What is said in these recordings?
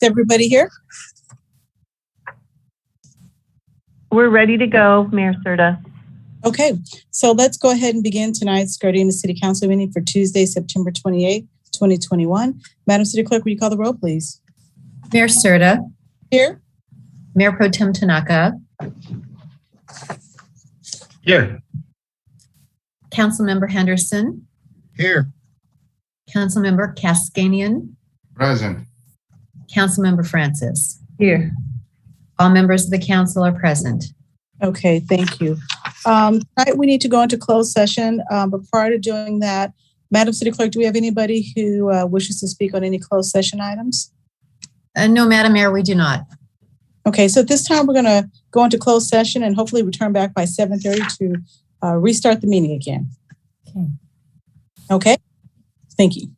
Is everybody here? We're ready to go, Mayor Serta. Okay, so let's go ahead and begin tonight's Gardena City Council meeting for Tuesday, September 28th, 2021. Madam City Clerk, will you call the roll, please? Mayor Serta. Here. Mayor Pro Tem Tanaka. Here. Councilmember Henderson. Here. Councilmember Kaskanian. Present. Councilmember Francis. Here. All members of the council are present. Okay, thank you. Tonight we need to go into closed session, but prior to doing that, Madam City Clerk, do we have anybody who wishes to speak on any closed session items? No, Madam Mayor, we do not. Okay, so at this time we're going to go into closed session and hopefully return back by 7:30 to restart the meeting again. Okay, thank you.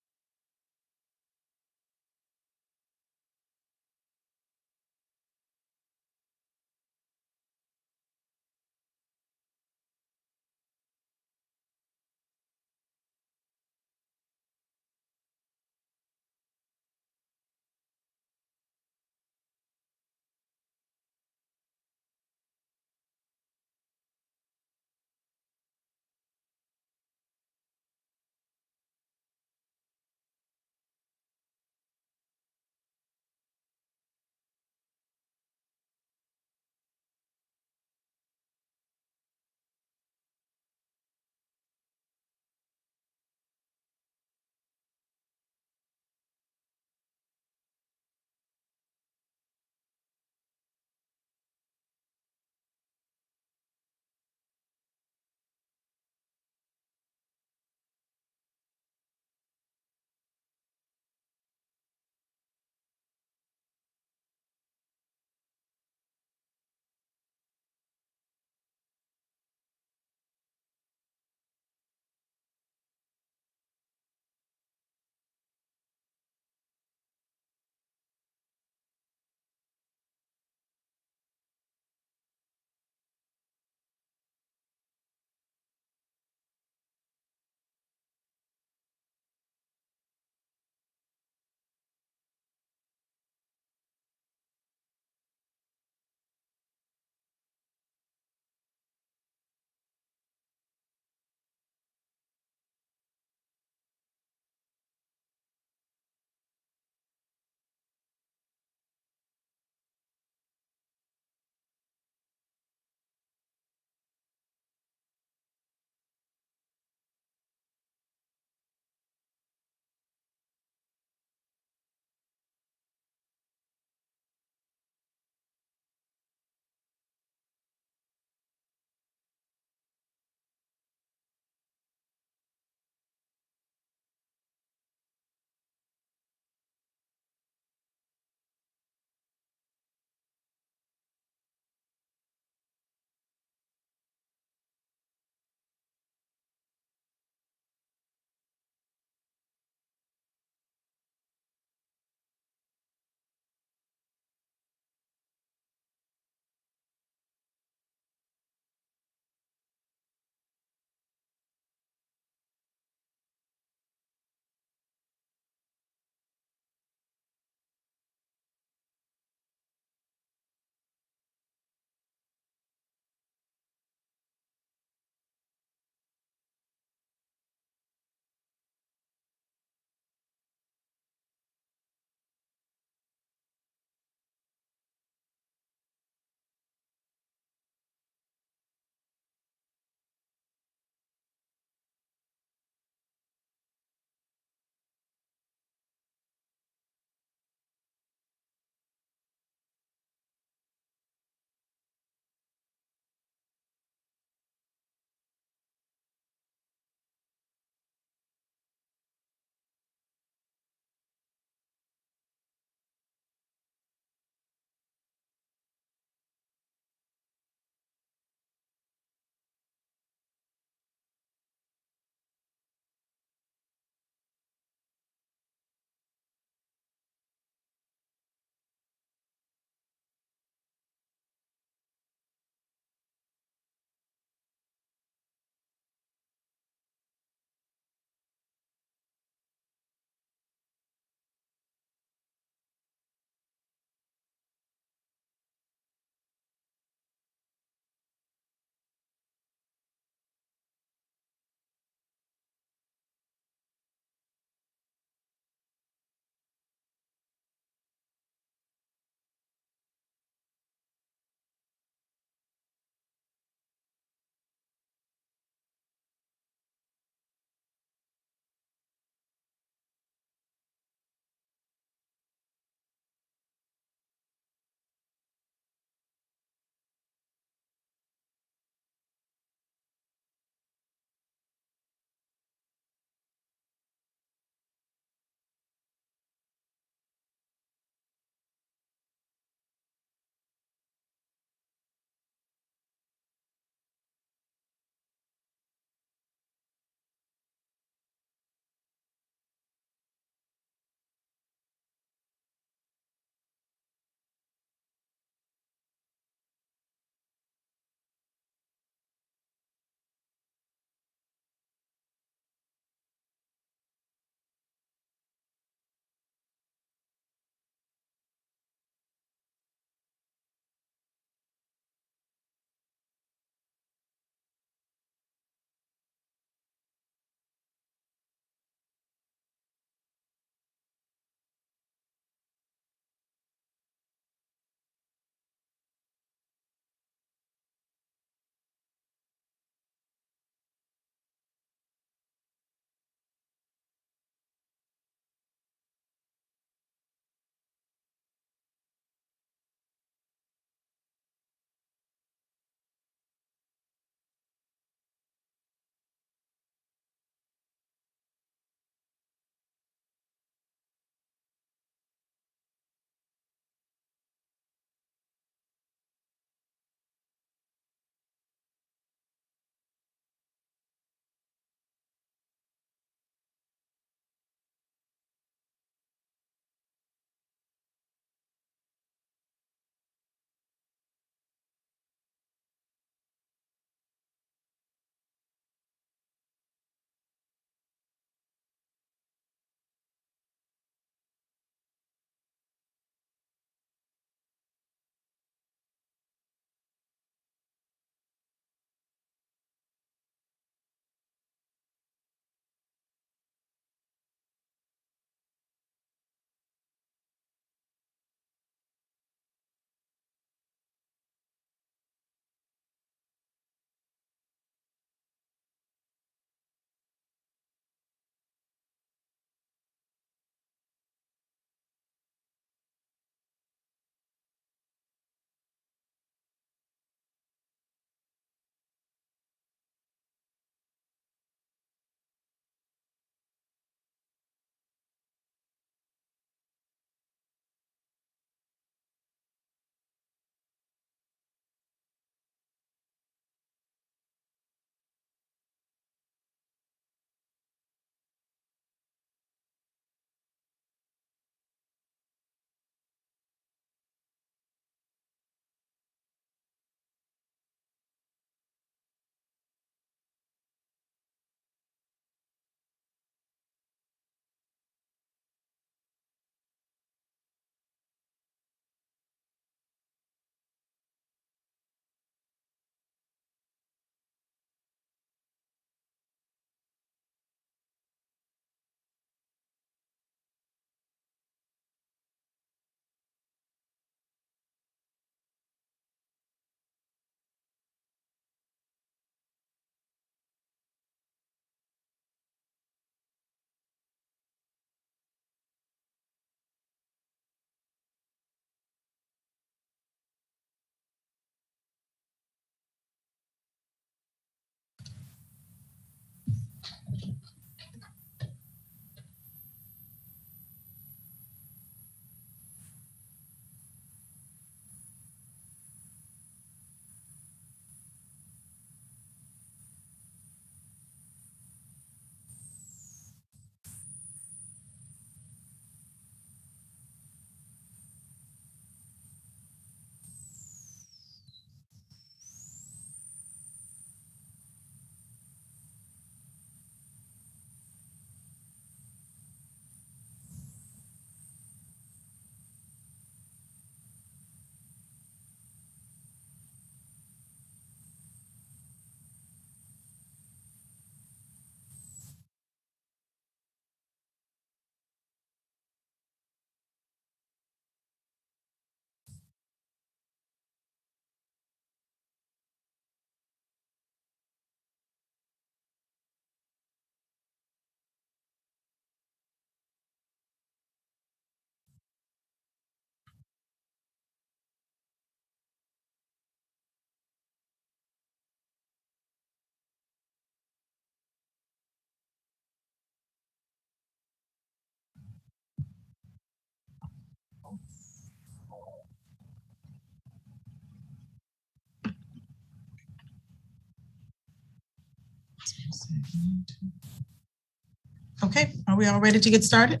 Okay, are we all ready to get started?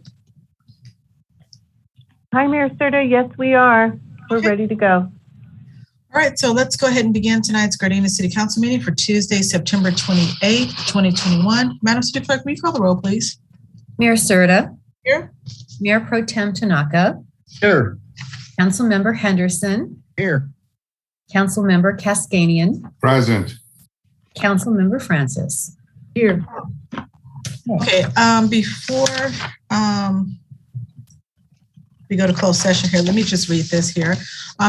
Hi, Mayor Serta. Yes, we are. We're Okay. ready to go. All right, so let's go ahead and begin tonight's Gardena City Council meeting for Tuesday, September 28th, 2021. Madam City Clerk, will you call the roll, please? Mayor Serta. Here. Mayor Pro Tem Tanaka. Here. Councilmember Henderson. Here. Councilmember Cascanian. Present. Councilmember Francis. Here. Okay, before we go to closed session here, let me just read this here.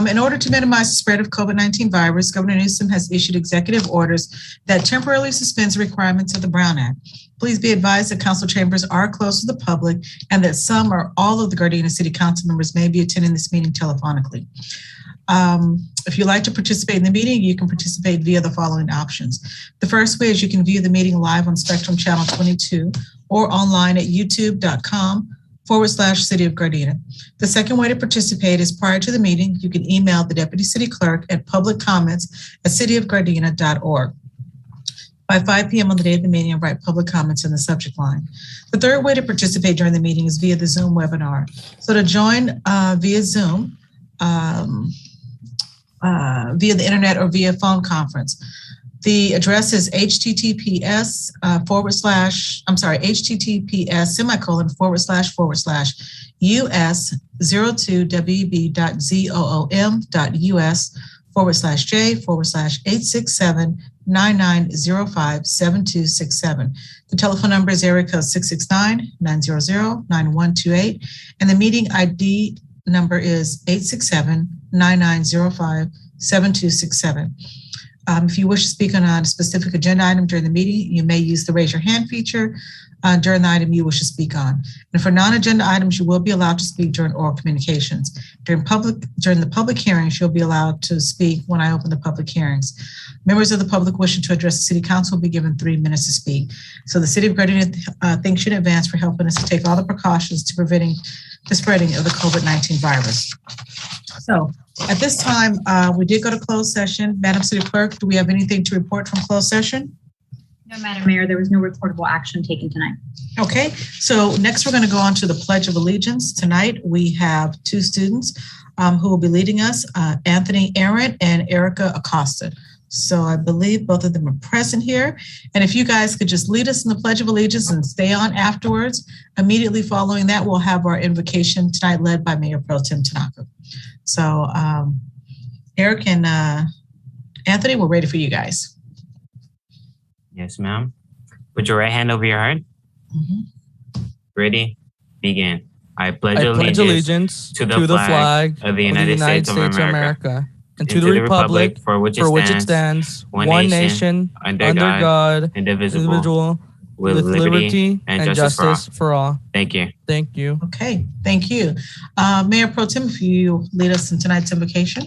In order to minimize the spread of COVID-19 virus, Governor Newsom has issued executive orders that temporarily suspends the requirements of the Brown Act. Please be advised that council chambers are closed to the public and that some or all of the Gardena City Council members may be attending this meeting telephonically. If you'd like to participate in the meeting, you can participate via the following options. The first way is you can view the meeting live on Spectrum Channel 22 or online at youtube.com/City of Gardena. The second way to participate is prior to the meeting, you can email the Deputy City Clerk at publiccomments@cityofgardena.org. By 5 p.m. on the day of the meeting, and write public comments in the subject line. The third way to participate during the meeting is via the Zoom webinar. So to join via Zoom, via the internet or via phone conference. The address is https://us2wb.zoom.us/j/867-9905-7267. The telephone number is area code 669-900-9128, and the meeting ID number is 867-9905-7267. If you wish to speak on a specific agenda item during the meeting, you may use the raise your hand feature during the item you wish to speak on. And for non-agenda items, you will be allowed to speak during oral communications. During the public hearings, you'll be allowed to speak when I open the public hearings. Members of the public wishing to address the City Council will be given 3 minutes to speak. So the City of Gardena thanks you in advance for helping us to take all the precautions to preventing the spreading of the COVID-19 virus. So at this time, we did go to closed session. Madam City Clerk, do we have anything to report from closed session? No, Madam Mayor, there was no reportable action taken tonight. Okay, so next we're going to go on to the Pledge of Allegiance. Tonight we have two students who will be leading us, Anthony Arendt and Erica Acosta. So I believe both of them are present here. And if you guys could just lead us in the Pledge of Allegiance and stay on afterwards. Immediately following that, we'll have our invocation tonight led by Mayor Pro Tem Tanaka. So Eric and Anthony, we're ready for you guys. Yes, ma'am. Put your right hand over your heart. Mm-hmm. Ready? Begin. I pledge allegiance to the flag of the United States of America. And to the republic for which it stands, one nation, under God, indivisible, with liberty and justice for all. Thank you. Thank you. Okay, thank you. Mayor Pro Tem, if you lead us in tonight's invocation.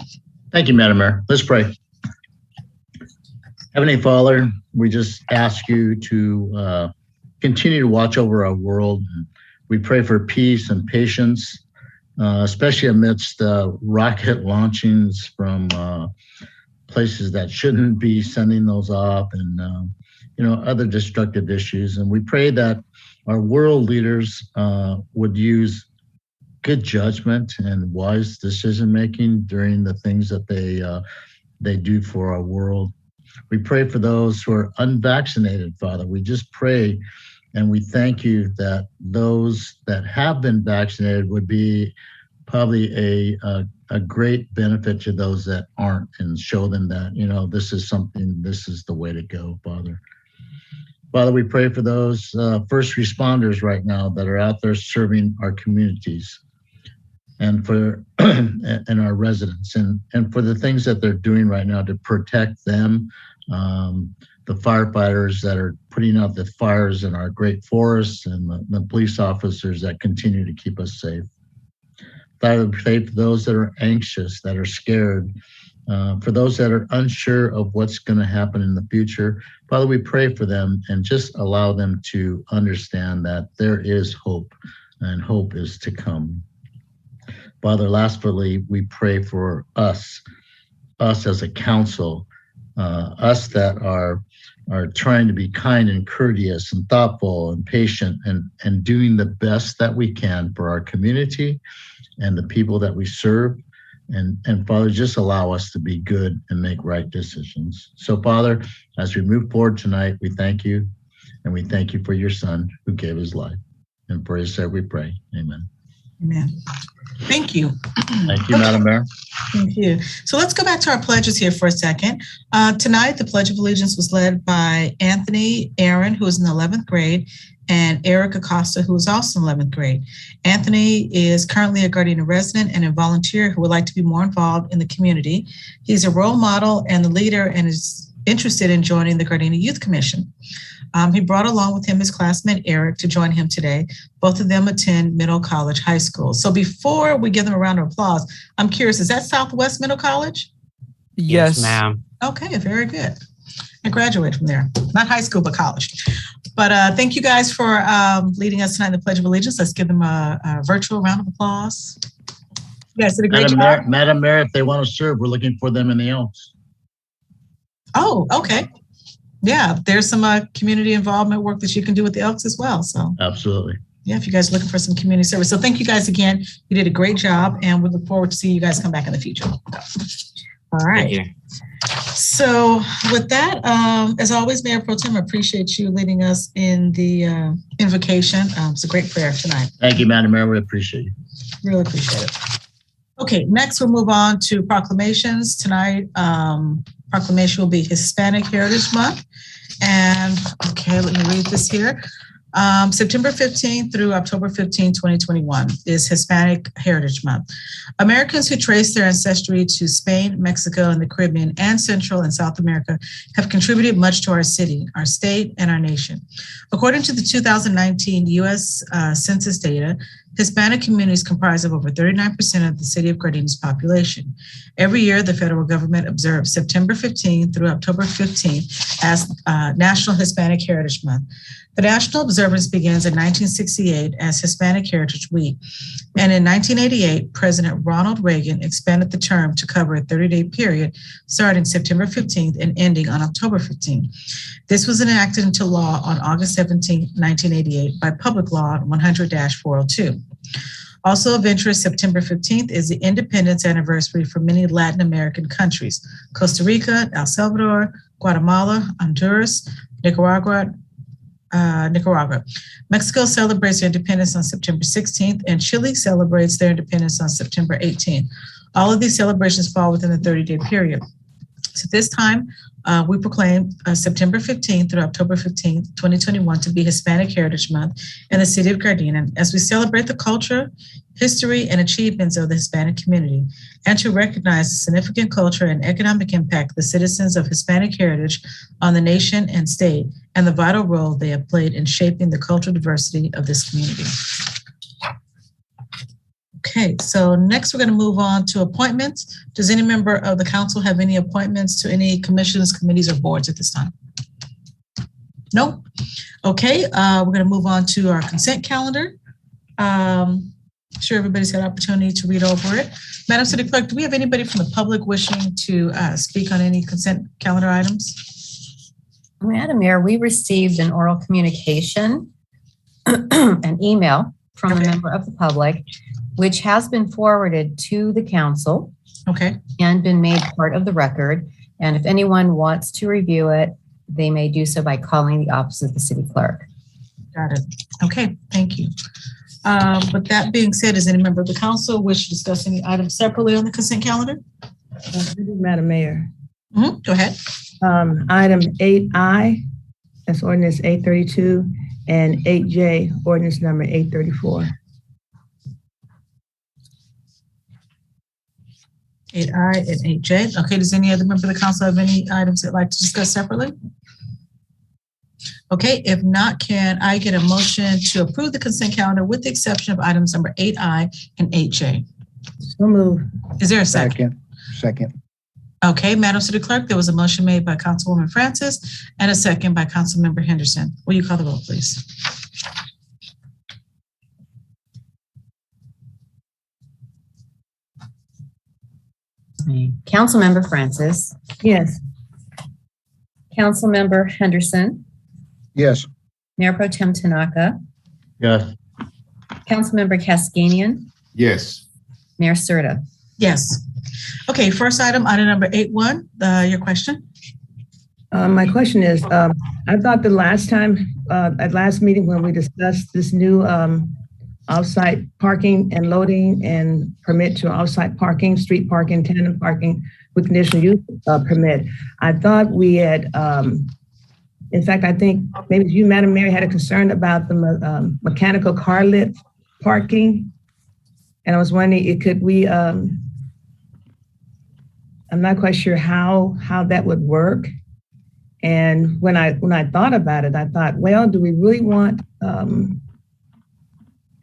Thank you, Madam Mayor. Let's pray. Heavenly Father, we just ask you to continue to watch over our world. We pray for peace and patience, especially amidst rocket launchings from places that shouldn't be sending those off, and other destructive issues. And we pray that our world leaders would use good judgment and wise decision making during the things that they do for our world. We pray for those who are unvaccinated, Father. We just pray and we thank you that those that have been vaccinated would be probably a great benefit to those that aren't, and show them that, this is the way to go, Father. Father, we pray for those first responders right now that are out there serving our communities and for and our residents, and for the things that they're doing right now to protect them, the firefighters that are putting out the fires in our great forests, and the police officers that continue to keep us safe. Father, we pray for those that are anxious, that are scared, for those that are unsure of what's going to happen in the future. Father, we pray for them and just allow them to understand that there is hope, and hope is to come. Father, lastly, we pray for us as a council, us that are are trying to be kind and courteous and thoughtful and patient and doing the best that we can for our community and the people that we serve. And Father, just allow us to be good and make right decisions. So Father, as we move forward tonight, we thank you, and we thank you for your Son who gave his life. And for his sake we pray. Amen. Amen. Thank you. Thank you, Madam Mayor. Thank you. So let's go back to our pledges here for a second. Tonight, the Pledge of Allegiance was led by Anthony Aaron, who is in the 11th grade, and Eric Acosta, who is also in 11th grade. Anthony is currently a Gardena resident and a volunteer who would like to be more involved in the community. He's a role model and the leader and is interested in joining the Gardena Youth Commission. He brought along with him his classmate, Eric, to join him today. Both of them attend Middle College High School. So before we give them a round of applause, I'm curious, is that Southwest Middle College? Yes, ma'am. Okay, very good. I graduated from there. Not high school, but college. But thank you guys for leading us tonight in the Pledge of Allegiance. Let's give them a virtual round of applause. You guys did a great job. Madam Mayor, if they want to serve, we're looking for them in the Elks. Oh, okay. Yeah, there's some community involvement work that you can do with the Elks as well. So absolutely. Yeah, if you guys are looking for some community service. So thank you guys again. You did a great job, and we look forward to seeing you guys come back in the future. All right. Thank you. So with that, as always, Mayor Pro Tem, I appreciate you leading us in the invocation. It's a great prayer tonight. Thank you, Madam Mayor. We appreciate you. Really appreciate it. Okay, next we'll move on to proclamations. Tonight, proclamation will be Hispanic Heritage Month. And okay, let me read this here. September 15th through October 15, 2021 is Hispanic Heritage Month. Americans who trace their ancestry to Spain, Mexico, and the Caribbean, and Central and South America have contributed much to our city, our state, and our nation. According to the 2019 U.S. Census data, Hispanic communities comprise of over 39% of the city of Gardena's population. Every year, the federal government observes September 15th through October 15th as National Hispanic Heritage Month. The national observance begins in 1968 as Hispanic Heritage Week. And in 1988, President Ronald Reagan expanded the term to cover a 30-day period starting September 15th and ending on October 15th. This was enacted into law on August 17, 1988 by Public Law 100-402. Also of interest, September 15th is the independence anniversary for many Latin American countries: Costa Rica, El Salvador, Guatemala, Honduras, Nicaragua. Mexico celebrates their independence on September 16th, and Chile celebrates their independence on September 18th. All of these celebrations fall within the 30-day period. So this time, we proclaim September 15th through October 15th, 2021 to be Hispanic Heritage Month in the city of Gardena, as we celebrate the culture, history, and achievements of the Hispanic community, and to recognize the significant culture and economic impact of the citizens of Hispanic heritage on the nation and state, and the vital role they have played in shaping the cultural diversity of this community. Okay, so next we're going to move on to appointments. Does any member of the council have any appointments to any commissions, committees, or boards at this time? No? Okay, we're going to move on to our consent calendar. I'm sure everybody's had opportunity to read over it. Madam City Clerk, do we have anybody from the public wishing to speak on any consent calendar items? Madam Mayor, we received an oral communication, an email from a member of the public, which has been forwarded to the council and been made part of the record. And if anyone wants to review it, they may do so by calling the office of the city clerk. Got it. Okay, thank you. With that being said, does any member of the council wish to discuss any items separately on the consent calendar? Madam Mayor. Go ahead. Item 8I, that's ordinance 832, and 8J, ordinance number 834. 8I and 8J. Okay, does any other member of the council have any items they'd like to discuss separately? Okay, if not, can I get a motion to approve the consent calendar with the exception of items number 8I and 8J? So move. Is there a second? Second. Okay, Madam City Clerk, there was a motion made by Councilwoman Francis and a second by Councilmember Henderson. Will you call the roll, please? Councilmember Francis. Yes. Councilmember Henderson, Yes. Mayor Pro Tem Tanaka, Yes. Councilmember Cascanian, Yes. Mayor Serta. Yes. Okay, first item number 8.1, your question? My question is, I thought the last time, at last meeting when we discussed this new off-site parking and loading and permit to off-site parking, street parking, tandem parking with conditional use permit, I thought we had, in fact, I think maybe you, Madam Mayor, had a concern about the mechanical car lift parking. And I was wondering, could we, I'm not quite sure how that would work. And when I thought about it, I thought, well, do we really want,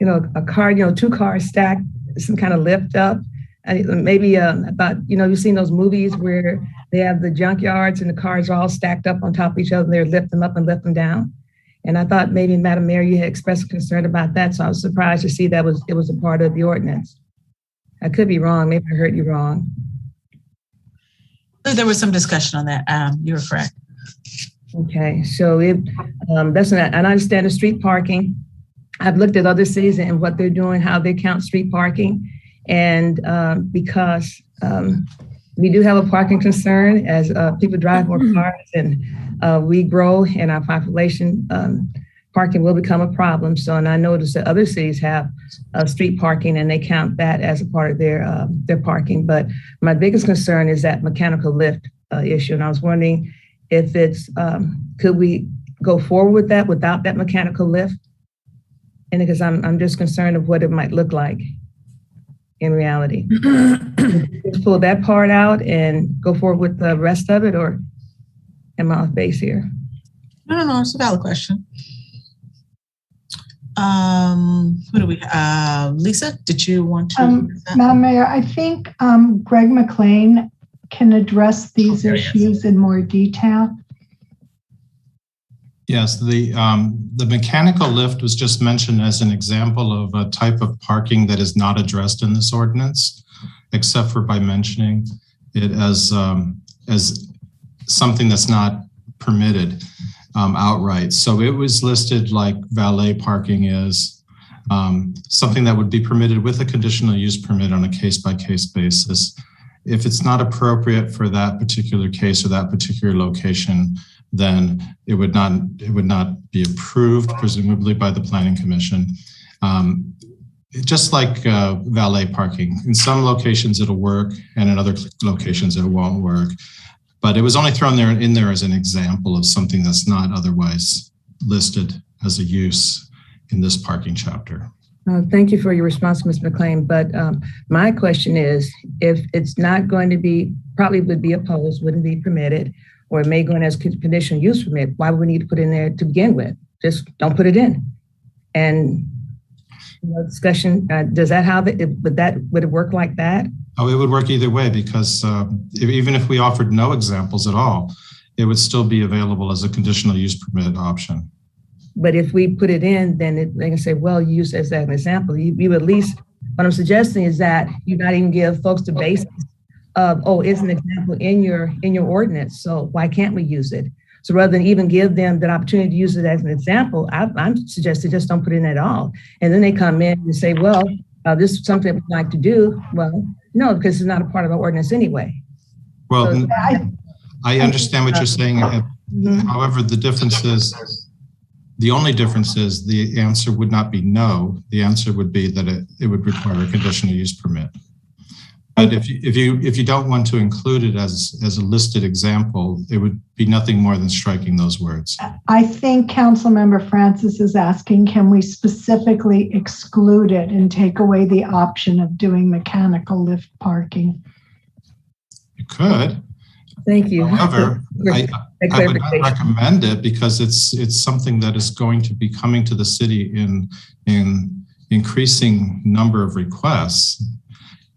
a car, two cars stacked, some kind of lift up? And maybe I thought, you've seen those movies where they have the junkyards and the cars are all stacked up on top of each other and they're lift them up and lift them down. And I thought maybe, Madam Mayor, you had expressed a concern about that. So I was surprised to see it was a part of the ordinance. I could be wrong. Maybe I heard you wrong. There was some discussion on that. You were correct. Okay, so that's not, and I understand the street parking. I've looked at other cities and what they're doing, how they count street parking. And because we do have a parking concern as people drive more cars and we grow in our population, parking will become a problem. So, and I noticed that other cities have street parking and they count that as a part of their parking. But my biggest concern is that mechanical lift issue. And I was wondering if it's, could we go forward with that without that mechanical lift? And because I'm just concerned of what it might look like in reality. Just pull that part out and go forward with the rest of it, or am I off base here? No, it's a valid question. What do we, Lisa, did you want to? Madam Mayor, I think Greg McLean can address these issues in more detail. Yes, the mechanical lift was just mentioned as an example of a type of parking that is not addressed in this ordinance, except for by mentioning it as something that's not permitted outright. So it was listed like valet parking is, something that would be permitted with a conditional use permit on a case-by-case basis. If it's not appropriate for that particular case or that particular location, then it would not be approved, presumably by the Planning Commission. Just like valet parking, in some locations it'll work, and in other locations it won't work. But it was only thrown in there as an example of something that's not otherwise listed as a use in this parking chapter. Thank you for your response, Ms. McLean. But my question is, if it's not going to be, probably would be opposed, wouldn't be permitted, or it may go in as conditional use permit, why would we need to put it in there to begin with? Just don't put it in. And discussion, does that how would it work like that? Oh, it would work either way, because even if we offered no examples at all, it would still be available as a conditional use permit option. But if we put it in, then they can say, well, use as an example. You at least, what I'm suggesting is that you not even give folks the basis of, oh, it's an example in your ordinance, so why can't we use it? So rather than even give them that opportunity to use it as an example, I'm suggesting just don't put it in at all. And then they come in and say, well, this is something we'd like to do. Well, no, because it's not a part of our ordinance anyway. Well, So, I understand what you're saying. However, the only difference is the answer would not be no. The answer would be that it would require a conditional use permit. But if you don't want to include it as a listed example, it would be nothing more than striking those words. I think Councilmember Francis is asking, can we specifically exclude it and take away the option of doing mechanical lift parking? You could. Thank you. However, I would not recommend it, because it's something that is going to be coming to the city in increasing number of requests.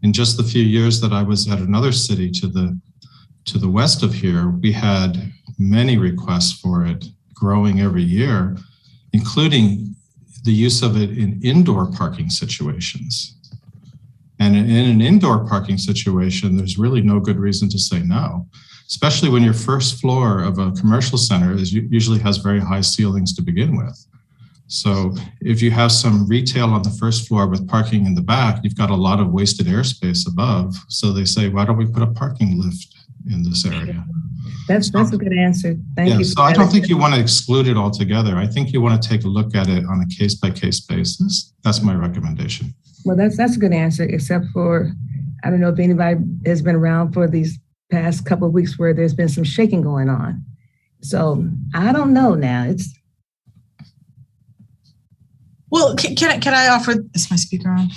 In just the few years that I was at another city to the west of here, we had many requests for it, growing every year, including the use of it in indoor parking situations. And in an indoor parking situation, there's really no good reason to say no. especially when your first floor of a commercial center usually has very high ceilings to begin with. So if you have some retail on the first floor with parking in the back, you've got a lot of wasted airspace above. So they say, why don't we put a parking lift in this area? That's a good answer. Thank you. So I don't think you want to exclude it altogether. I think you want to take a look at it on a case-by-case basis. That's my recommendation. Well, that's a good answer, except for, I don't know if anybody has been around for these past couple of weeks where there's been some shaking going on. So I don't know now. Well, can I offer, is my speaker on?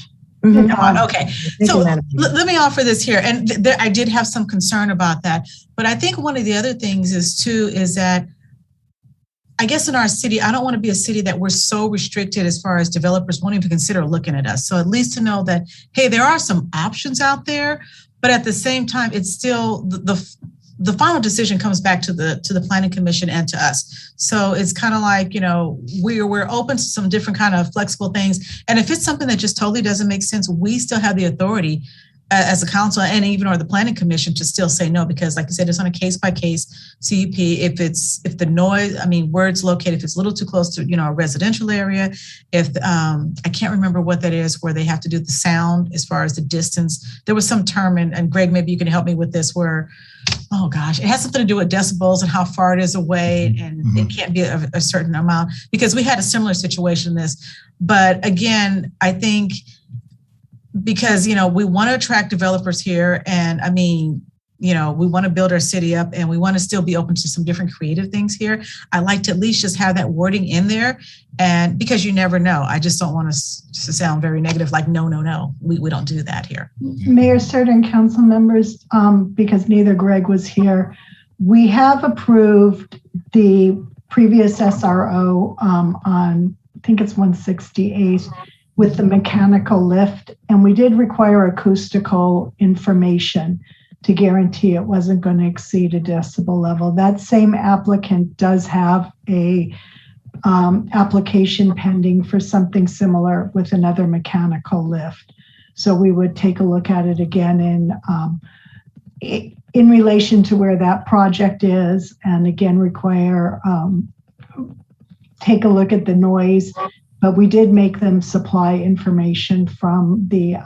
Mm-hmm. Okay, so let me offer this here. And I did have some concern about that. But I think one of the other things is that I guess in our city, I don't want to be a city that we're so restricted as far as developers won't even consider looking at us. So at least to know that, hey, there are some options out there, but at the same time, it's still the final decision comes back to the Planning Commission and to us. So it's kind of like, we're open to some different kind of flexible things. And if it's something that just totally doesn't make sense, we still have the authority as a council and even or the Planning Commission to still say no, because like you said, it's on a case-by-case CUP. If the noise, where it's located, if it's a little too close to, a residential area, if I can't remember what that is, where they have to do the sound as far as the distance. There was some term, and Greg, maybe you can help me with this, where, oh gosh, it has something to do with decibels and how far it is away, and it can't be a certain amount, because we had a similar situation in this. But again, I think because, we want to attract developers here, and we want to build our city up, and we want to still be open to some different creative things here. I like to at least just have that wording in there, and because you never know, I just don't want to sound very negative, like no, we don't do that here. Mayor, certain council members, because neither Greg was here, we have approved the previous SRO on, I think it's 168, with the mechanical lift, and we did require acoustical information to guarantee it wasn't going to exceed a decibel level. That same applicant does have a application pending for something similar with another mechanical lift. So we would take a look at it again in relation to where that project is, and again require take a look at the noise. But we did make them supply information from the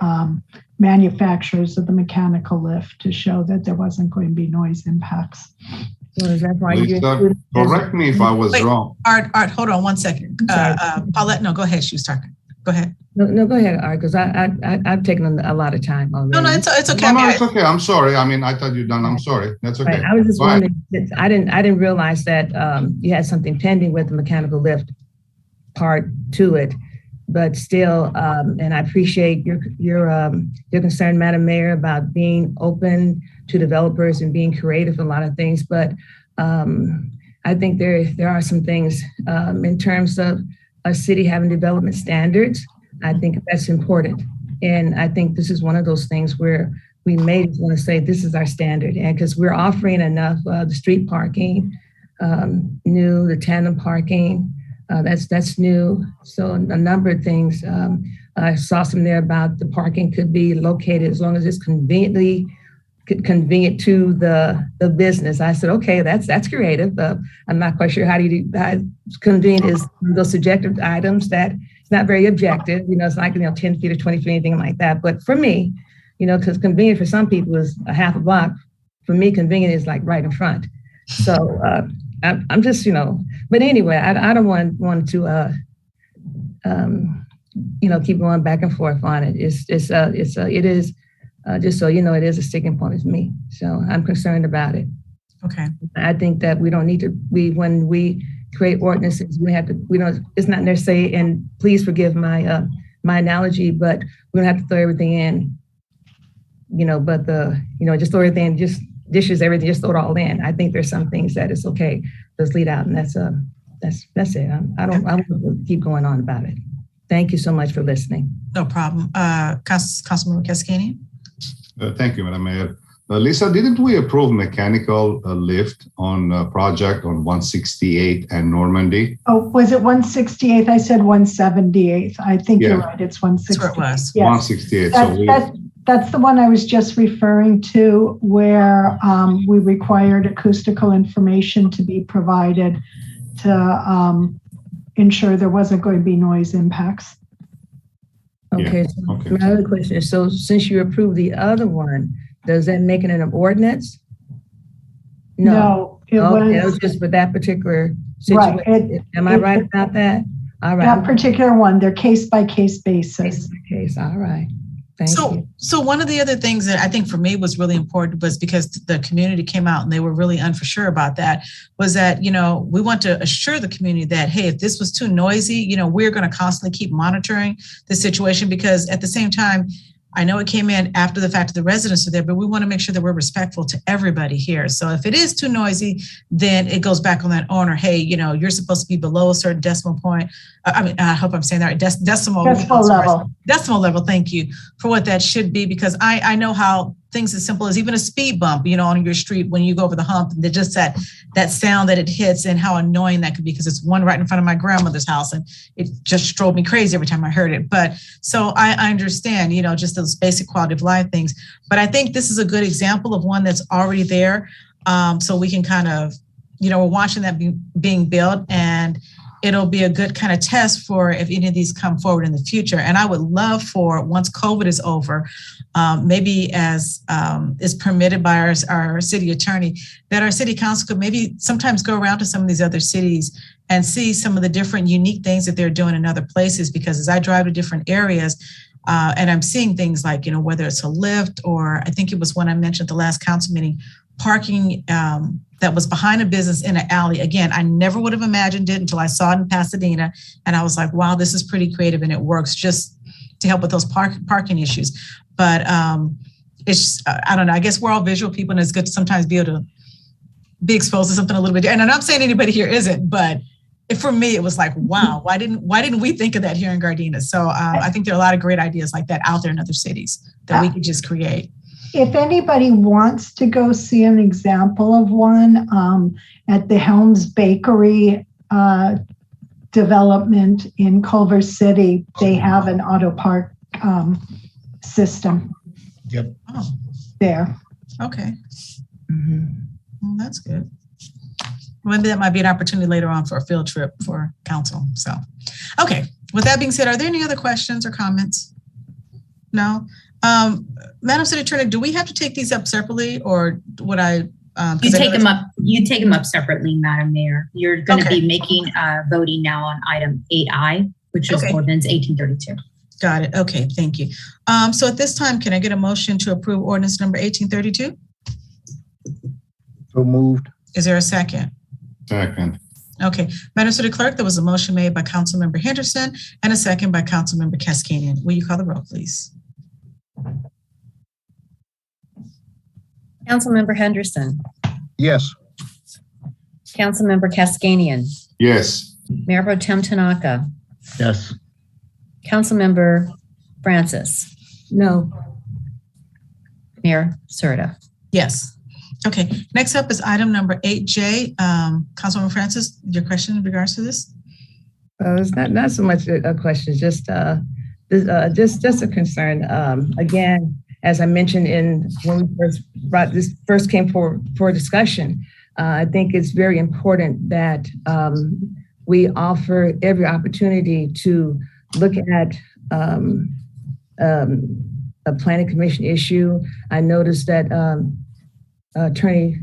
manufacturers of the mechanical lift to show that there wasn't going to be noise impacts. So is that why Lisa, correct me if I was wrong. Art, hold on one second. Paulette, no, go ahead. She was talking. Go ahead. No, go ahead, Art, because I've taken a lot of time already. No, it's okay. No, it's okay. I'm sorry. I thought you're done. I'm sorry. That's okay. Right. I was just wondering. I didn't realize that you had something pending with the mechanical lift part to it, but still, and I appreciate your concern, Madam Mayor, about being open to developers and being creative in a lot of things. But I think there are some things in terms of a city having development standards. I think that's important, and I think this is one of those things where we may just want to say this is our standard, and because we're offering enough the street parking, new, the tandem parking. That's new. So a number of things. I saw some there about the parking could be located as long as it's convenient to the business. I said, okay, that's creative. I'm not quite sure how convenient is those subjective items that it's not very objective. It's like 10 feet or 20 feet, anything like that. But for me, because convenient for some people is a half a block. For me, convenient is like right in front. So I'm just, but anyway, I don't want to, keep going back and forth on it. It is, just so you know, it is a sticking point for me. So I'm concerned about it. Okay. I think that we don't need to, when we create ordinances, it's not necessarily, and please forgive my analogy, but we don't have to throw everything in, just throw everything, just dishes, everything, just throw it all in. I think there's some things that it's okay, let's lead out, and that's it. I don't want to keep going on about it. Thank you so much for listening. No problem. Councilmember Cascani. Thank you, Madam Mayor. Lisa, didn't we approve mechanical lift on project on 168 and Normandy? Oh, was it 168? I said 178. I think you're right. It's 168. That's where it was. Yes. 168. That's the one I was just referring to, where we required acoustical information to be provided to ensure there wasn't going to be noise impacts. Okay, so my other question is, so since you approved the other one, does that make it an ordinance? No, it was just for that particular situation. Right. Am I right about that? All right. That particular one, they're case-by-case basis. Case by case, all right. Thank you. So one of the other things that I think for me was really important was because the community came out and they were really unsure about that, was that, we want to assure the community that, hey, if this was too noisy, we're going to constantly keep monitoring the situation, because at the same time, I know it came in after the fact that the residents are there, but we want to make sure that we're respectful to everybody here. So if it is too noisy, then it goes back on that owner. Hey, you're supposed to be below a certain decimal point. I hope I'm saying that right. Decimal level. Decimal level. Thank you for what that should be, because I know how things as simple as even a speed bump, on your street when you go over the hump, and just that sound that it hits and how annoying that could be, because it's one right in front of my grandmother's house and it just drove me crazy every time I heard it. But so I understand, just those basic quality of life things. But I think this is a good example of one that's already there. So we can kind of, we're watching that being built, and it'll be a good kind of test for if any of these come forward in the future. And I would love for, once COVID is over, maybe as is permitted by our city attorney, that our city council could maybe sometimes go around to some of these other cities and see some of the different unique things that they're doing in other places. Because as I drive to different areas, and I'm seeing things like, whether it's a lift, or I think it was when I mentioned at the last council meeting, parking that was behind a business in an alley. Again, I never would have imagined it until I saw it in Pasadena. And I was like, wow, this is pretty creative, and it works just to help with those parking issues. But it's, I don't know, I guess we're all visual people, and it's good to sometimes be able to be exposed to something a little bit. And I'm not saying anybody here isn't, but for me, it was like, wow, why didn't we think of that here in Gardena? So I think there are a lot of great ideas like that out there in other cities that we could just create. If anybody wants to go see an example of one, at the Helms Bakery development in Culver City, they have an auto park system. Yep. Oh. There. Okay. Mm-hmm. Well, that's good. Maybe that might be an opportunity later on for a field trip for council. So, okay. With that being said, are there any other questions or comments? No. Madam City Attorney, do we have to take these up separately, or would I? You take them up. You take them up separately, Madam Mayor. You're going to be making voting now on item 8I, which is ordinance 1832. Got it. Okay, thank you. So at this time, can I get a motion to approve ordinance number 1832? So moved. Is there a second? Second. Okay, Madam City Clerk, there was a motion made by Councilmember Henderson and a second by Councilmember Cascanian. Will you call the roll, please? Councilmember Henderson. Yes. Councilmember Cascanian. Yes. Mayor Pro Tem Tanaka. Yes. Councilmember Francis. No. Mayor Serta. Yes. Okay, next up is item number 8J. Councilwoman Francis, your question in regards to this? It's not so much a question, just a concern. Again, as I mentioned when we first came for discussion, I think it's very important that we offer every opportunity to look at a planning commission issue. I noticed that Attorney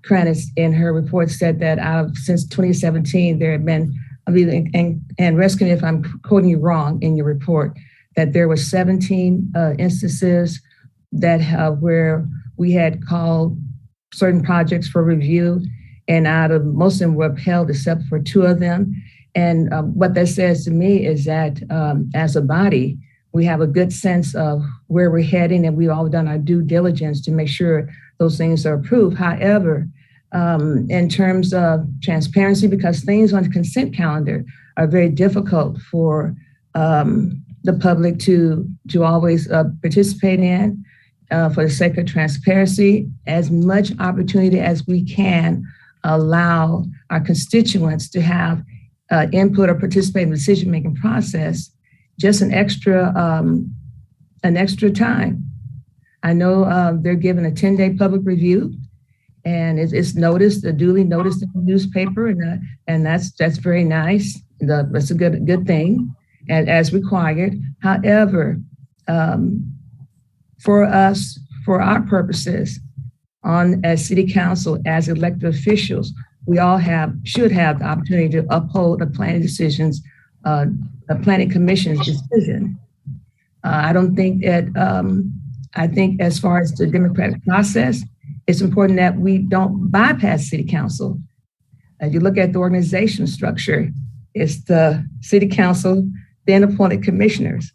Kranitz in her report said that since 2017, there had been, and rescue me if I'm quoting you wrong in your report, that there were 17 instances that where we had called certain projects for review, and most of them were upheld except for 2 of them. And what that says to me is that as a body, we have a good sense of where we're heading, and we've all done our due diligence to make sure those things are approved. However, in terms of transparency, because things on the consent calendar are very difficult for the public to always participate in, for the sake of transparency, as much opportunity as we can allow our constituents to have input or participate in the decision-making process, just an extra time I know they're given a 10-day public review, and it's noticed, duly noticed in the newspaper, and that's very nice. That's a good thing, and as required. However, for us, for our purposes, as city council, as elected officials, we all should have the opportunity to uphold the planning decisions, the planning commission's decision. I don't think that. I think as far as the democratic process, it's important that we don't bypass city council. As you look at the organizational structure, it's the city council, then appointed commissioners.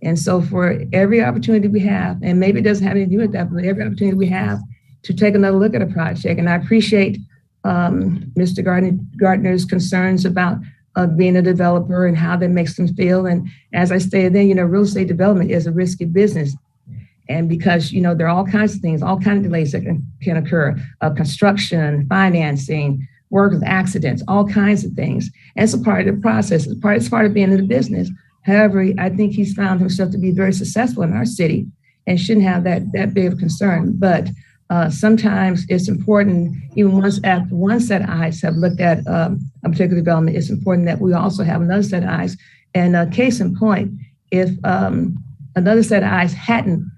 And so for every opportunity we have, and maybe it doesn't have anything to do with that, but every opportunity we have to take another look at a project. And I appreciate Mr. Gardner's concerns about being a developer and how that makes them feel. And as I stated then, real estate development is a risky business. And because, there are all kinds of things, all kinds of delays that can occur, construction, financing, work with accidents, all kinds of things. And it's a part of the process. It's part of being in the business. However, I think he's found himself to be very successful in our city and shouldn't have that big of concern. But sometimes it's important, even once after one set of eyes have looked at a particular development, it's important that we also have another set of eyes. And case in point, if another set of eyes hadn't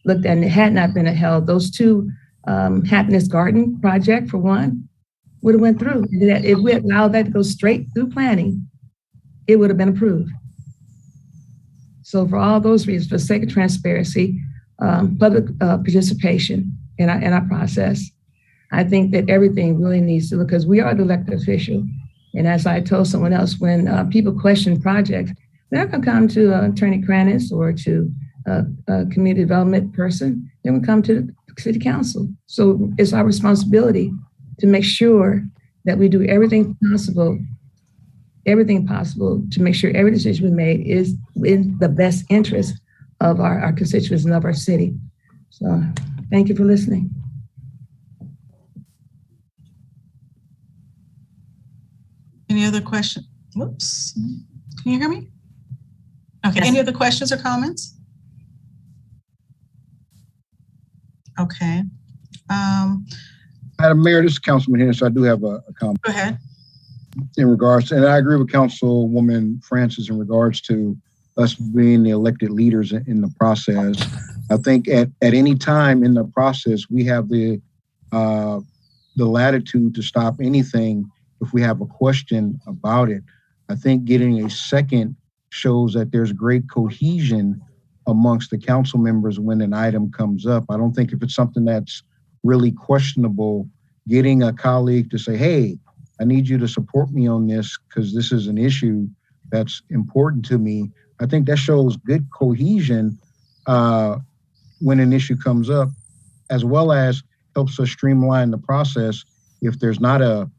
looked at and it had not been held, those two Happiness Garden project, for one, would have went through. If we allowed that to go straight through planning, it would have been approved. So for all those reasons, for the sake of transparency, public participation in our process, I think that everything really needs to look, because we are the elected official. And as I told someone else, when people question projects, they're not going to come to Attorney Kranis or to a community development person. They're going to come to the city council. So it's our responsibility to make sure that we do everything possible to make sure every decision we made is in the best interest of our constituents and of our city. So thank you for listening. Any other questions? Whoops. Can you hear me? Okay. Yes. Any other questions or comments? Okay. Madam Mayor, this is Councilman Henry, so I do have a comment. Go ahead. In regards to, and I agree with Councilwoman Francis in regards to us being the elected leaders in the process. I think at any time in the process, we have the latitude to stop anything if we have a question about it. I think getting a second shows that there's great cohesion amongst the council members when an item comes up. I don't think if it's something that's really questionable, getting a colleague to say, hey, I need you to support me on this because this is an issue that's important to me. I think that shows good cohesion when an issue comes up, as well as helps us streamline the process if there's not an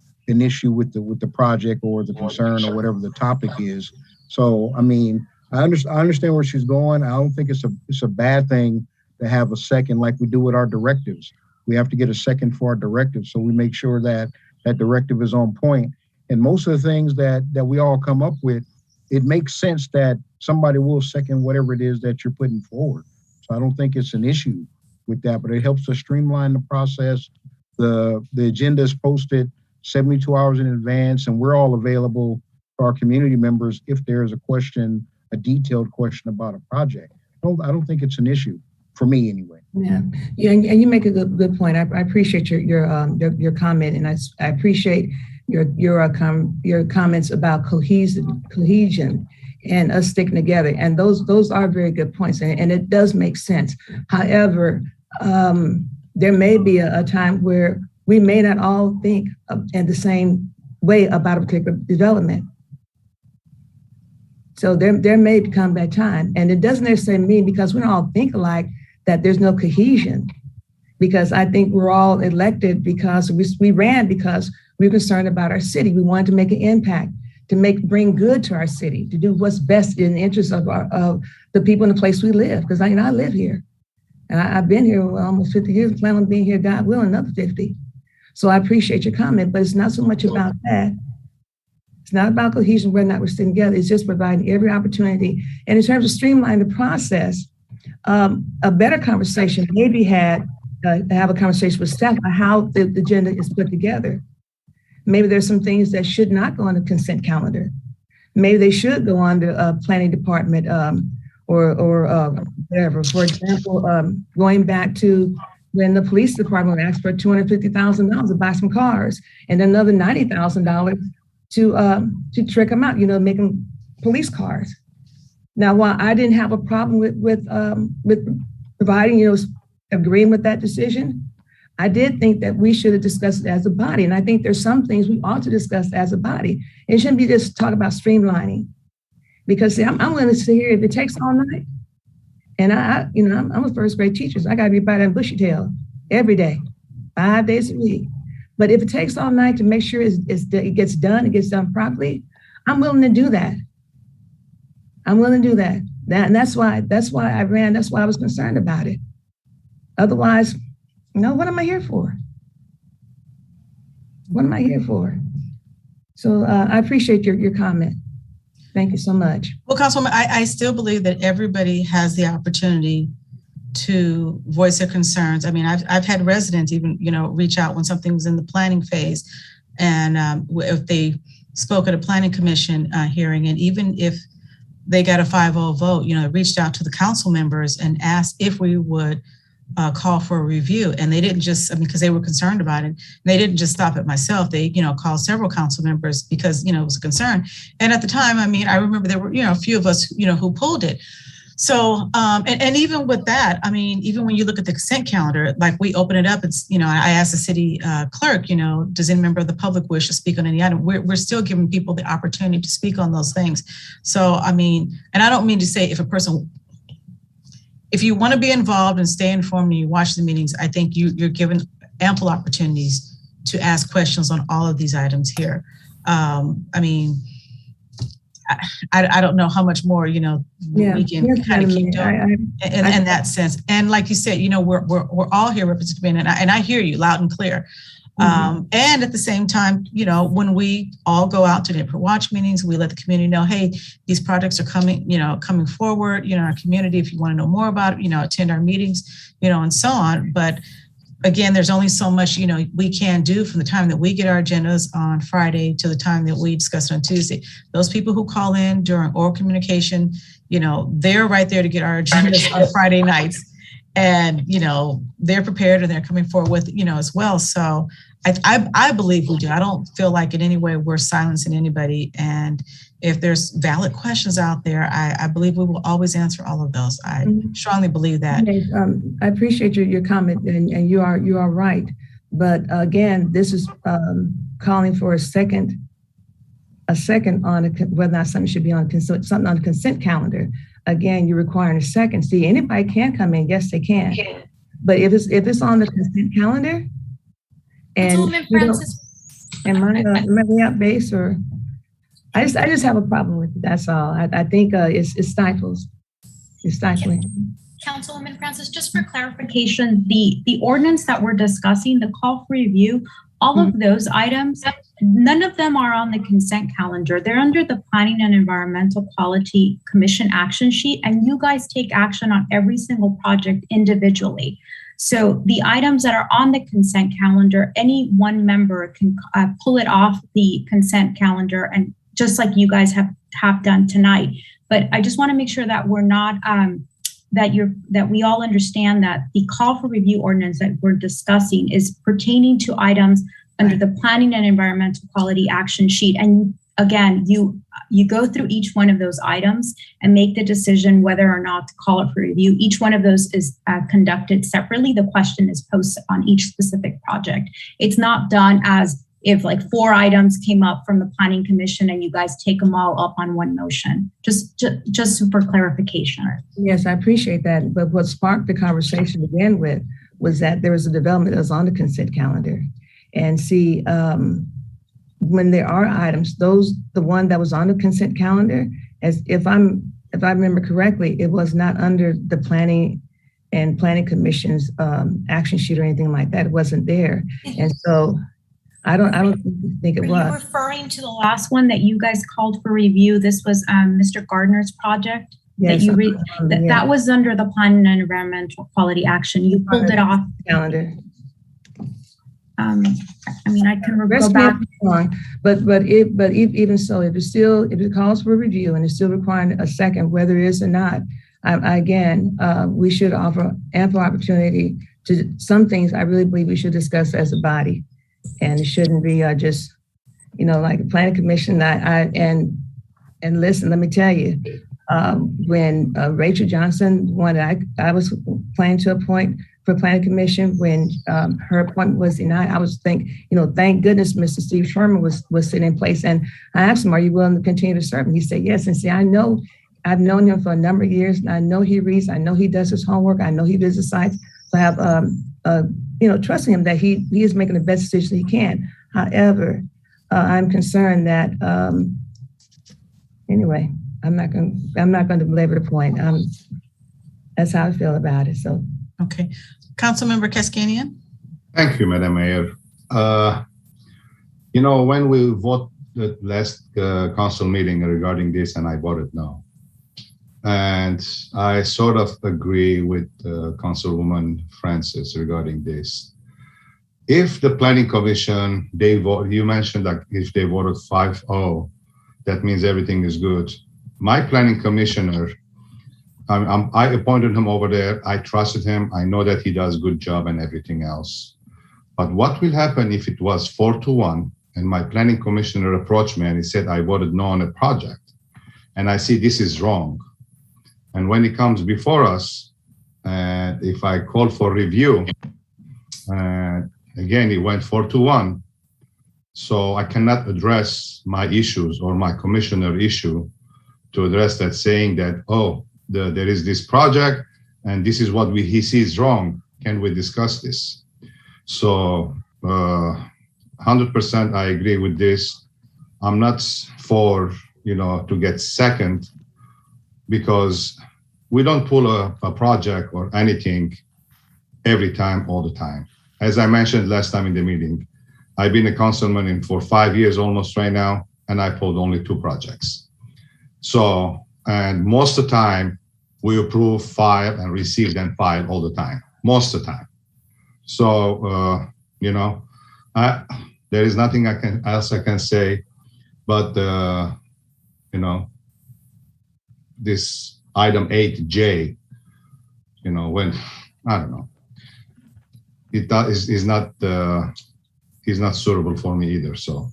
issue with the project or the concern or whatever the topic is. So, I mean, I understand where she's going. I don't think it's a bad thing to have a second like we do with our directives. We have to get a second for our directives, so we make sure that that directive is on point. And most of the things that we all come up with, it makes sense that somebody will second whatever it is that you're putting forward. So I don't think it's an issue with that, but it helps us streamline the process. The agenda is posted 72 hours in advance, and we're all available to our community members if there's a question, a detailed question about a project. I don't think it's an issue, for me anyway. Yeah, and you make a good point. I appreciate your comment, and I appreciate your comments about cohesion and us sticking together. And those are very good points, and it does make sense. However, there may be a time where we may not all think in the same way about a particular development. So there may come that time, and it doesn't necessarily mean because we don't all think alike that there's no cohesion, because I think we're all elected because we ran because we were concerned about our city. We wanted to make an impact, to bring good to our city, to do what's best in the interest of the people in the place we live. Because I live here, and I've been here almost 50 years, plan on being here, God willing, another 50. So I appreciate your comment, but it's not so much about that. It's not about cohesion, whether or not we're sitting together. It's just providing every opportunity. And in terms of streamlining the process, a better conversation, maybe have a conversation with staff about how the agenda is put together. Maybe there's some things that should not go on the consent calendar. Maybe they should go on the planning department or whatever. For example, going back to when the police department asked for $250,000 to buy some cars and another $90,000 to trick them out, make them police cars. Now, while I didn't have a problem with providing, agreeing with that decision, I did think that we should have discussed it as a body. And I think there's some things we ought to discuss as a body. It shouldn't be just talk about streamlining. Because see, I'm willing to sit here if it takes all night. And I'm a first grade teacher, so I gotta be by that bushy tail every day, 5 days a week. But if it takes all night to make sure it gets done properly, I'm willing to do that. I'm willing to do that. And that's why I ran. That's why I was concerned about it. Otherwise, what am I here for? What am I here for? So I appreciate your comment. Thank you so much. Well, Councilwoman, I still believe that everybody has the opportunity to voice their concerns. I mean, I've had residents even, reach out when something was in the planning phase, and if they spoke at a planning commission hearing, and even if they got a 5-0 vote, reached out to the council members and asked if we would call for a review. And they didn't just, because they were concerned about it. They didn't just stop at myself. They, called several council members because, it was a concern. And at the time, I remember there were, a few of us, who pulled it. So, and even with that, even when you look at the consent calendar, like we open it up, it's, I asked the city clerk, does any member of the public wish to speak on any item? We're still giving people the opportunity to speak on those things. So, and I don't mean to say if you want to be involved and stay informed and you watch the meetings, I think you're given ample opportunities to ask questions on all of these items here. I don't know how much more, we can kind of keep doing in that sense. And like you said, we're all here representing, and I hear you loud and clear. And at the same time, when we all go out to neighborhood watch meetings, we let the community know, hey, these projects are coming forward, our community, if you want to know more about it, attend our meetings, and so on. But again, there's only so much, we can do from the time that we get our agendas on Friday to the time that we discuss it on Tuesday. Those people who call in during oral communication, they're right there to get our agendas on Friday nights. And, they're prepared and they're coming forward with, as well. So I believe we do. I don't feel like in any way we're silencing anybody. And if there's valid questions out there, I believe we will always answer all of those. I strongly believe that. I appreciate your comment, and you are right. But again, this is calling for a second on whether or not something should be on something on the consent calendar. Again, you're requiring a second. See, anybody can come in. Yes, they can. But if it's on the consent calendar, and am I way out base, or I just have a problem with it. That's all. I think it stifles. It's stifling. Councilwoman Francis, just for clarification, the ordinance that we're discussing, the call for review, all of those items, none of them are on the consent calendar. They're under the Planning and Environmental Quality Commission action sheet, and you guys take action on every single project individually. So the items that are on the consent calendar, any one member can pull it off the consent calendar, and just like you guys have done tonight. But I just want to make sure that we're not that we all understand that the call for review ordinance that we're discussing is pertaining to items under the Planning and Environmental Quality Action Sheet. And again, you go through each one of those items and make the decision whether or not to call it for review. Each one of those is conducted separately. The question is posted on each specific project. It's not done as if like 4 items came up from the Planning Commission and you guys take them all up on one motion. Just for clarification. Yes, I appreciate that. But what sparked the conversation to begin with was that there was a development that was on the consent calendar. And see, when there are items, the one that was on the consent calendar, as if I remember correctly, it was not under the Planning Commission's action sheet or anything like that. It wasn't there, and so I don't think it was. Are you referring to the last one that you guys called for review? This was Mr. Gardner's project. Yes, that was under the Plan and Environmental Quality Action. You pulled it off. Calendar. I mean, I can go back. But even so, if it calls for review and it's still requiring a second, whether it is or not, we should offer ample opportunity to some things. I really believe we should discuss as a body, and it shouldn't be just, like the Planning Commission. And listen, let me tell you, when Rachel Johnson wanted, I was planning to appoint for Planning Commission. When her appointment was denied, I was thank goodness Mr. Steve Sherman was sitting in place. And I asked him, "Are you willing to continue to serve?" And he said yes. And see, I've known him for a number of years, and I know he reads, I know he does his homework, I know he visits sites. So I have, trusting him that he is making the best decision he can. However, I'm concerned that, anyway, I'm not going to belabor the point. That's how I feel about it. So. Okay. Councilmember Cascanian. Thank you, Madam Mayor. When we vote the last council meeting regarding this, and I voted no. And I sort of agree with Councilwoman Francis regarding this. If the Planning Commission, you mentioned that if they voted 5-0, that means everything is good. My planning commissioner, I appointed him over there. I trusted him. I know that he does a good job and everything else. But what will happen if it was 4-1 and my planning commissioner approached me and he said, I voted no on a project and I see this is wrong. And when it comes before us, if I call for review, again, it went 4-1. So I cannot address my issues or my commissioner issue to address that, saying that, there is this project and this is what he sees wrong. Can we discuss this? So 100% I agree with this. I'm not for, to get second, because we don't pull a project or anything every time, all the time. As I mentioned last time in the meeting, I've been a councilman for 5 years almost right now, and I pulled only 2 projects. So, and most of the time, we approve, file, and receive then file all the time, most of the time. So, there is nothing else I can say, but, this item 8J, when, I don't know, is not suitable for me either. So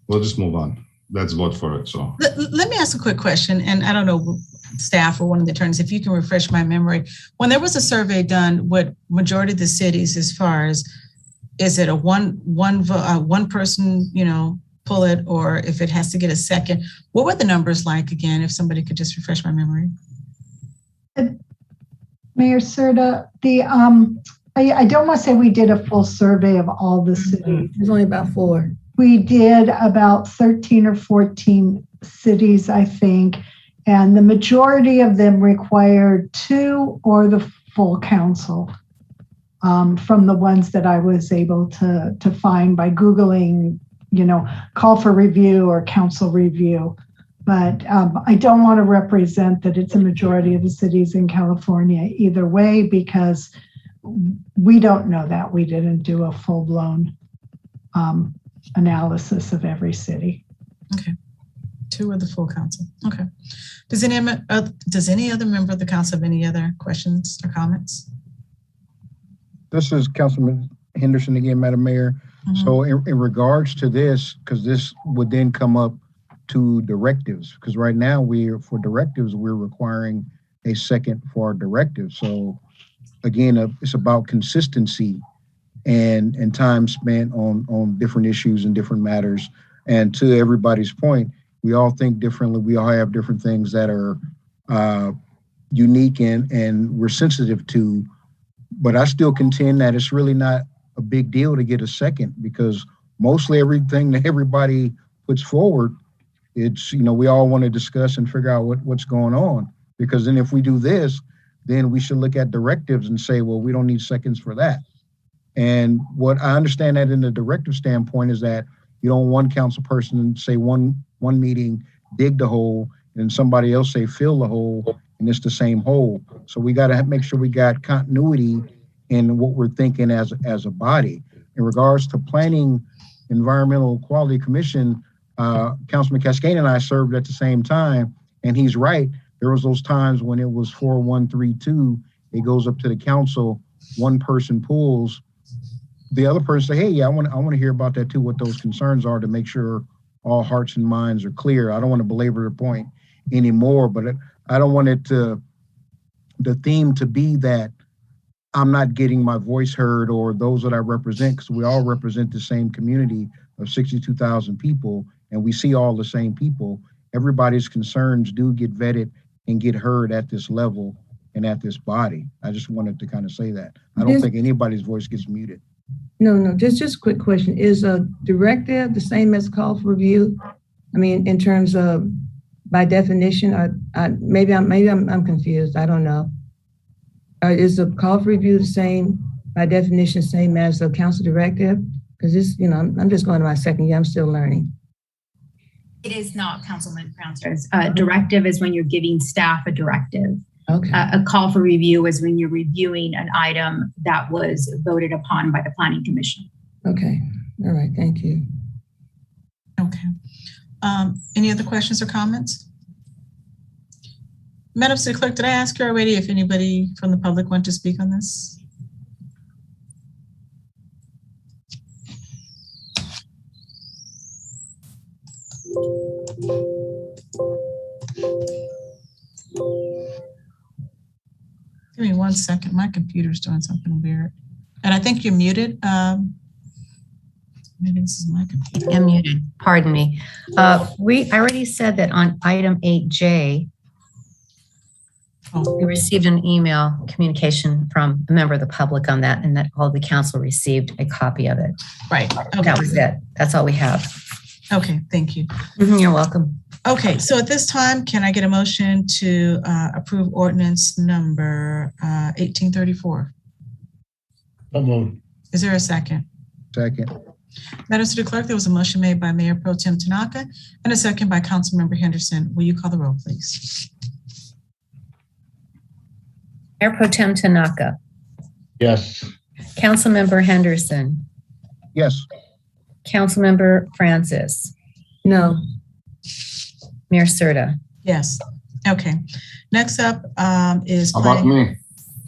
we'll just move on. Let's vote for it. So let me ask a quick question, and I don't know, staff or one of the attorneys, if you can refresh my memory. When there was a survey done, what majority of the cities, as far as, is it a one person, pull it, or if it has to get a second, what were the numbers like again? If somebody could just refresh my memory. Mayor Serta, I don't want to say we did a full survey of all the cities. There's only about 4. We did about 13 or 14 cities, I think, and the majority of them required 2 or the full council, from the ones that I was able to find by Googling, call for review or council review. But I don't want to represent that it's a majority of the cities in California either way, because we don't know that. We didn't do a full-blown analysis of every city. Okay. 2 or the full council. Okay. Does any other member of the council have any other questions or comments? This is Councilman Henderson again, Madam Mayor. Mm-hmm. So in regards to this, because this would then come up to directives, because right now for directives, we're requiring a second for our directives. So again, it's about consistency and time spent on different issues and different matters. And to everybody's point, we all think differently. We all have different things that are unique and we're sensitive to. But I still contend that it's really not a big deal to get a second, because mostly everything that everybody puts forward, it's, we all want to discuss and figure out what's going on. Because then if we do this, then we should look at directives and say, well, we don't need seconds for that. And what I understand that in the directive standpoint is that you don't want one council person say one meeting dig the hole and somebody else say fill the hole, and it's the same whole. So we got to make sure we got continuity in what we're thinking as a body. In regards to planning, Environmental Quality Commission, Councilman Cascade and I served at the same time, and he's right. There was those times when it was 4-1-3-2, it goes up to the council, one person pulls, the other person say, hey, yeah, I want to hear about that too, what those concerns are, to make sure all hearts and minds are clear. I don't want to belabor the point anymore, but I don't want it to, the theme to be that I'm not getting my voice heard, or those that I represent, because we all represent the same community of 62,000 people, and we see all the same people. Everybody's concerns do get vetted and get heard at this level and at this body. I just wanted to kind of say that. I don't think anybody's voice gets muted. No, just a quick question. Is a directive the same as call for review? I mean, in terms of, by definition, maybe I'm confused. I don't know. Is the call for review the same, by definition, same as the council directive? Because this, I'm just going to my second year. I'm still learning. It is not, Councilman Francis. Directive is when you're giving staff a directive. Okay. A call for review is when you're reviewing an item that was voted upon by the Planning Commission. Okay. All right. Thank you. Okay. Any other questions or comments? Madam City Clerk, did I ask you already if anybody from the public want to speak on this? Give me 1 second. My computer's doing something weird. And I think you're muted. Maybe this is my computer. I'm muted. Pardon me. I already said that on item 8J, we received an email communication from a member of the public on that, and that all the council received a copy of it. Right. Okay. That was it. That's all we have. Okay. Thank you. You're welcome. Okay, so at this time, can I get a motion to approve ordinance number 1834? Is there a second? Second. Madam City Clerk, there was a motion made by Mayor Pro Tem Tanaka and a second by Councilmember Henderson. Will you call the roll, please? Mayor Pro Tem Tanaka. Yes. Councilmember Henderson. Yes. Councilmember Francis. No. Mayor Serta. Yes. Okay. Next up is How about me?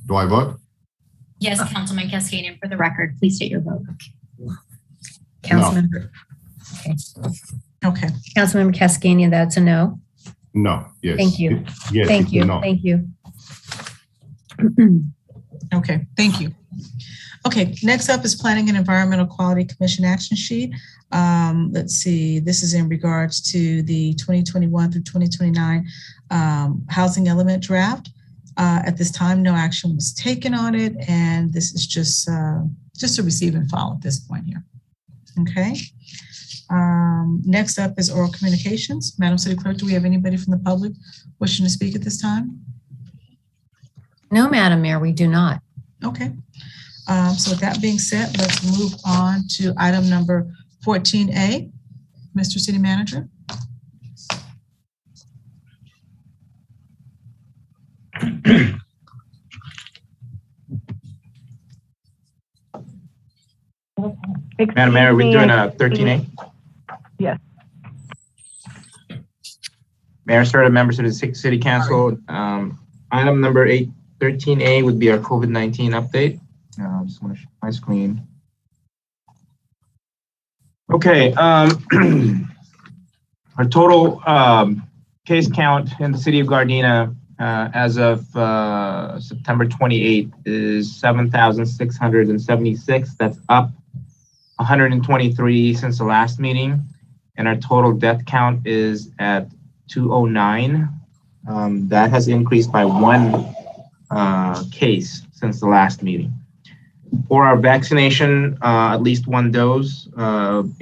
Do I vote? Yes, Councilman Cascadian, for the record, please state your vote. Councilmember. Okay. Okay. Councilmember Cascadian, that's a no. No. Yes. Thank you. Yes. Thank you. No. Thank you. Okay. Thank you. Okay. Next up is Planning and Environmental Quality Commission action sheet. Let's see. This is in regards to the 2021 through 2029 housing element draft. At this time, no action was taken on it, and this is just a receive and file at this point here. Okay. Next up is oral communications. Madam City Clerk, do we have anybody from the public wishing to speak at this time? No, Madam Mayor, we do not. Okay. So with that being said, let's move on to item number 14A. Mr. City Manager. Madam Mayor, are we doing a 13A? Yes. Mayor Serta, members of the City Council, item number 13A would be our COVID-19 update. I just want to share my screen. Okay, our total case count in the city of Gardena as of September 28th is 7,676. That's up 123 since the last meeting. And our total death count is at 209. That has increased by one case since the last meeting. For our vaccination, at least one dose,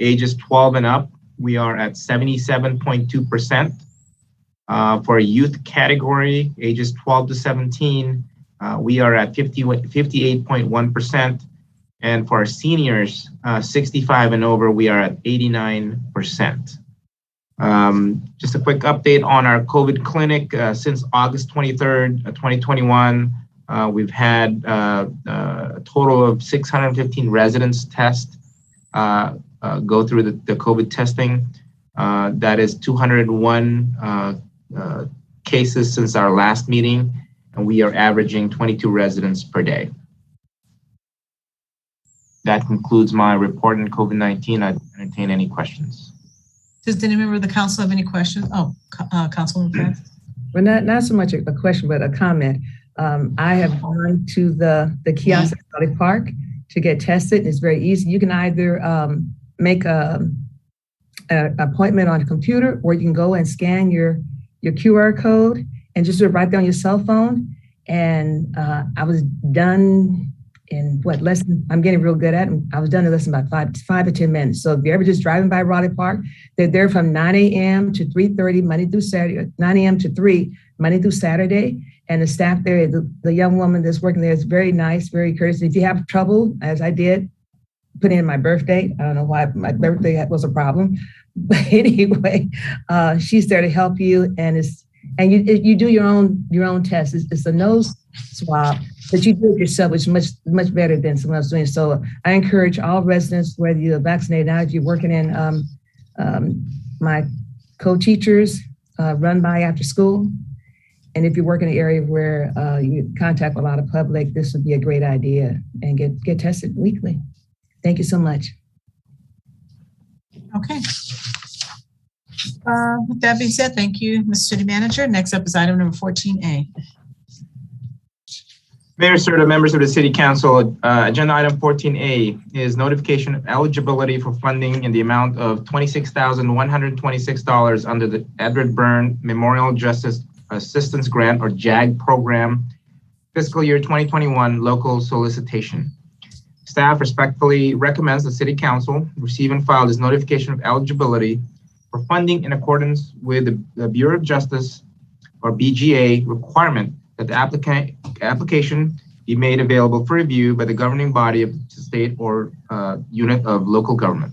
ages 12 and up, we are at 77.2%. For a youth category, ages 12 to 17, we are at 58.1%. And for our seniors, 65 and over, we are at 89%. Just a quick update on our COVID clinic. Since August 23rd, 2021, we've had a total of 615 residents go through the COVID testing. That is 201 cases since our last meeting, and we are averaging 22 residents per day. That concludes my report on COVID-19. I entertain any questions. Does any member of the council have any questions? Oh, Councilwoman Francis. Well, not so much a question, but a comment. I have gone to the kiosk at Aquatic Park to get tested. It's very easy. You can either make an appointment on a computer, or you can go and scan your QR code and just do it right there on your cell phone. And I was done in I'm getting real good at it. I was done in less than about 5 to 10 minutes. So if you're ever just driving by Raleigh Park, they're there from 9 a.m. to 3:30 Monday through Saturday, 9 a.m. to 3 Monday through Saturday. And the staff there, the young woman that's working there is very nice, very courteous. If you have trouble, as I did, put in my birthday. I don't know why my birthday was a problem, but anyway, she's there to help you. And you do your own test. It's a nose swab, but you do it yourself, which is much better than someone else doing. So I encourage all residents, whether you're vaccinated now, if you're working in my co-teachers run by after school, and if you work in an area where you contact a lot of public, this would be a great idea, and get tested weekly. Thank you so much. Okay. With that being said, thank you, Mr. City Manager. Next up is item number 14A. Mayor, Serta, members of the City Council, agenda item 14A is notification of eligibility for funding in the amount of $26,126 under the Edward Byrne Memorial Justice Assistance Grant, or JAG program, fiscal year 2021 local solicitation. Staff respectfully recommends the City Council receive and file this notification of eligibility for funding in accordance with the Bureau of Justice, or BGA, requirement that the application be made available for review by the governing body of the state or unit of local government.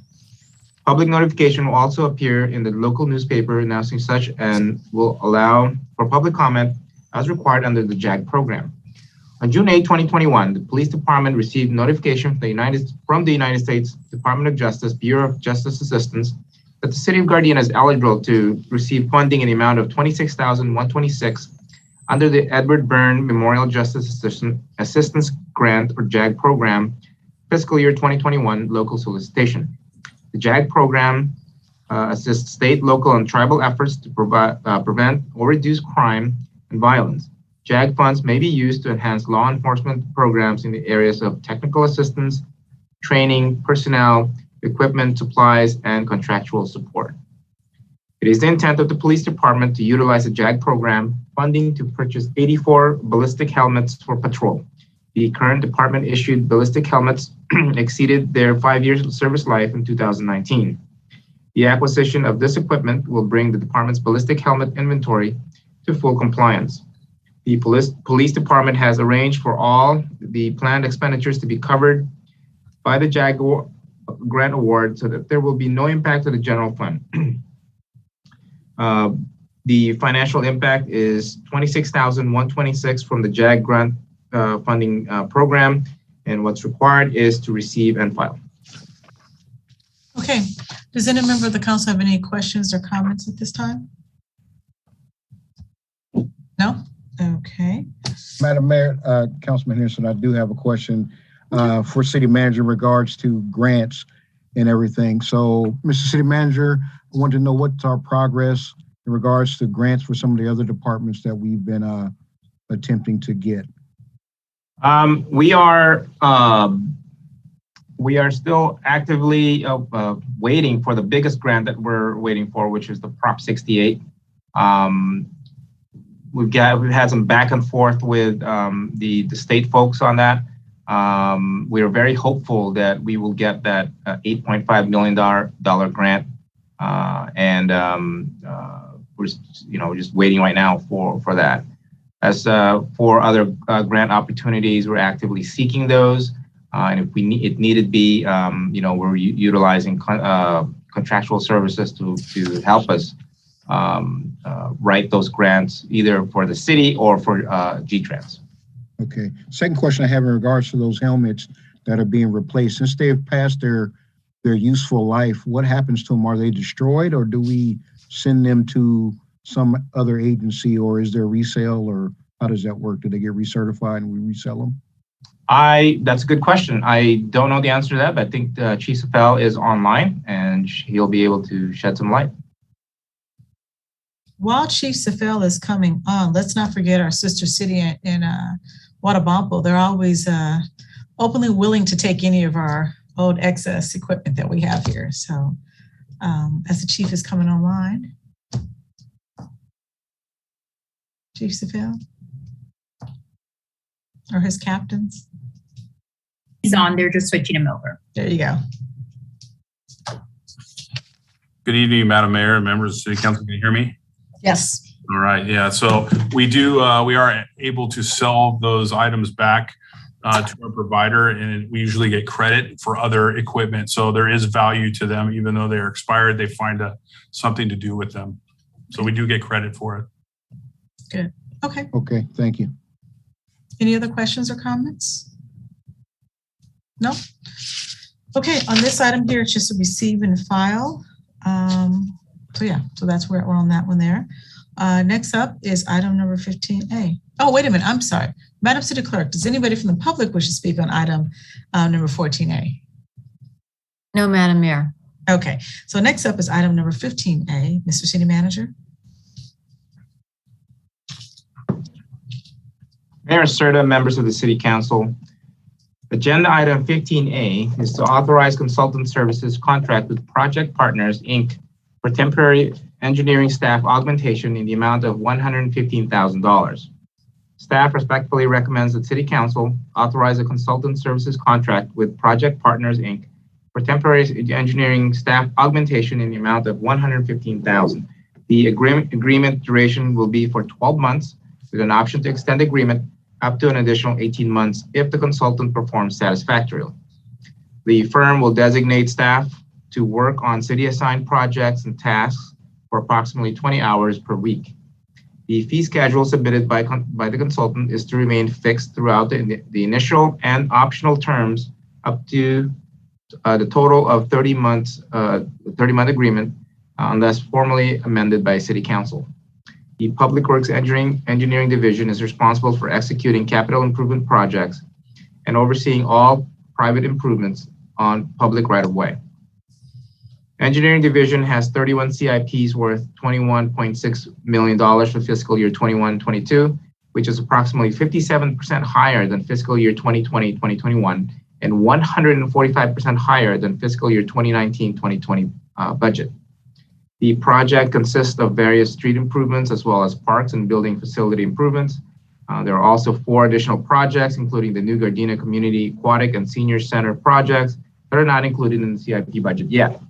Public notification will also appear in the local newspaper announcing such, and will allow for public comment as required under the JAG program. On June 8, 2021, the Police Department received notification from the United States Department of Justice, Bureau of Justice Assistance, that the City of Gardena is eligible to receive funding in the amount of $26,126 under the Edward Byrne Memorial Justice Assistance Grant, or JAG program, fiscal year 2021 local solicitation. The JAG program assists state, local, and tribal efforts to prevent or reduce crime and violence. JAG funds may be used to enhance law enforcement programs in the areas of technical assistance, training, personnel, equipment, supplies, and contractual support. It is the intent of the Police Department to utilize the JAG program funding to purchase 84 ballistic helmets for patrol. The current department-issued ballistic helmets exceeded their 5-year service life in 2019. The acquisition of this equipment will bring the department's ballistic helmet inventory to full compliance. The police department has arranged for all the planned expenditures to be covered by the JAG grant award, so that there will be no impact to the general fund. The financial impact is $26,126 from the JAG grant funding program, and what's required is to receive and file. Okay. Does any member of the council have any questions or comments at this time? No? Okay. Madam Mayor, Councilman Henderson, I do have a question for City Manager in regards to grants and everything. So, Mr. City Manager, I want to know what's our progress in regards to grants for some of the other departments that we've been attempting to get. We are still actively waiting for the biggest grant that we're waiting for, which is the Prop 68. We've had some back and forth with the state folks on that. We are very hopeful that we will get that $8.5 million grant, and we're just waiting right now for that. As for other grant opportunities, we're actively seeking those, and if it needed be, we're utilizing contractual services to help us write those grants either for the city or for GTrans. Okay. Second question I have in regards to those helmets that are being replaced, since they have passed their useful life, what happens to them? Are they destroyed, or do we send them to some other agency, or is there resale, or how does that work? Do they get recertified and we resell them? That's a good question. I don't know the answer to that, but I think Chief Safel is online and he'll be able to shed some light. While Chief Safel is coming on, let's not forget our sister city in Watabampo. They're always openly willing to take any of our old excess equipment that we have here. So as the chief is coming online, Chief Safel or his captains. He's on, they're just switching him over. There you go. Good evening, Madam Mayor and members of the City Council. Can you hear me? Yes. All right. Yeah. So we are able to sell those items back to our provider, and we usually get credit for other equipment. So there is value to them, even though they're expired. They find something to do with them. So we do get credit for it. Good. Okay. Okay. Thank you. Any other questions or comments? No? Okay, on this item here, it's just a receive and file. So that's where we're on that one there. Next up is item number 15A. Oh, wait a minute, I'm sorry. Madam City Clerk, does anybody from the public wish to speak on item number 14A? No, Madam Mayor. Okay, so next up is item number 15A. Mr. City Manager. Mayor Serta, members of the City Council. Agenda item 15A is to authorize consultant services contract with Project Partners, Inc. for temporary engineering staff augmentation in the amount of $115,000. Staff respectfully recommends that City Council authorize a consultant services contract with Project Partners, Inc. for temporary engineering staff augmentation in the amount of $115,000. The agreement duration will be for 12 months with an option to extend the agreement up to an additional 18 months if the consultant performs satisfactorily. The firm will designate staff to work on city-assigned projects and tasks for approximately 20 hours per week. The fee schedule submitted by the consultant is to remain fixed throughout the initial and optional terms up to the total of 30 months, 30-month agreement, unless formally amended by City Council. The Public Works Engineering Division is responsible for executing capital improvement projects and overseeing all private improvements on public right-of-way. Engineering Division has 31 CIPs worth $21.6 million for fiscal year 21-22, which is approximately 57% higher than fiscal year 2020-2021 and 145% higher than fiscal year 2019-2020 budget. The project consists of various street improvements as well as parks and building facility improvements. There are also 4 additional projects, including the new Gardena Community Aquatic and Senior Center projects that are not included in the CIP budget yet.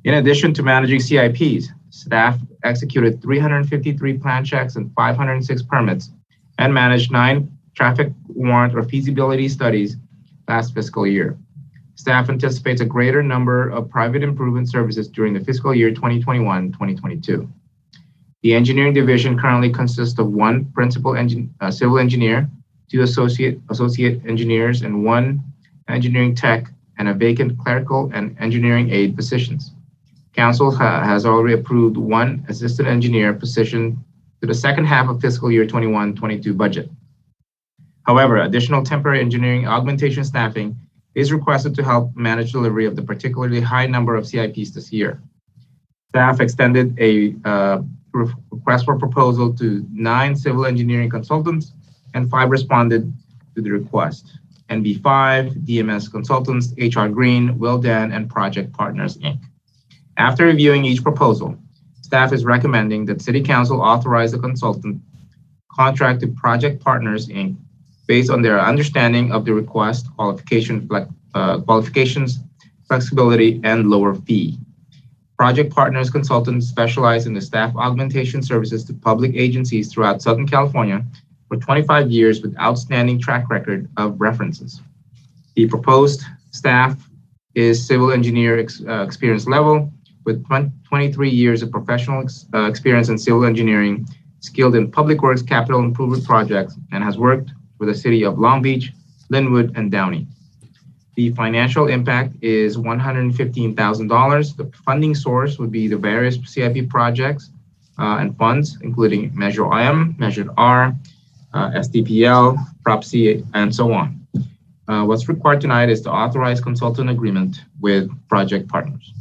In addition to managing CIPs, staff executed 353 plan checks and 506 permits and managed 9 traffic warrant or feasibility studies last fiscal year. Staff anticipates a greater number of private improvement services during the fiscal year 2021-2022. The engineering division currently consists of 1 principal civil engineer, 2 associate engineers, and 1 engineering tech, and a vacant clerical and engineering aide positions. Council has already approved 1 assistant engineer position to the second half of fiscal year 21-22 budget. However, additional temporary engineering augmentation staffing is requested to help manage delivery of the particularly high number of CIPs this year. Staff extended a request for proposal to 9 civil engineering consultants, and 5 responded to the request. NB5, DMS Consultants, HR Green, Will Dan, and Project Partners, Inc. After reviewing each proposal, staff is recommending that City Council authorize the consultant contract to Project Partners, Inc. based on their understanding of the request, qualifications, flexibility, and lower fee. Project Partners consultants specialize in the staff augmentation services to public agencies throughout Southern California for 25 years with outstanding track record of references. The proposed staff is civil engineer experience level with 23 years of professional experience in civil engineering, skilled in public works capital improvement projects, and has worked for the city of Long Beach, Linwood, and Downey. The financial impact is $115,000. The funding source would be the various CIP projects and funds, including Measure M, Measure R, SDPL, Prop C, and so on. What's required tonight is to authorize consultant agreement with project partners.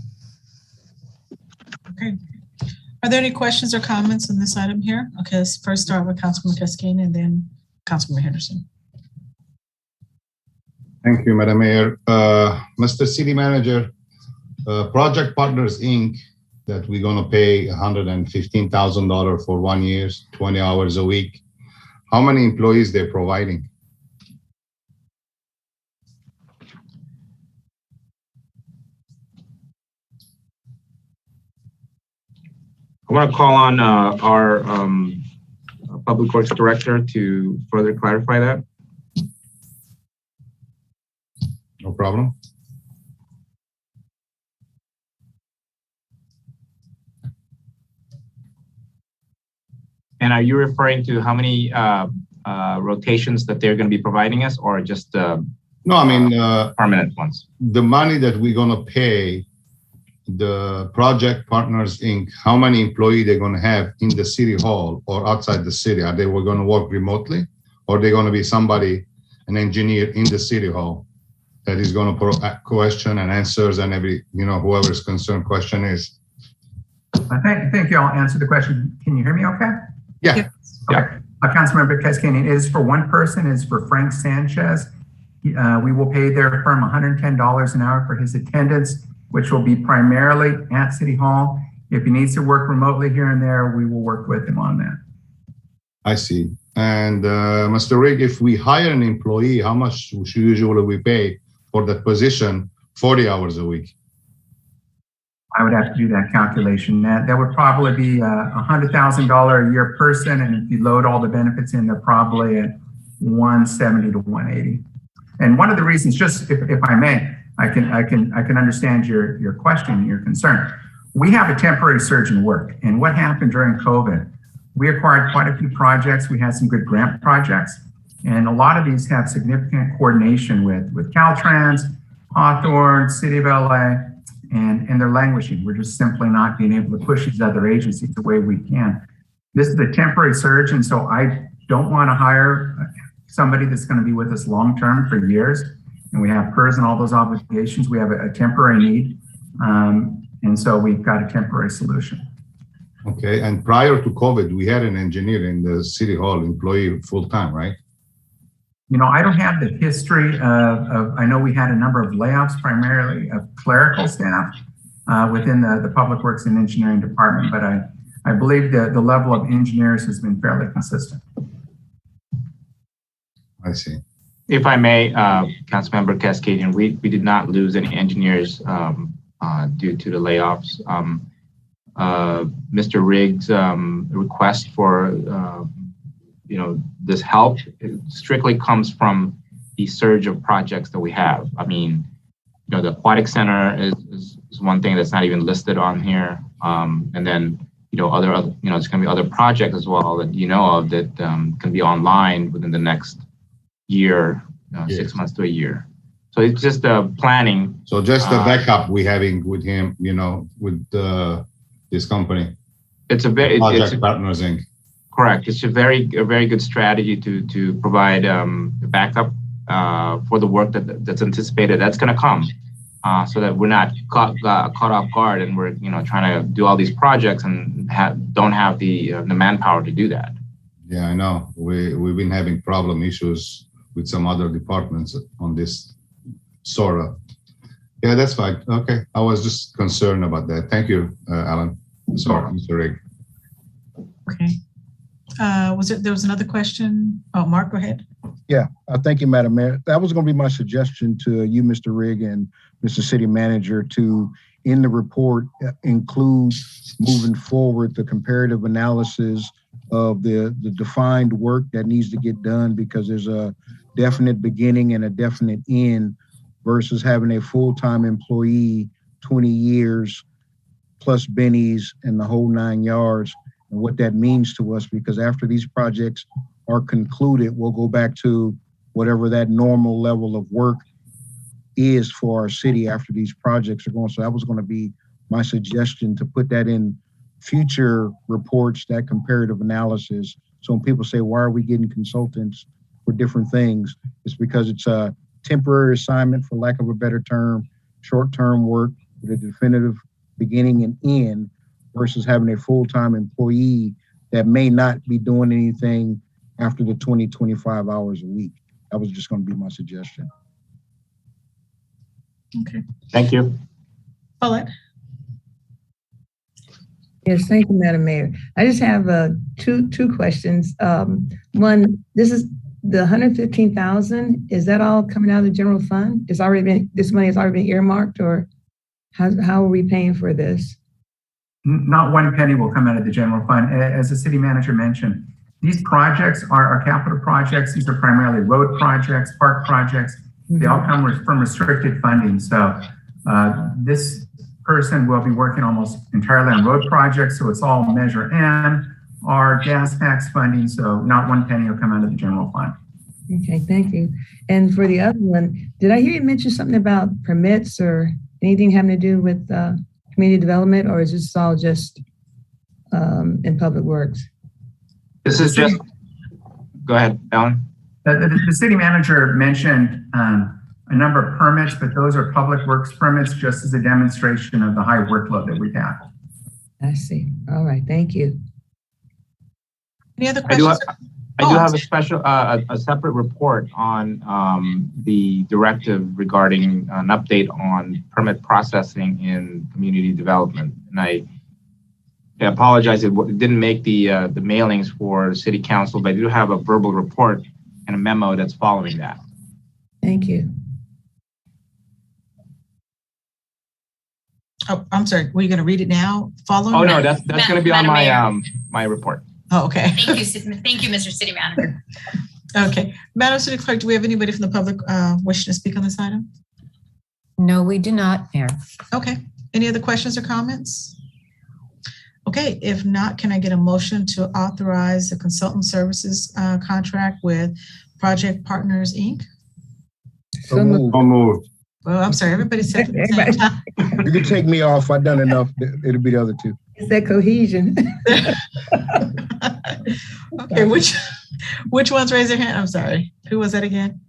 Okay. Are there any questions or comments on this item here? Okay, let's first start with Councilman Cascane and then Councilman Henderson. Thank you, Madam Mayor. Mr. City Manager, Project Partners, Inc., that we're going to pay $115,000 for 1 year, 20 hours a week. How many employees they're providing? I want to call on our Public Works Director to further clarify that. No problem. And are you referring to how many rotations that they're going to be providing us, or just no, I mean permanent ones? The money that we're going to pay the Project Partners, Inc., how many employees they're going to have in the city hall or outside the city? Are they going to work remotely, or are they going to be somebody, an engineer in the city hall that is going to question and answers and whoever's concerned question is? I think y'all answered the question. Can you hear me okay? Yeah. Okay. Councilmember Cascane, it is for one person, is for Frank Sanchez. We will pay their firm $110 an hour for his attendance, which will be primarily at City Hall. If he needs to work remotely here and there, we will work with him on that. I see. And Mr. Rigg, if we hire an employee, how much usually we pay for that position 40 hours a week? I would have to do that calculation. That would probably be a $100,000 a year person, and if you load all the benefits in, they're probably at 170 to 180. And one of the reasons, just if I may, I can understand your question, your concern. We have a temporary surge in work, and what happened during COVID? We acquired quite a few projects. We had some good grant projects, and a lot of these have significant coordination with Caltrans, Hawthorne, City of LA, and they're languishing. We're just simply not being able to push these other agencies the way we can. This is a temporary surge, and so I don't want to hire somebody that's going to be with us long-term for years. And we have PERS and all those obligations. We have a temporary need. And so we've got a temporary solution. Okay. And prior to COVID, we had an engineer in the City Hall, employee full-time, right? I don't have the history of I know we had a number of layoffs, primarily of clerical staff within the Public Works and Engineering Department, but I believe that the level of engineers has been fairly consistent. I see. If I may, Councilmember Cascadian, we did not lose any engineers due to the layoffs. Mr. Riggs' request for this help strictly comes from the surge of projects that we have. I mean, the Aquatic Center is one thing that's not even listed on here, and then other there's going to be other projects as well that of that can be online within the next year, 6 months to a year. So it's just planning. So just the backup we having with him, with this company. It's a very Project Partners, Inc. Correct. It's a very good strategy to provide backup for the work that's anticipated that's going to come, so that we're not caught off guard and we're trying to do all these projects and don't have the manpower to do that. Yeah, I know. We've been having issues with some other departments on this sort of. Yeah, that's fine. Okay, I was just concerned about that. Thank you, Alan. Sorry, Mr. Rigg. Okay. There was another question? Oh, Mark, go ahead. Yeah, thank you, Madam Mayor. That was going to be my suggestion to you, Mr. Rigg and Mr. City Manager, to, in the report, include moving forward the comparative analysis of the defined work that needs to get done, because there's a definite beginning and a definite end versus having a full-time employee, 20 years plus Benny's and the whole 9 yards, and what that means to us, because after these projects are concluded, we'll go back to whatever that normal level of work is for our city after these projects are going. So that was going to be my suggestion, to put that in future reports, that comparative analysis. So when people say, why are we getting consultants for different things? It's because it's a temporary assignment, for lack of a better term, short-term work with a definitive beginning and end, versus having a full-time employee that may not be doing anything after the 25 hours a week. That was just going to be my suggestion. Okay. Thank you. Paulette? Yes, thank you, Madam Mayor. I just have two questions. One, this the 115,000. Is that all coming out of the general fund? This money has already been earmarked, or how are we paying for this? Not one penny will come out of the general fund. As the city manager mentioned, these projects are capital projects. These are primarily road projects, park projects. They all come from restricted funding. So this person will be working almost entirely on road projects. So it's all Measure M, our gas tax funding. So not one penny will come out of the general fund. Okay, thank you. And for the other one, did I hear you mention something about permits or anything having to do with community development, or is this all just in public works? This is just, go ahead, Alan. The city manager mentioned a number of permits, but those are public works permits, just as a demonstration of the high workload that we have. I see. All right, thank you. Any other questions? I do have a special, a separate report on the directive regarding an update on permit processing in community development. And I apologize, it didn't make the mailings for the city council, but I do have a verbal report and a memo that's following that. Thank you. Oh, I'm sorry. Were you going to read it now? Following? Oh no, that's going to be on my my report. Oh, okay. Thank you, Mr. City Manager. Okay, Madam City Clerk, do we have anybody from the public wishing to speak on this item? No, we do not, Mayor. Okay. Any other questions or comments? Okay, if not, can I get a motion to authorize the consultant services contract with Project Partners, Inc.? So moved. Well, I'm sorry, everybody said it at the same time. You can take me off. I've done enough. It'll be the other two. It's that cohesion. Okay, which ones raise their hand? I'm sorry. Who was that again?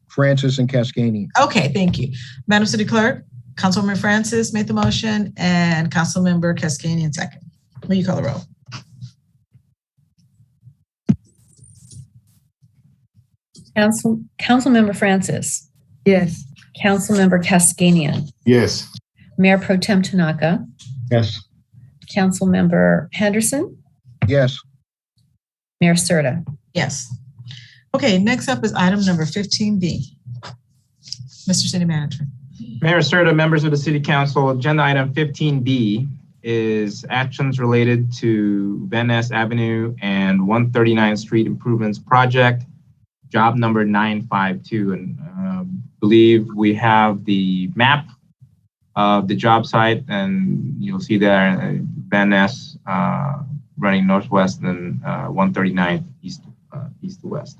Francis and Cascani. Okay, thank you. Madam City Clerk, Councilwoman Francis made the motion and Councilmember Cascani second. Will you call the roll? Councilmember Francis. Yes. Councilmember Cascanian. Yes. Mayor Pro Tem Tanaka. Yes. Councilmember Henderson. Yes. Mayor Serta. Yes. Okay, next up is item number 15B. Mr. City Manager. Mayor Serta, members of the City Council, agenda item 15B is actions related to Van Ness Avenue and 139th Street Improvements Project, job number 952. And believe we have the map of the job site, and you'll see there Van Ness running northwest and 139th east to west.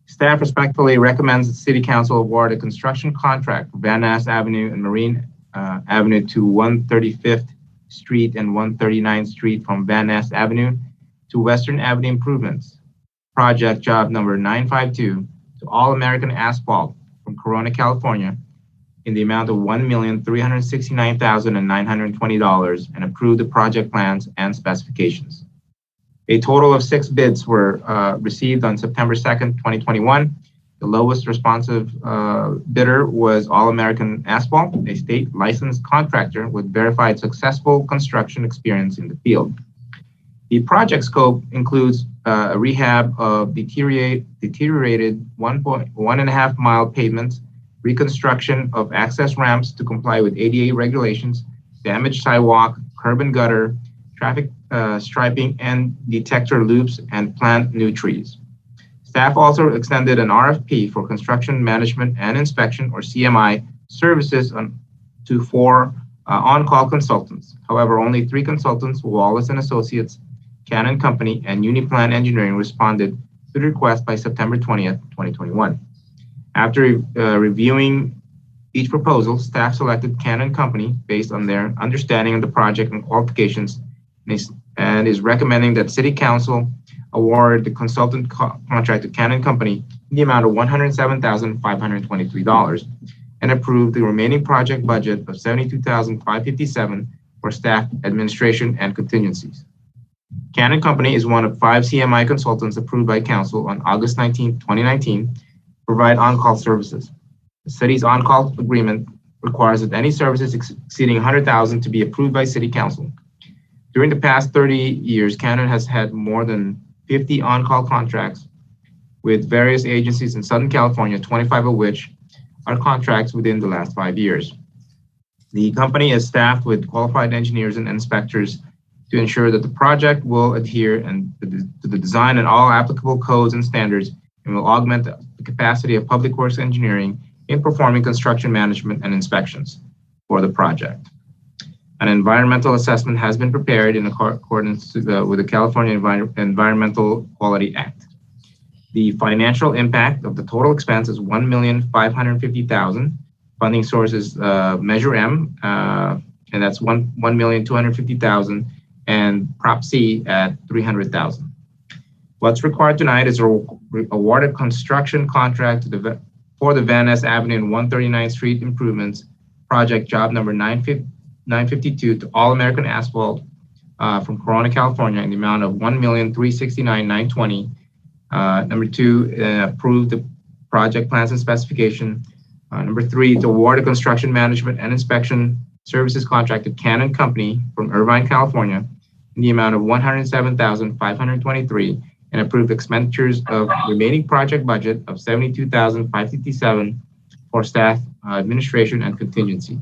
Staff respectfully recommends the City Council award a construction contract for Van Ness Avenue and Marine Avenue to 135th Street and 139th Street from Van Ness Avenue to Western Avenue Improvements. Project job number 952 to All American Asphalt from Corona, California in the amount of $1,369,920 and approve the project plans and specifications. A total of 6 bids were received on September 2nd, 2021. The lowest responsive bidder was All American Asphalt, a state licensed contractor with verified successful construction experience in the field. The project scope includes a rehab of deteriorated 1.5 mile pavements, reconstruction of access ramps to comply with ADA regulations, damaged sidewalk, curb and gutter, traffic striping and detector loops, and plant new trees. Staff also extended an RFP for construction management and inspection, or CMI, services to 4 on-call consultants. However, only 3 consultants, Wallace and Associates, Canon Company, and Uniplan Engineering, responded to the request by September 20th, 2021. After reviewing each proposal, staff selected Canon Company based on their understanding of the project and qualifications, and is recommending that City Council award the consultant contract to Canon Company in the amount of $107,523 and approve the remaining project budget of $72,557 for staff, administration, and contingencies. Canon Company is one of 5 CMI consultants approved by Council on August 19, 2019, to provide on-call services. The city's on-call agreement requires that any services exceeding $100,000 to be approved by City Council. During the past 30 years, Canon has had more than 50 on-call contracts with various agencies in Southern California, 25 of which are contracts within the last 5 years. The company is staffed with qualified engineers and inspectors to ensure that the project will adhere to the design and all applicable codes and standards, and will augment the capacity of public works engineering in performing construction management and inspections for the project. An environmental assessment has been prepared in accordance with the California Environmental Quality Act. The financial impact of the total expense is $1,550,000. Funding source is Measure M, and that's $1,250,000, and Prop C at $300,000. What's required tonight is award a construction contract for the Van Ness Avenue and 139th Street improvements project job number 952 to All American Asphalt from Corona, California, in the amount of $1,369,920. Number 2, approve the project plans and specification. Number 3, to award a construction management and inspection services contract to Canon Company from Irvine, California, in the amount of $107,523, and approve expenditures of remaining project budget of $72,557 for staff, administration, and contingency.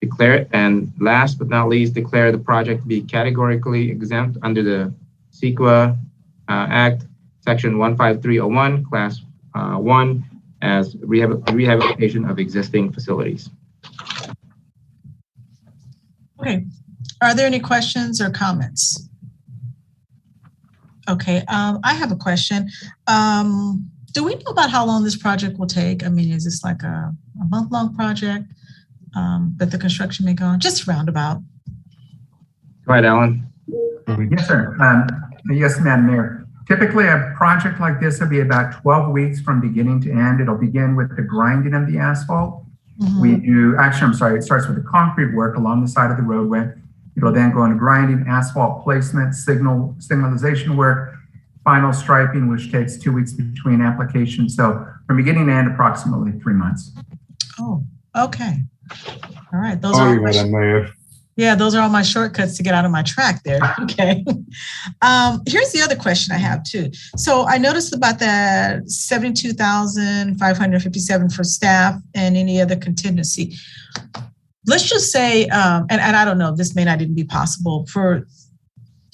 Declare, and last but not least, declare the project to be categorically exempt under the CEQA Act, Section 15301, Class 1, as rehabilitation of existing facilities. Okay. Are there any questions or comments? Okay, I have a question. Do we know about how long this project will take? I mean, is this like a month-long project that the construction may go on? Just roundabout. Go ahead, Alan. Yes, sir. Yes, Madam Mayor. Typically, a project like this will be about 12 weeks from beginning to end. It'll begin with the grinding of the asphalt. We do, actually, I'm sorry, it starts with the concrete work along the side of the roadway. It'll then go into grinding, asphalt placement, signalization work, final striping, which takes 2 weeks between applications. So from beginning to end, approximately 3 months. Oh, okay. All right. Those are Madam Mayor. Yeah, those are all my shortcuts to get out of my track there. Okay. Here's the other question I have too. So I noticed about that $72,557 for staff and any other contingency. Let's just say, and I don't know, this may not even be possible for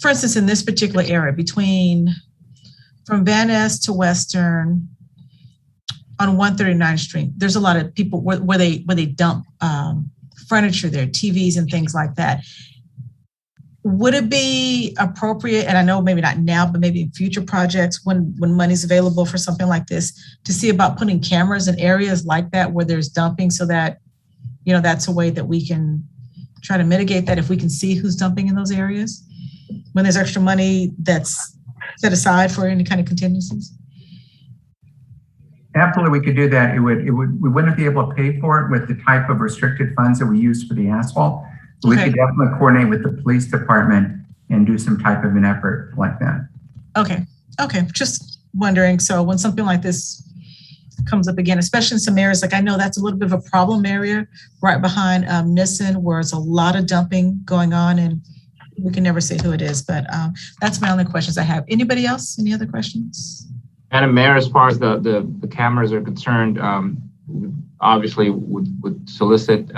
instance, in this particular area from Van Ness to Western on 139th Street, there's a lot of people where they dump furniture there, TVs and things like that. Would it be appropriate, and I know maybe not now, but maybe in future projects when money's available for something like this, to see about putting cameras in areas like that where there's dumping, so that, you know, that's a way that we can try to mitigate that if we can see who's dumping in those areas when there's extra money that's set aside for any kind of contingencies? Absolutely, we could do that. We wouldn't be able to pay for it with the type of restricted funds that we use for the asphalt. So we could definitely coordinate with the police department and do some type of an effort like that. Okay, just wondering. So when something like this comes up again, especially in some areas, like I know that's a little bit of a problem area right behind Nissen, where it's a lot of dumping going on, and we can never say who it is, but that's my only questions I have. Anybody else? Any other questions? Madam Mayor, as far as the cameras are concerned, obviously would solicit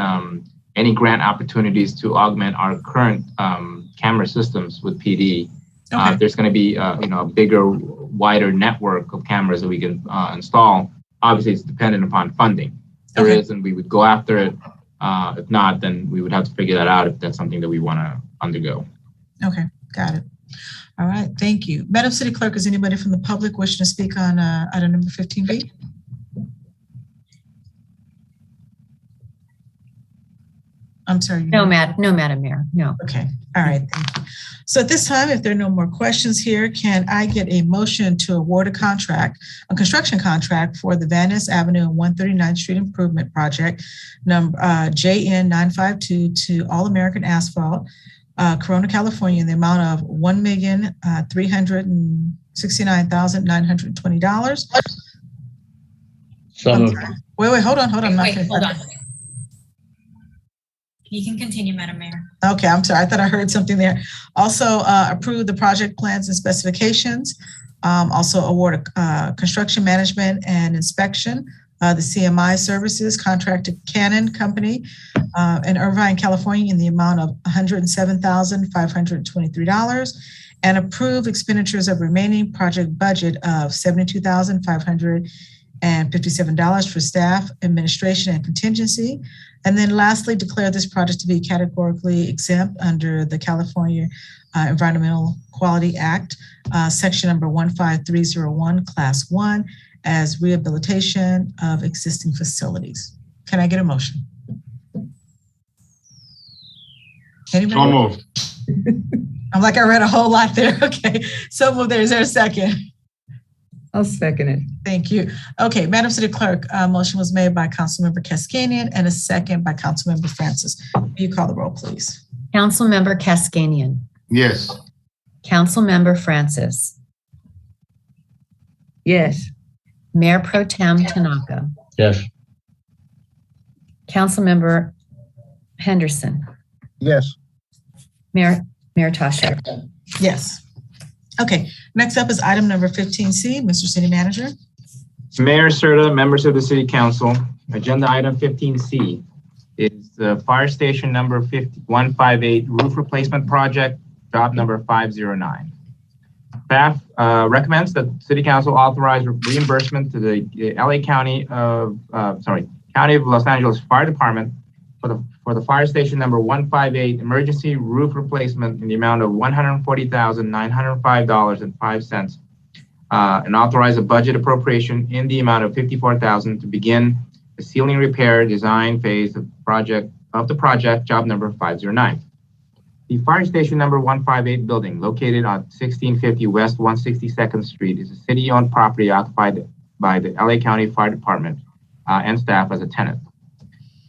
any grant opportunities to augment our current camera systems with PD. If there's going to be a bigger, wider network of cameras that we can install, obviously it's dependent upon funding. There is, and we would go after it. If not, then we would have to figure that out if that's something that we want to undergo. Okay, got it. All right, thank you. Madam City Clerk, is anybody from the public wishing to speak on item number 15B? I'm sorry. No, Madam Mayor, no. Okay, all right, thank you. So at this time, if there are no more questions here, can I get a motion to award a construction contract for the Van Ness Avenue and 139th Street Improvement Project, number JN 952 to All American Asphalt, Corona, California, in the amount of $1,369,920. Wait, hold on. Hold on. You can continue, Madam Mayor. Okay, I'm sorry. I thought I heard something there. Also, approve the project plans and specifications. Also award construction management and inspection. The CMI services contracted Canon Company in Irvine, California, in the amount of $107,523, and approve expenditures of remaining project budget of $72,557 for staff, administration, and contingency. And then lastly, declare this project to be categorically exempt under the California Environmental Quality Act, section number 15301, class 1, as rehabilitation of existing facilities. Can I get a motion? Anybody? So moved. I'm like, I read a whole lot there. Okay, so moved. Is there a second? I'll second it. Thank you. Okay, Madam City Clerk, motion was made by Councilmember Cascanian and a second by Councilmember Francis. Will you call the roll, please? Councilmember Cascanian. Yes. Councilmember Francis. Yes. Mayor Pro Tem Tanaka. Yes. Councilmember Henderson. Yes. Mayor Tasha. Yes. Okay, next up is item number 15C. Mr. City Manager. Mayor Serta, members of the City Council, agenda item 15C is the fire station number 158 roof replacement project, job number 509. Staff recommends that City Council authorize reimbursement to the County of Los Angeles Fire Department for the fire station number 158 emergency roof replacement in the amount of $140,905.05, and authorize a budget appropriation in the amount of $54,000 to begin the ceiling repair design phase of the project, job number 509. The fire station number 158 building, located on 1650 West 162nd Street, is a city-owned property occupied by the LA County Fire Department and staff as a tenant.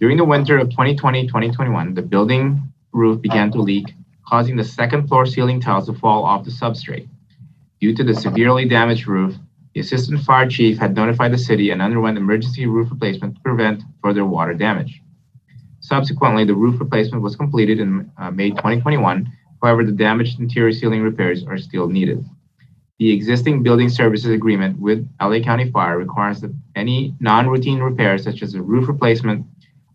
During the winter of 2020-2021, the building roof began to leak, causing the second floor ceiling tiles to fall off the substrate. Due to the severely damaged roof, the assistant fire chief had notified the city and underwent emergency roof replacement to prevent further water damage. Subsequently, the roof replacement was completed in May 2021. However, the damaged interior ceiling repairs are still needed. The existing building services agreement with LA County Fire requires that any non-routine repairs, such as a roof replacement,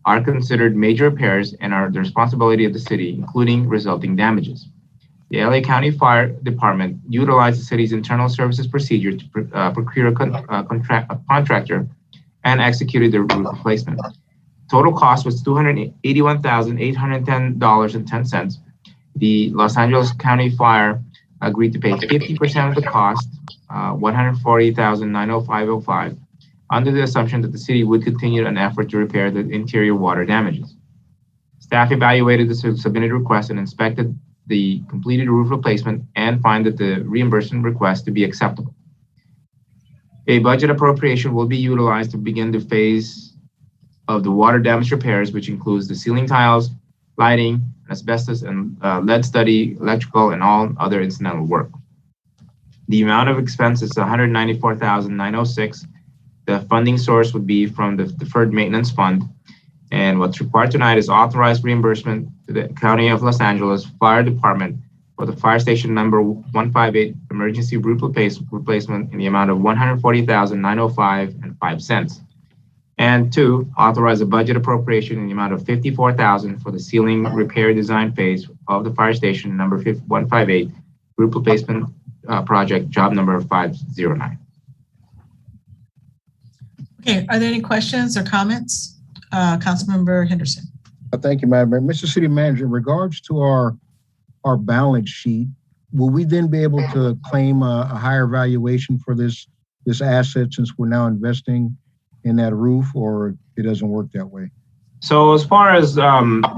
are considered major repairs and are the responsibility of the city, including resulting damages. The LA County Fire Department utilized the city's internal services procedure to procure a contractor and executed the roof replacement. Total cost was $281,810.10. The Los Angeles County Fire agreed to pay 50% of the cost, $140,905.05, under the assumption that the city would continue an effort to repair the interior water damages. Staff evaluated the submitted request and inspected the completed roof replacement and find that the reimbursement request to be acceptable. A budget appropriation will be utilized to begin the phase of the water damage repairs, which includes the ceiling tiles, lighting, asbestos and lead study, electrical, and all other incidental work. The amount of expense is $194,906. The funding source would be from the Deferred Maintenance Fund. And what's required tonight is authorized reimbursement to the County of Los Angeles Fire Department for the fire station number 158 emergency roof replacement in the amount of $140,905.05. And 2, authorize a budget appropriation in the amount of $54,000 for the ceiling repair design phase of the fire station number 158 roof replacement project, job number 509. Okay, are there any questions or comments? Councilmember Henderson. Thank you, Madam Mayor. Mr. City Manager, in regards to our balance sheet, will we then be able to claim a higher valuation for this asset since we're now investing in that roof, or it doesn't work that way? So as far as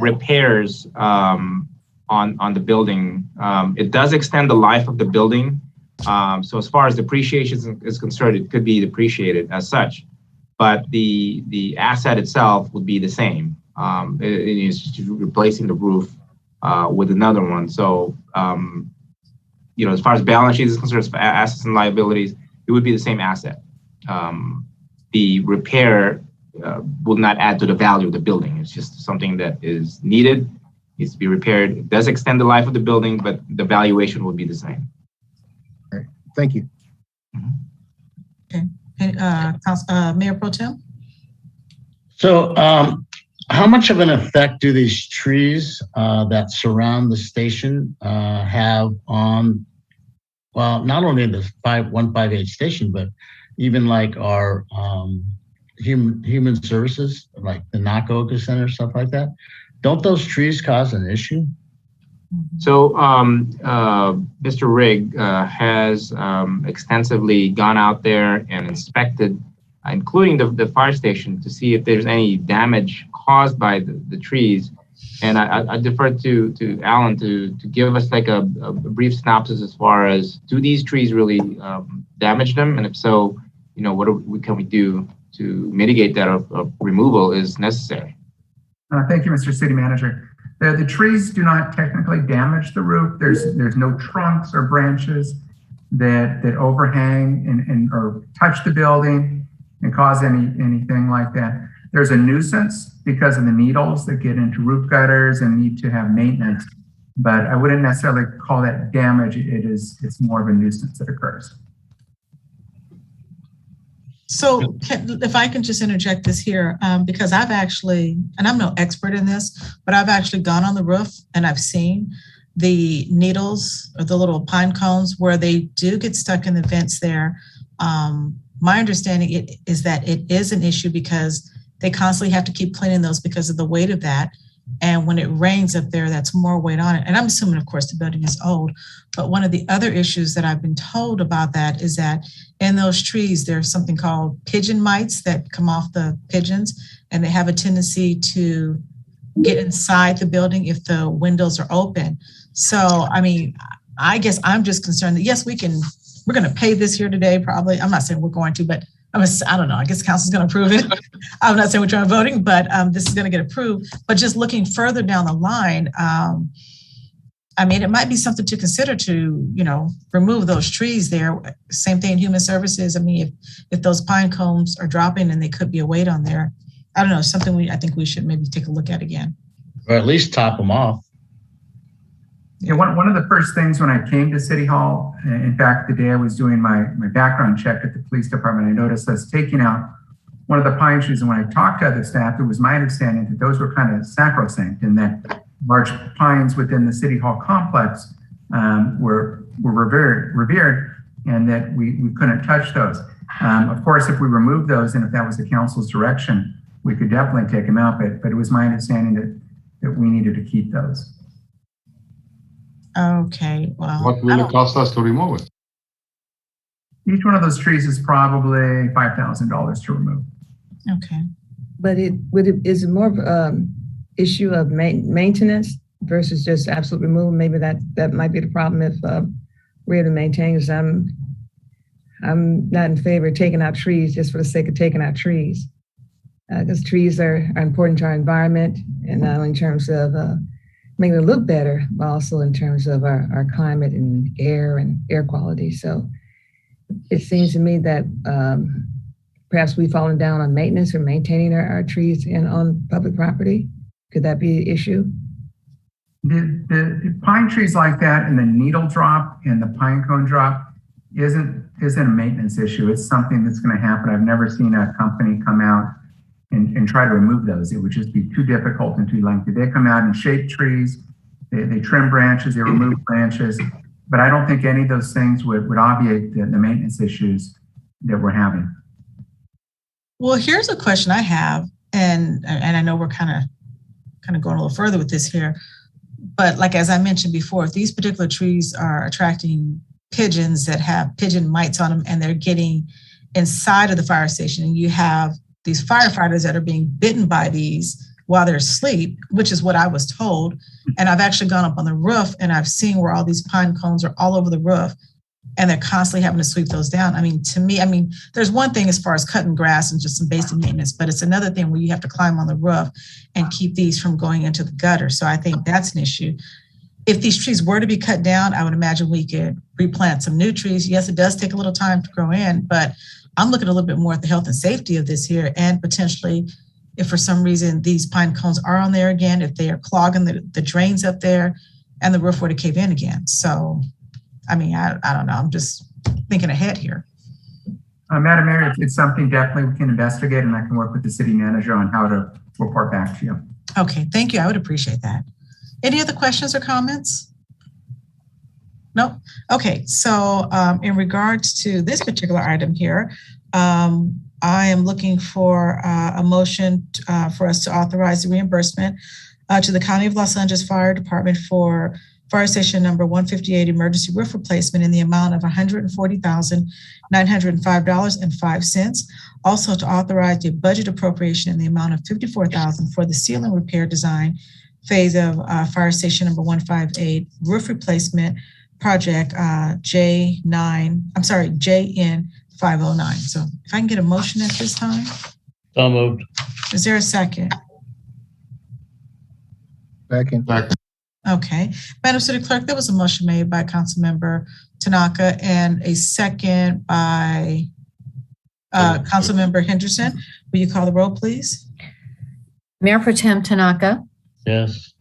repairs on the building, it does extend the life of the building. So as far as depreciation is concerned, it could be depreciated as such, but the asset itself would be the same. It is just replacing the roof with another one. So, as far as balance sheet is concerned, for assets and liabilities, it would be the same asset. The repair will not add to the value of the building. It's just something that is needed, needs to be repaired. It does extend the life of the building, but the valuation will be the same. All right. Thank you. Okay. Mayor Pro Tem? So how much of an effect do these trees that surround the station have on, well, not only the 158 station, but even like our human services, like the Nakaoka Center, stuff like that? Don't those trees cause an issue? So Mr. Rigg has extensively gone out there and inspected, including the fire station, to see if there's any damage caused by the trees. And I defer to Alan to give us like a brief synopsis as far as, do these trees really damage them? And if so, what can we do to mitigate that, or removal is necessary? Thank you, Mr. City Manager. The trees do not technically damage the roof. There's no trunks or branches that overhang and or touch the building and cause anything like that. There's a nuisance because of the needles that get into roof gutters and need to have maintenance, but I wouldn't necessarily call that damage. It's more of a nuisance that occurs. So if I can just interject this here, because I've actually, and I'm no expert in this, but I've actually gone on the roof and I've seen the needles or the little pine cones where they do get stuck in the vents there. My understanding is that it is an issue because they constantly have to keep cleaning those because of the weight of that. And when it rains up there, that's more weight on it. And I'm assuming, of course, the building is old. But one of the other issues that I've been told about that is that in those trees, there's something called pigeon mites that come off the pigeons, and they have a tendency to get inside the building if the windows are open. So, I mean, I guess I'm just concerned that, yes, we're going to pay this here today, probably. I'm not saying we're going to, but I don't know. I guess council's going to approve it. I'm not saying we're trying voting, but this is going to get approved. But just looking further down the line, I mean, it might be something to consider to, remove those trees there. Same thing in human services. I mean, if those pine cones are dropping and they could be a weight on there, I don't know, something I think we should maybe take a look at again. Or at least top them off. Yeah, one of the first things when I came to City Hall, in fact, the day I was doing my background check at the police department, I noticed us taking out one of the pine trees. And when I talked to other staff, it was my understanding that those were kind of sacrosanct, and that large pines within the City Hall complex were revered, and that we couldn't touch those. Of course, if we removed those, and if that was the council's direction, we could definitely take them out. But it was my understanding that we needed to keep those. Okay, well. What will it cost us to remove it? Each one of those trees is probably $5,000 to remove. Okay. But is it more of issue of maintenance versus just absolute removal? Maybe that might be the problem if we're able to maintain, because I'm not in favor of taking out trees just for the sake of taking out trees. Because trees are important to our environment, and not only in terms of making it look better, but also in terms of our climate and air quality. So it seems to me that perhaps we've fallen down on maintenance or maintaining our trees on public property. Could that be an issue? The pine trees like that, and the needle drop and the pine cone drop isn't a maintenance issue. It's something that's going to happen. I've never seen a company come out and try to remove those. It would just be too difficult and too lengthy. They come out and shape trees, they trim branches, they remove branches, but I don't think any of those things would obviate the maintenance issues that we're having. Well, here's a question I have, and I know we're kind of kind of going a little further with this here. But like, as I mentioned before, if these particular trees are attracting pigeons that have pigeon mites on them and they're getting inside of the fire station, and you have these firefighters that are being bitten by these while they're asleep, which is what I was told. And I've actually gone up on the roof and I've seen where all these pine cones are all over the roof and they're constantly having to sweep those down. I mean, to me, there's one thing as far as cutting grass and just some basic maintenance, but it's another thing where you have to climb on the roof and keep these from going into the gutter. So I think that's an issue. If these trees were to be cut down, I would imagine we could replant some new trees. Yes, it does take a little time to grow in, but I'm looking a little bit more at the health and safety of this here, and potentially if for some reason these pine cones are on there again, if they are clogging the drains up there and the roof were to cave in again. So, I don't know. I'm just thinking ahead here. Madam Mayor, it's something definitely we can investigate, and I can work with the city manager on how to report back to you. Okay, thank you. I would appreciate that. Any other questions or comments? No? Okay, so in regards to this particular item here, I am looking for a motion for us to authorize the reimbursement to the County of Los Angeles Fire Department for Fire Station number 158 emergency roof replacement in the amount of $140,905.05. Also to authorize the budget appropriation in the amount of $54,000 for the ceiling repair design phase of Fire Station number 158 roof replacement project JN 509. So if I can get a motion at this time. So moved. Is there a second? Second. Okay. Madam City Clerk, there was a motion made by Councilmember Tanaka and a second by Councilmember Henderson. Will you call the roll, please? Mayor Pro Tem Tanaka, Yes.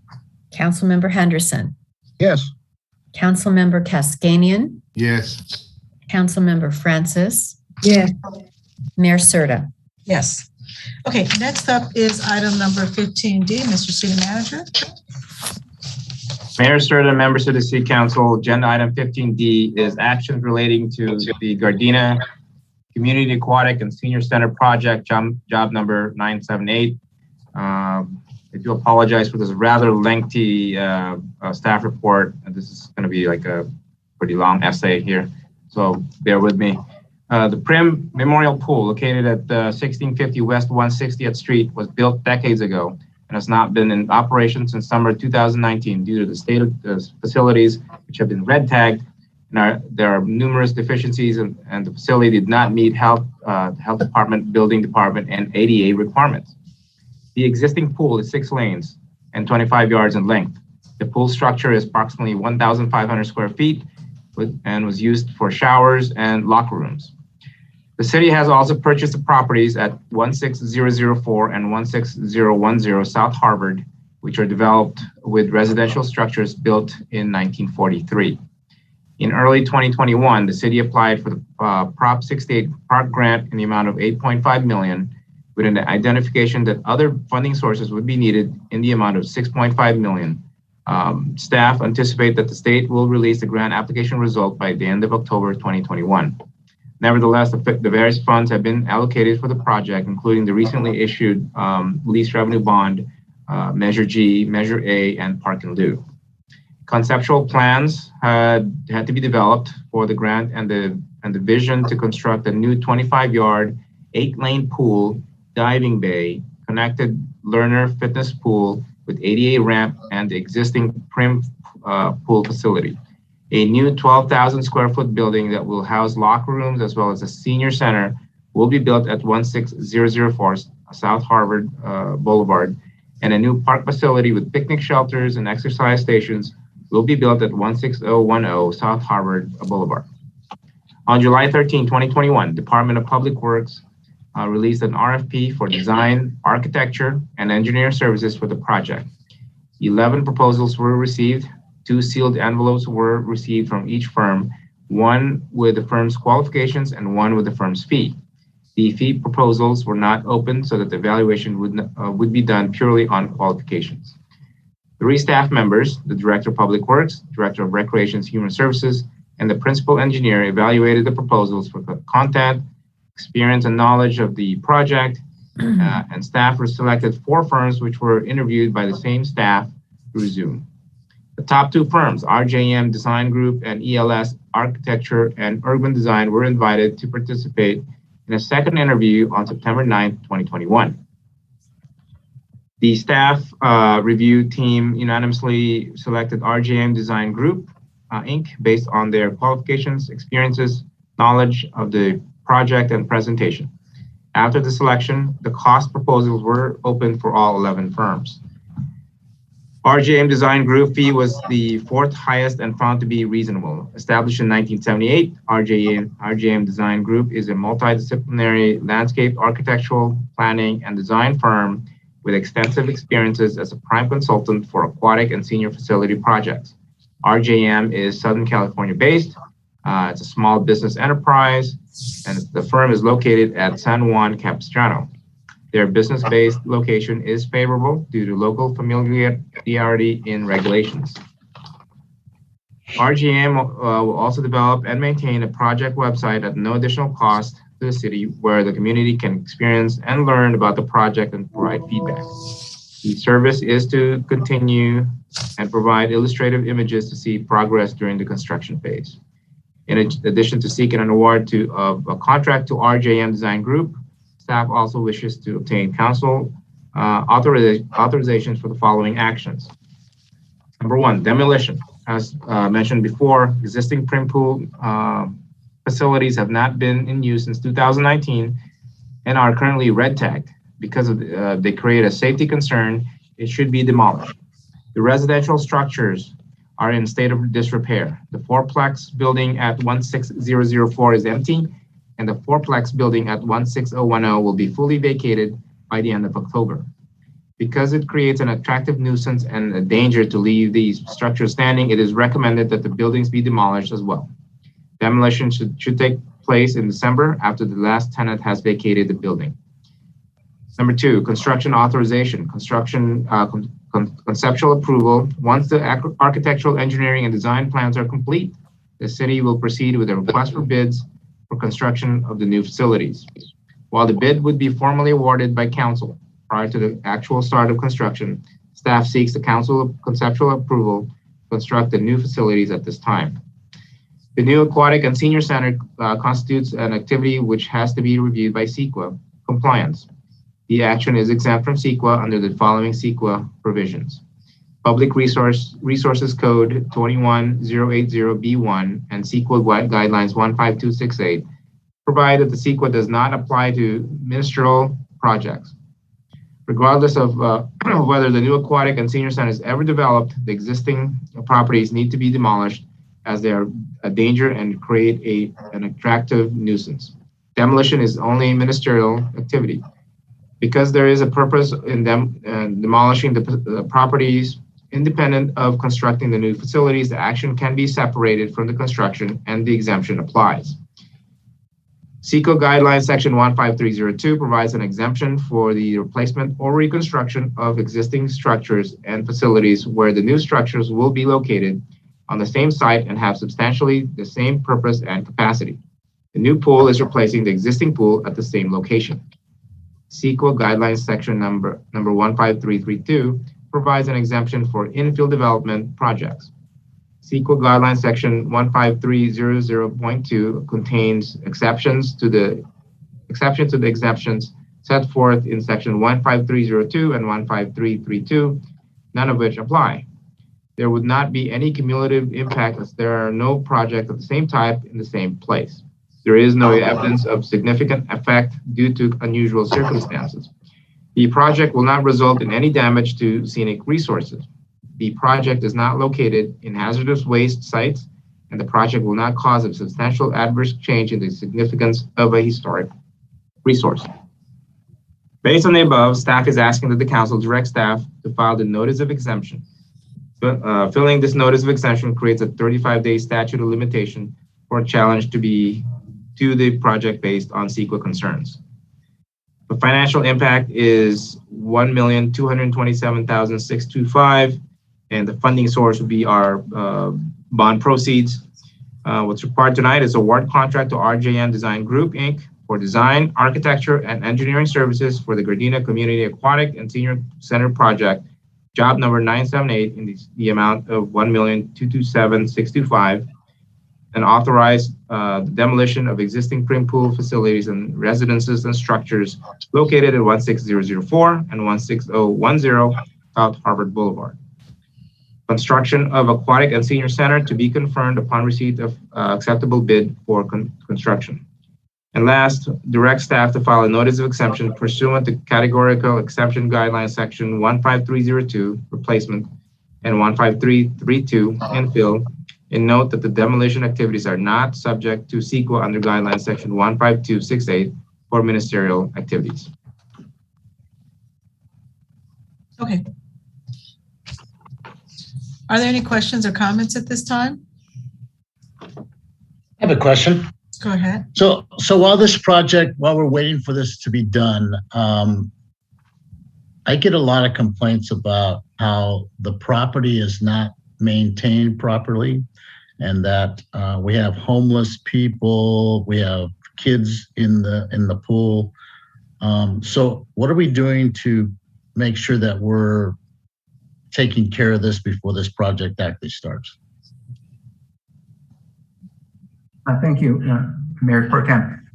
Councilmember Henderson, Yes. Councilmember Cascanian, Yes. Councilmember Francis, Yes. Mayor Serta. Yes. Okay, next up is item number 15D. Mr. City Manager. Mayor Serta, members of the City Council, agenda item 15D is actions relating to the Gardena Community Aquatic and Senior Center project, job number 978. I do apologize for this rather lengthy staff report. This is going to be like a pretty long essay here, so bear with me. The Prim Memorial Pool, located at 1650 West 160th Street, was built decades ago and has not been in operation since summer 2019 due to the state of the facilities, which have been red tagged. And there are numerous deficiencies, and the facility did not meet health department, building department, and ADA requirements. The existing pool is 6 lanes and 25 yards in length. The pool structure is approximately 1,500 square feet and was used for showers and locker rooms. The city has also purchased the properties at 16004 and 16010 South Harvard, which are developed with residential structures built in 1943. In early 2021, the city applied for the Prop 68 Park Grant in the amount of $8.5 million, with an identification that other funding sources would be needed in the amount of $6.5 million. Staff anticipate that the state will release the grant application result by the end of October 2021. Nevertheless, the various funds have been allocated for the project, including the recently issued lease revenue bond, Measure G, Measure A, and Park and Lieu. Conceptual plans had to be developed for the grant, and the vision to construct a new 25-yard, 8-lane pool, diving bay, connected learner fitness pool with ADA ramp and the existing Prim pool facility. A new 12,000 square foot building that will house locker rooms as well as a senior center will be built at 16004 South Harvard Boulevard, and a new park facility with picnic shelters and exercise stations will be built at 16010 South Harvard Boulevard. On July 13, 2021, Department of Public Works released an RFP for design, architecture, and engineer services for the project. 11 proposals were received. 2 sealed envelopes were received from each firm, 1 with the firm's qualifications and 1 with the firm's fee. The fee proposals were not open so that the evaluation would be done purely on qualifications. 3 staff members, the Director of Public Works, Director of Recreation and Human Services, and the Principal Engineer evaluated the proposals for the content, experience and knowledge of the project, And staff were selected 4 firms which were interviewed by the same staff through Zoom. The top 2 firms, RJM Design Group and ELS Architecture and Urban Design, were invited to participate in a second interview on September 9th, 2021. The staff review team unanimously selected RJM Design Group, Inc., based on their qualifications, experiences, knowledge of the project, and presentation. After the selection, the cost proposals were open for all 11 firms. RJM Design Group fee was the 4th highest and found to be reasonable. Established in 1978, RJM Design Group is a multidisciplinary landscape architectural planning and design firm with extensive experiences as a prime consultant for aquatic and senior facility projects. RJM is Southern California based. It's a small business enterprise, and the firm is located at San Juan Capistrano. Their business-based location is favorable due to local familiarity in regulations. RGM will also develop and maintain a project website at no additional cost to the city, where the community can experience and learn about the project and provide feedback. The service is to continue and provide illustrative images to see progress during the construction phase. In addition to seeking an award of a contract to RJM Design Group, staff also wishes to obtain council authorizations for the following actions. Number 1, demolition. As mentioned before, existing prim pool facilities have not been in use since 2019 and are currently red tagged. Because of they create a safety concern, it should be demolished. The residential structures are in state of disrepair. The fourplex building at 16004 is empty, and the fourplex building at 16010 will be fully vacated by the end of October. Because it creates an attractive nuisance and a danger to leave these structures standing, it is recommended that the buildings be demolished as well. Demolition should take place in December after the last tenant has vacated the building. Number 2, construction authorization. Conceptual approval. Once the architectural, engineering, and design plans are complete, the city will proceed with a request for bids for construction of the new facilities. While the bid would be formally awarded by council prior to the actual start of construction, staff seeks the council conceptual approval to construct the new facilities at this time. The new aquatic and senior center constitutes an activity which has to be reviewed by CEQA compliance. The action is exempt from CEQA under the following CEQA provisions: Public Resources Code 21080B1 and CEQA Guidelines 15268 provide that the CEQA does not apply to ministerial projects. Regardless of whether the new aquatic and senior center is ever developed, the existing properties need to be demolished as they are a danger and create an attractive nuisance. Demolition is only ministerial activity. Because there is a purpose in demolishing the properties independent of constructing the new facilities, the action can be separated from the construction and the exemption applies. CEQA Guidelines Section 15302 provides an exemption for the replacement or reconstruction of existing structures and facilities where the new structures will be located on the same site and have substantially the same purpose and capacity. The new pool is replacing the existing pool at the same location. CEQA Guidelines Section number 15332 provides an exemption for infill development projects. CEQA Guidelines Section 15300.2 contains exceptions to the exemptions set forth in Section 15302 and 15332, none of which apply. There would not be any cumulative impact as there are no projects of the same type in the same place. There is no evidence of significant effect due to unusual circumstances. The project will not result in any damage to scenic resources. The project is not located in hazardous waste sites, and the project will not cause a substantial adverse change in the significance of a historic resource. Based on the above, staff is asking that the council direct staff to file the notice of exemption. Filling this notice of exemption creates a 35-day statute of limitation for a challenge to the project based on CEQA concerns. The financial impact is $1,227,625, and the funding source would be our bond proceeds. What's required tonight is award contract to RJM Design Group, Inc. for design, architecture, and engineering services for the Gardena Community Aquatic and Senior Center project, job number 978, in the amount of $1,227,625, and authorize the demolition of existing prim pool facilities and residences and structures located at 16004 and 16010 South Harvard Boulevard. Construction of Aquatic and Senior Center to be confirmed upon receipt of acceptable bid for construction. And last, direct staff to file a notice of exemption pursuant to categorical exception guidelines section 15302, replacement, and 15332, infill, and note that the demolition activities are not subject to CEQA under guidelines section 15268 for ministerial activities. Okay. Are there any questions or comments at this time? I have a question. Go ahead. So while we're waiting for this to be done, I get a lot of complaints about how the property is not maintained properly, and that we have homeless people, we have kids in the pool. So what are we doing to make sure that we're taking care of this before this project actually starts? Thank you, Mayor Pro Tem.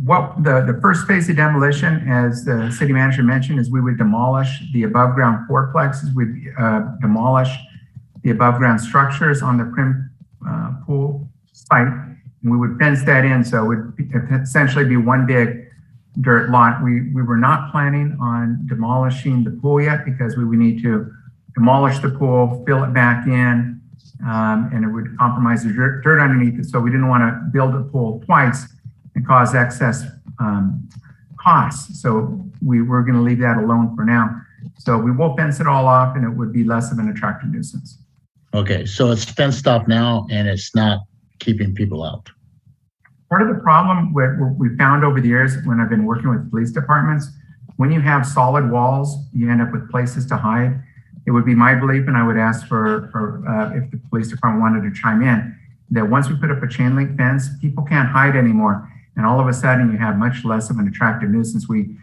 What the first phase of demolition, as the city manager mentioned, is we would demolish the above ground fourplexes. We'd demolish the above ground structures on the prim pool site. And we would fence that in, so it would essentially be one big dirt lot. We were not planning on demolishing the pool yet because we would need to demolish the pool, fill it back in, and it would compromise the dirt underneath it. So we didn't want to build a pool twice and cause excess costs. So we're going to leave that alone for now. So we will fence it all off, and it would be less of an attractive nuisance. Okay, so it's fenced off now and it's not keeping people out. Part of the problem what we found over the years when I've been working with police departments, when you have solid walls, you end up with places to hide. It would be my belief, and I would ask for if the police department wanted to chime in, that once we put up a chain link fence, people can't hide anymore. And all of a sudden you have much less of an attractive nuisance. We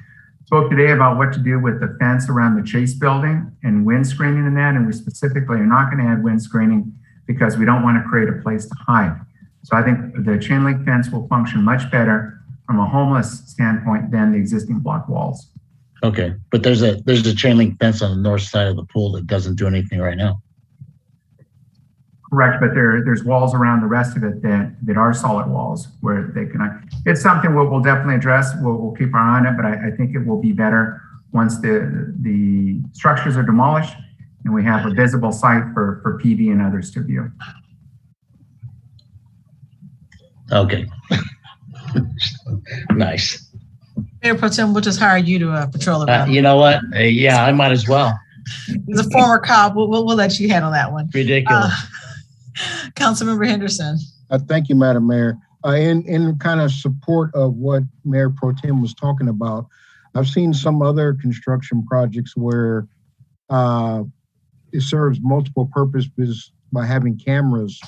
spoke today about what to do with the fence around the Chase building and wind screening and that. And we specifically are not going to add wind screening because we don't want to create a place to hide. So I think the chain link fence will function much better from a homeless standpoint than the existing block walls. Okay, but there's a chain link fence on the north side of the pool that doesn't do anything right now. Correct, but there's walls around the rest of it that are solid walls where they can. It's something we'll definitely address. We'll keep our eye on it, but I think it will be better once the structures are demolished and we have a visible site for PD and others to view. Okay, nice. Mayor Pro Tem, we'll just hire you to patrol around. You know what? Yeah, I might as well. As a former cop, we'll let you handle that one. Ridiculous. Councilmember Henderson. Thank you, Madam Mayor. In kind of support of what Mayor Pro Tem was talking about, I've seen some other construction projects where it serves multiple purposes by having cameras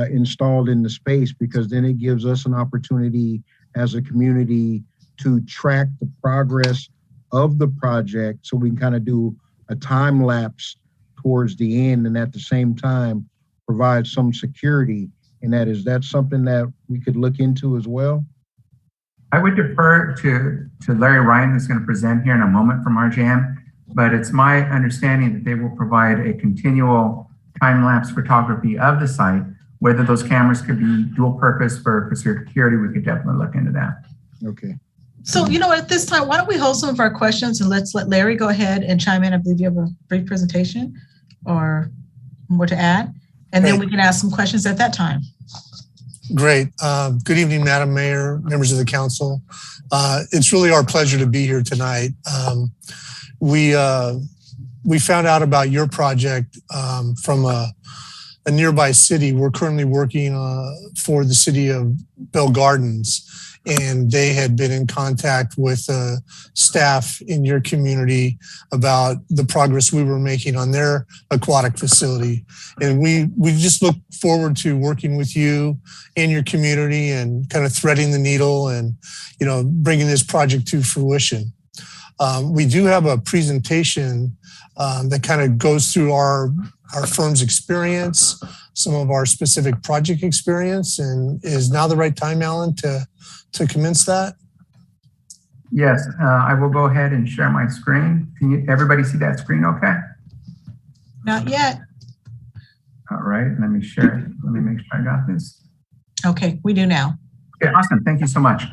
installed in the space, because then it gives us an opportunity as a community to track the progress of the project, so we can kind of do a time lapse towards the end, and at the same time provide some security. And is that something that we could look into as well? I would defer to Larry Ryan, who's going to present here in a moment from RJM, but it's my understanding that they will provide a continual time-lapse photography of the site. Whether those cameras could be dual purpose for security, we could definitely look into that. Okay. So, at this time, why don't we hold some of our questions and let's let Larry go ahead and chime in. I believe you have a brief presentation or more to add, and then we can ask some questions at that time. Great. Good evening, Madam Mayor, members of the council. It's really our pleasure to be here tonight. We found out about your project from a a nearby city. We're currently working for the city of Bell Gardens, and they had been in contact with staff in your community about the progress we were making on their aquatic facility. And we just look forward to working with you and your community and kind of threading the needle and, you know, bringing this project to fruition. We do have a presentation that kind of goes through our firm's experience, some of our specific project experience. And is now the right time, Alan, to commence that? Yes, I will go ahead and share my screen. Can everybody see that screen okay? Not yet. All right, let me share it. Let me make sure I got this. Okay, we do now. Okay, awesome. Thank you so much.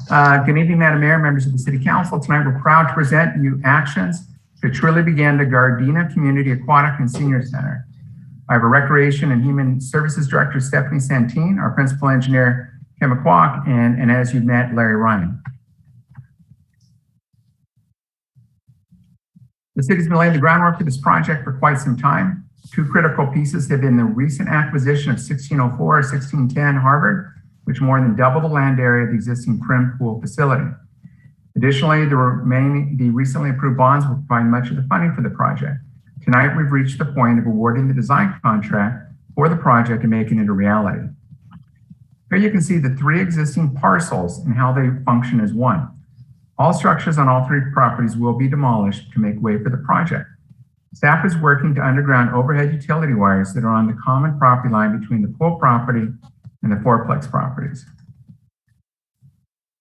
Good evening, Madam Mayor, members of the City Council. Tonight, we're proud to present you actions to truly begin the Gardena Community Aquatic and Senior Center. I have a Recreation and Human Services Director, Stephanie Santine, our Principal Engineer, Kim McQuack, and as you've met, Larry Ryan. The city's been laying the groundwork for this project for quite some time. Two critical pieces have been the recent acquisition of 1604-1610 Harvard, which more than doubled the land area of the existing Prim Pool facility. Additionally, the recently approved bonds will provide much of the funding for the project. Tonight, we've reached the point of awarding the design contract for the project and making it a reality. Here you can see the three existing parcels and how they function as one. All structures on all three properties will be demolished to make way for the project. Staff is working to underground overhead utility wires that are on the common property line between the pool property and the fourplex properties.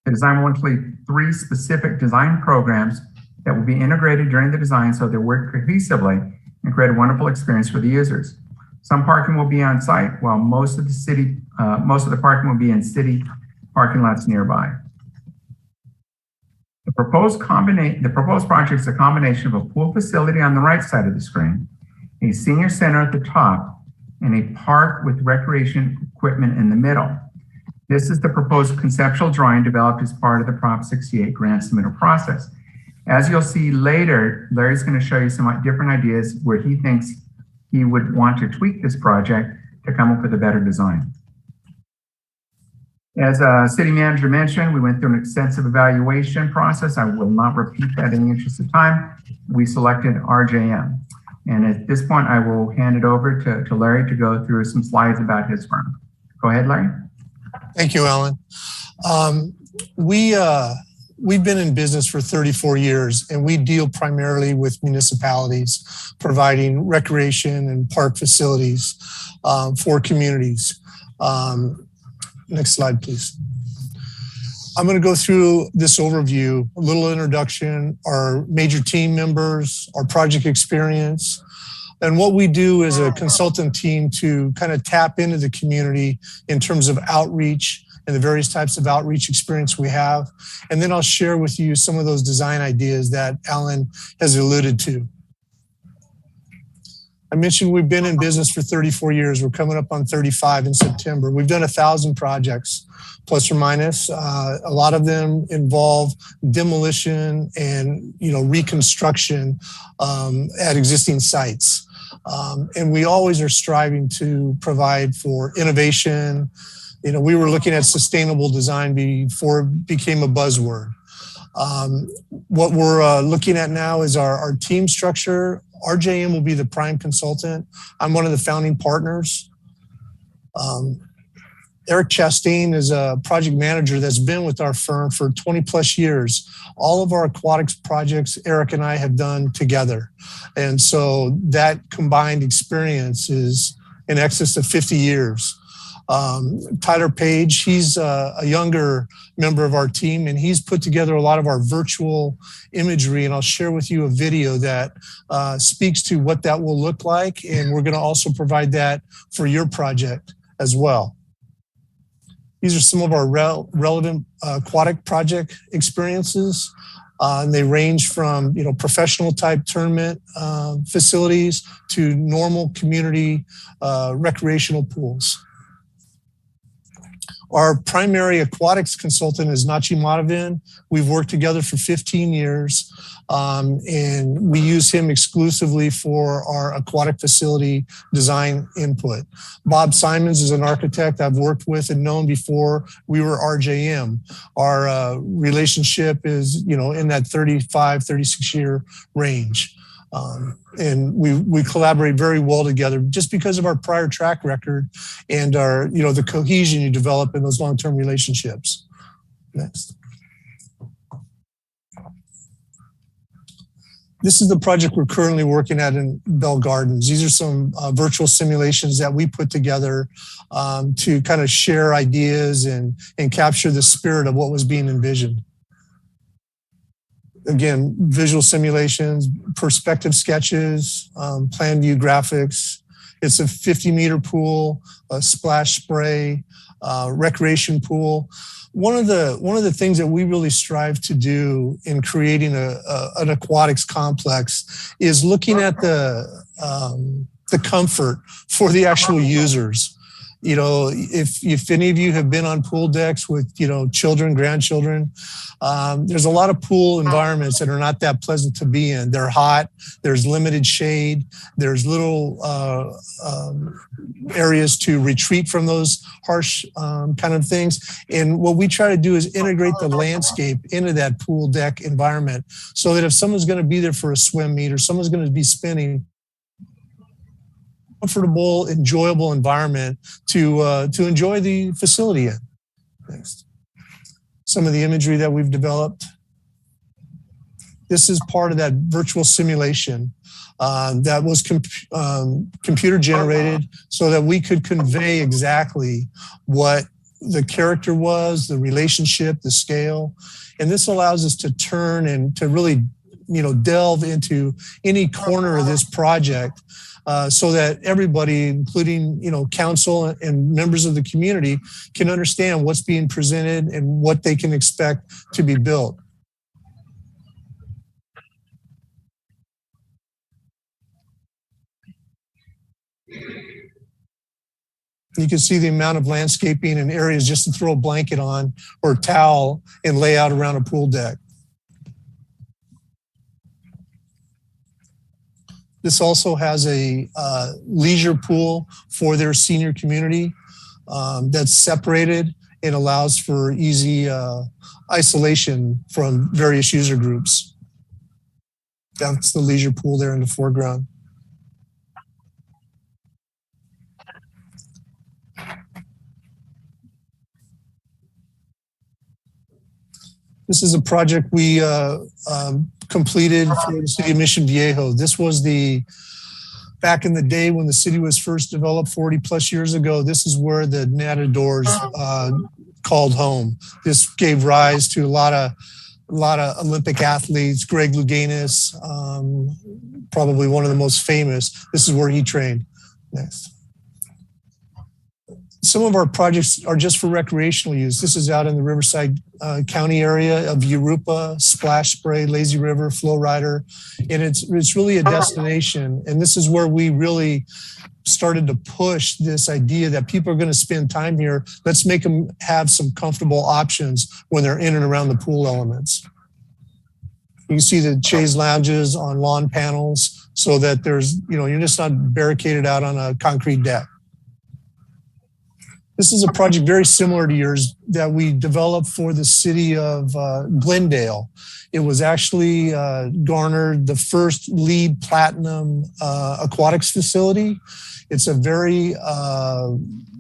The design will include three specific design programs that will be integrated during the design so they work cohesively and create a wonderful experience for the users. Some parking will be on site, while most of the parking will be in city parking lots nearby. The proposed project is a combination of a pool facility on the right side of the screen, a senior center at the top, and a park with recreation equipment in the middle. This is the proposed conceptual drawing developed as part of the Prop 68 grant submittal process. As you'll see later, Larry's going to show you some different ideas where he thinks he would want to tweak this project to come up with a better design. As city manager mentioned, we went through an extensive evaluation process. I will not repeat that in the interest of time. We selected RJM. And at this point, I will hand it over to Larry to go through some slides about his firm. Go ahead, Larry. Thank you, Alan. We've been in business for 34 years, and we deal primarily with municipalities providing recreation and park facilities for communities. Next slide, please. I'm going to go through this overview, a little introduction, our major team members, our project experience, and what we do as a consultant team to kind of tap into the community in terms of outreach and the various types of outreach experience we have. And then I'll share with you some of those design ideas that Alan has alluded to. I mentioned we've been in business for 34 years. We're coming up on 35 in September. We've done 1,000 projects, plus or minus. A lot of them involve demolition and reconstruction at existing sites. And we always are striving to provide for innovation. We were looking at sustainable design before it became a buzzword. What we're looking at now is our team structure. RJM will be the prime consultant. I'm one of the founding partners. Eric Chastain is a project manager that's been with our firm for 20 plus years. All of our aquatics projects, Eric and I have done together. And so that combined experience is in excess of 50 years. Tyler Page, he's a younger member of our team, and he's put together a lot of our virtual imagery, and I'll share with you a video that speaks to what that will look like, and we're going to also provide that for your project as well. These are some of our relevant aquatic project experiences. And they range from professional type tournament facilities to normal community recreational pools. Our primary aquatics consultant is Nachi Matavin. We've worked together for 15 years, and we use him exclusively for our aquatic facility design input. Bob Simons is an architect I've worked with and known before we were RJM. Our relationship is, in that 35, 36-year range. And we collaborate very well together just because of our prior track record and our, the cohesion you develop in those long-term relationships. Next. This is the project we're currently working at in Bell Gardens. These are some virtual simulations that we put together to kind of share ideas and capture the spirit of what was being envisioned. Again, visual simulations, perspective sketches, plan view graphics. It's a 50-meter pool, a splash spray, recreation pool. One of the things that we really strive to do in creating an aquatics complex is looking at the comfort for the actual users. If any of you have been on pool decks with, children, grandchildren, there's a lot of pool environments that are not that pleasant to be in. They're hot. There's limited shade. There's little areas to retreat from those harsh kind of things. And what we try to do is integrate the landscape into that pool deck environment so that if someone's going to be there for a swim meet or someone's going to be spinning, comfortable, enjoyable environment to enjoy the facility in. Next. Some of the imagery that we've developed. This is part of that virtual simulation that was computer generated so that we could convey exactly what the character was, the relationship, the scale. And this allows us to turn and to really, delve into any corner of this project so that everybody, including, council and members of the community, can understand what's being presented and what they can expect to be built. You can see the amount of landscaping and areas just to throw a blanket on or a towel and lay out around a pool deck. This also has a leisure pool for their senior community that's separated and allows for easy isolation from various user groups. That's the leisure pool there in the foreground. This is a project we completed for the city of Mission Viejo. This was back in the day when the city was first developed 40 plus years ago. This is where the Matadors called home. This gave rise to a lot of Olympic athletes. Greg Louganis, probably one of the most famous. This is where he trained. Next. Some of our projects are just for recreational use. This is out in the Riverside County area of Urupa, Splash Spray, Lazy River, Flow Rider. And it's really a destination. And this is where we really started to push this idea that people are going to spend time here. Let's make them have some comfortable options when they're in and around the pool elements. You can see the chaise lounges on lawn panels so that there's, you're just not barricaded out on a concrete deck. This is a project very similar to yours that we developed for the city of Glendale. It was actually garnered the first LEED Platinum aquatics facility. It's a very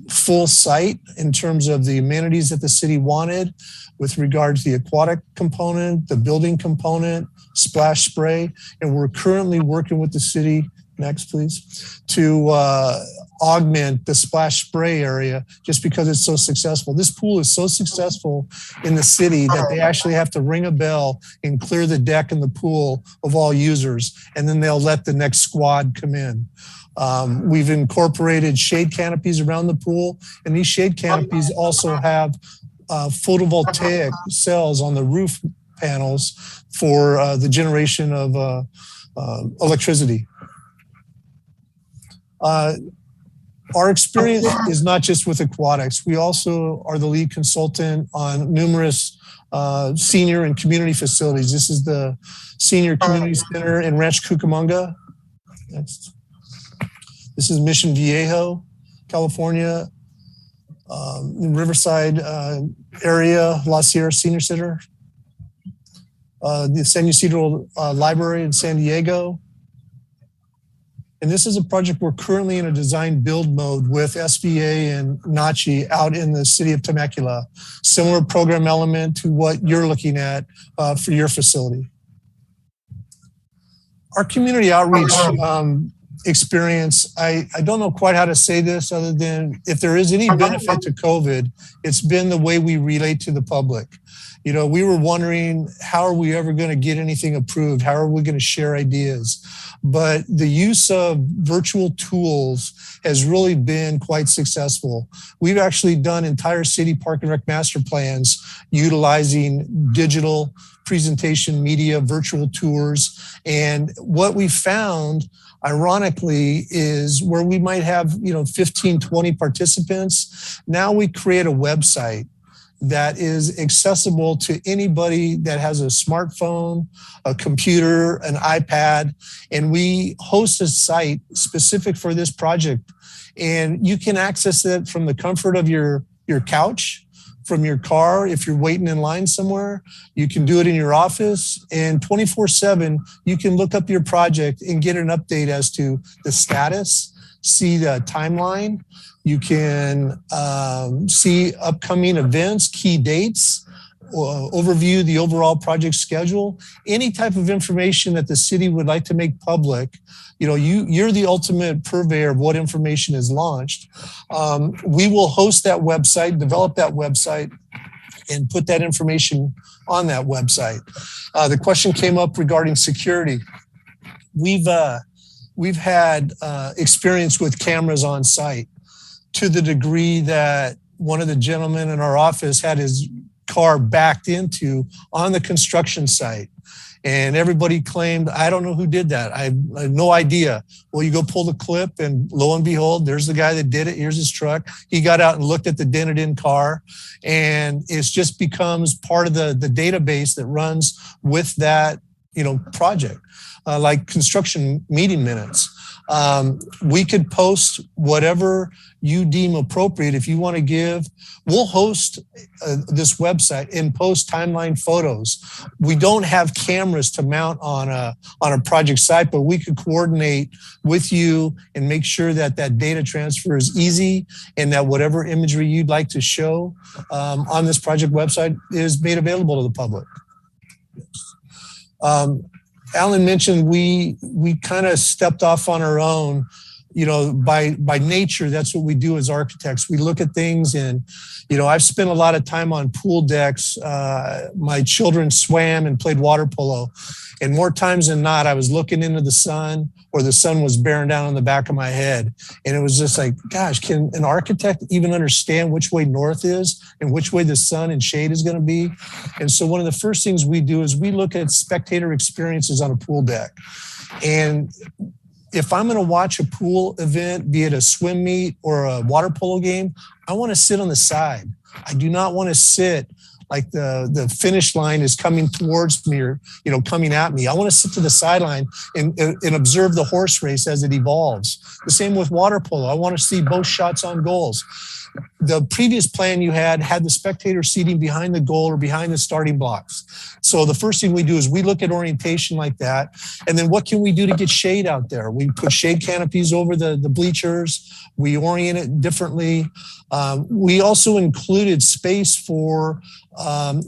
full site in terms of the amenities that the city wanted with regard to the aquatic component, the building component, splash spray. And we're currently working with the city, next please, to augment the splash spray area just because it's so successful. This pool is so successful in the city that they actually have to ring a bell and clear the deck and the pool of all users, and then they'll let the next squad come in. We've incorporated shade canopies around the pool, and these shade canopies also have photovoltaic cells on the roof panels for the generation of electricity. Our experience is not just with Aquatics. We also are the lead consultant on numerous senior and community facilities. This is the Senior Community Center in Ranch Cucamonga. Next. This is Mission Viejo, California, Riverside area, La Sierra Senior Center. The San Ysidro Library in San Diego. And this is a project we're currently in a design build mode with SBA and NACHI out in the city of Temecula. Similar program element to what you're looking at for your facility. Our community outreach experience, I don't know quite how to say this other than if there is any benefit to COVID, it's been the way we relate to the public. You know, we were wondering, how are we ever going to get anything approved? How are we going to share ideas? But the use of virtual tools has really been quite successful. We've actually done entire city park and rec master plans utilizing digital presentation media, virtual tours. And what we found, ironically, is where we might have, 15, 20 participants. Now we create a website that is accessible to anybody that has a smartphone, a computer, an iPad, and we host a site specific for this project. And you can access it from the comfort of your couch, from your car. If you're waiting in line somewhere, you can do it in your office, and 24/7, you can look up your project and get an update as to the status, see the timeline. You can see upcoming events, key dates, overview the overall project schedule, any type of information that the city would like to make public. You're the ultimate purveyor of what information is launched. We will host that website, develop that website, and put that information on that website. The question came up regarding security. We've had experience with cameras on site, to the degree that one of the gentlemen in our office had his car backed into on the construction site. And everybody claimed, I don't know who did that. I have no idea. Well, you go pull the clip, and lo and behold, there's the guy that did it. Here's his truck. He got out and looked at the dented in car. And it just becomes part of the database that runs with that, project, like construction meeting minutes. We could post whatever you deem appropriate. If you want to give, we'll host this website and post timeline photos. We don't have cameras to mount on a project site, but we could coordinate with you and make sure that data transfer is easy, and that whatever imagery you'd like to show on this project website is made available to the public. Alan mentioned we kind of stepped off on our own. By nature, that's what we do as architects. We look at things, and, I've spent a lot of time on pool decks. My children swam and played water polo. And more times than not, I was looking into the sun, or the sun was bearing down on the back of my head. And it was just like, gosh, can an architect even understand which way north is and which way the sun and shade is going to be? And so one of the first things we do is we look at spectator experiences on a pool deck. And if I'm going to watch a pool event, be it a swim meet or a water polo game, I want to sit on the side. I do not want to sit like the finish line is coming towards me, or coming at me. I want to sit to the sideline and observe the horse race as it evolves. The same with water polo. I want to see both shots on goals. The previous plan you had the spectator seating behind the goal or behind the starting blocks. So the first thing we do is we look at orientation like that. And then what can we do to get shade out there? We put shade canopies over the bleachers. We orient it differently. We also included space for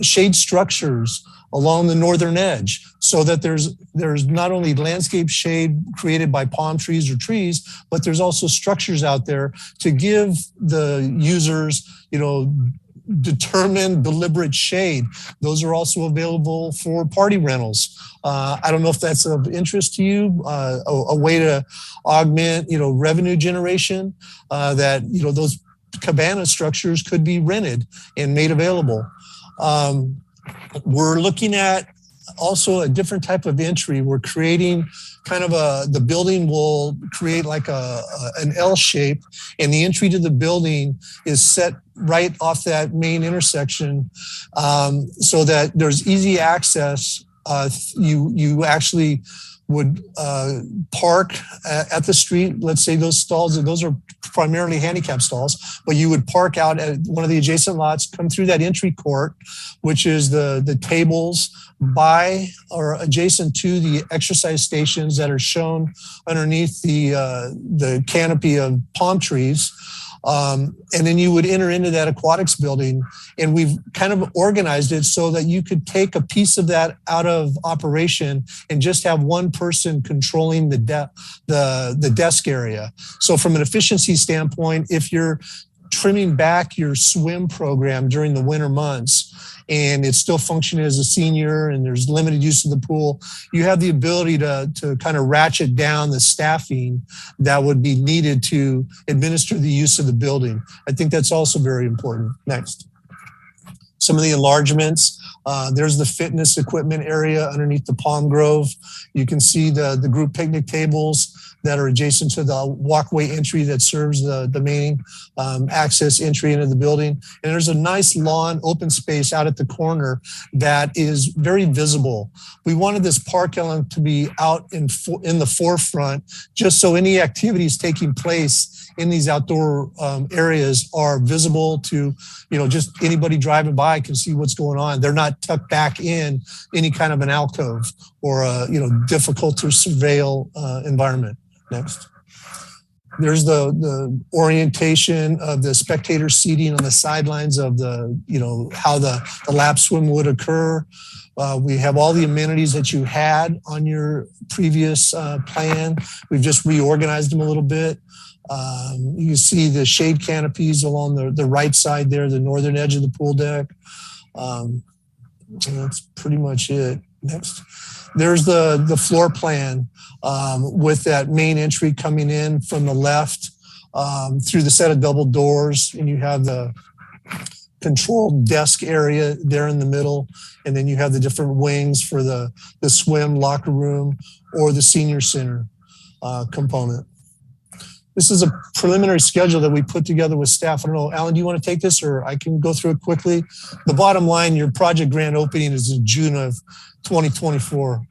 shade structures along the northern edge, so that there's not only landscape shade created by palm trees or trees, but there's also structures out there to give the users, determined deliberate shade. Those are also available for party rentals. I don't know if that's of interest to you, a way to augment, revenue generation, that, those cabana structures could be rented and made available. We're looking at also a different type of entry. We're creating kind of the building will create like an L shape, and the entry to the building is set right off that main intersection, so that there's easy access. You actually would park at the street. Let's say those stalls, those are primarily handicap stalls, but you would park out at one of the adjacent lots, come through that entry court, which is the tables by or adjacent to the exercise stations that are shown underneath the canopy of palm trees. And then you would enter into that aquatics building, and we've kind of organized it so that you could take a piece of that out of operation and just have one person controlling the desk area. So from an efficiency standpoint, if you're trimming back your swim program during the winter months and it's still functioning as a senior and there's limited use of the pool, you have the ability to kind of ratchet down the staffing that would be needed to administer the use of the building. I think that's also very important. Next. Some of the enlargements, there's the fitness equipment area underneath the palm grove. You can see the group picnic tables that are adjacent to the walkway entry that serves the main access entry into the building. And there's a nice lawn open space out at the corner that is very visible. We wanted this park element to be out in the forefront, just so any activities taking place in these outdoor areas are visible to, just anybody driving by can see what's going on. They're not tucked back in any kind of an alcove or a, difficult to surveil environment. Next. There's the orientation of the spectator seating on the sidelines of how the lap swim would occur. We have all the amenities that you had on your previous plan. We've just reorganized them a little bit. You see the shade canopies along the right side there, the northern edge of the pool deck. And that's pretty much it. Next. There's the floor plan with that main entry coming in from the left through the set of double doors, and you have the controlled desk area there in the middle, and then you have the different wings for the swim, locker room, or the senior center component. This is a preliminary schedule that we put together with staff. I don't know, Alan, do you want to take this, or I can go through it quickly? The bottom line, your project grand opening is in June of 2024.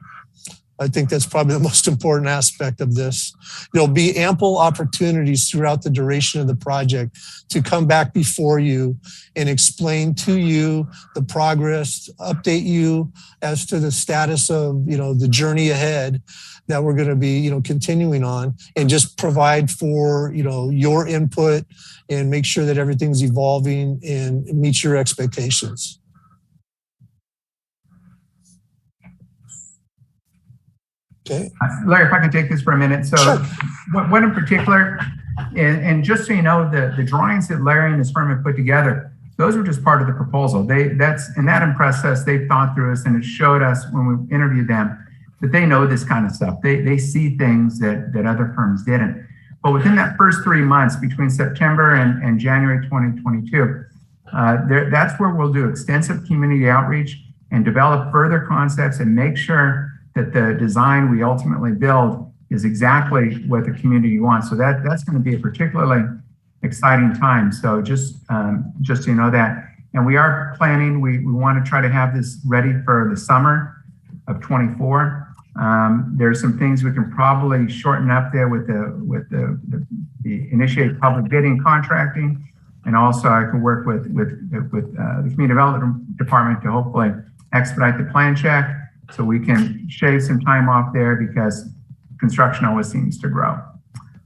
I think that's probably the most important aspect of this. There'll be ample opportunities throughout the duration of the project to come back before you and explain to you the progress, update you as to the status of, the journey ahead that we're going to be, continuing on, and just provide for, your input and make sure that everything's evolving and meets your expectations. Okay. Larry, if I can take this for a minute. So sure. What in particular, and just so you know, the drawings that Larry and his firm have put together, those were just part of the proposal. That impressed us. They thought through us, and it showed us when we interviewed them that they know this kind of stuff. They see things that other firms didn't. But within that first 3 months, between September and January 2022, that's where we'll do extensive community outreach and develop further concepts and make sure that the design we ultimately build is exactly what the community wants. So that's going to be a particularly exciting time. So just so you know that. And we are planning, we want to try to have this ready for the summer of 24. There's some things we can probably shorten up there with the initiate public bidding contracting. And also I can work with the Community Development Department to hopefully expedite the plan check, so we can shave some time off there because construction always seems to grow.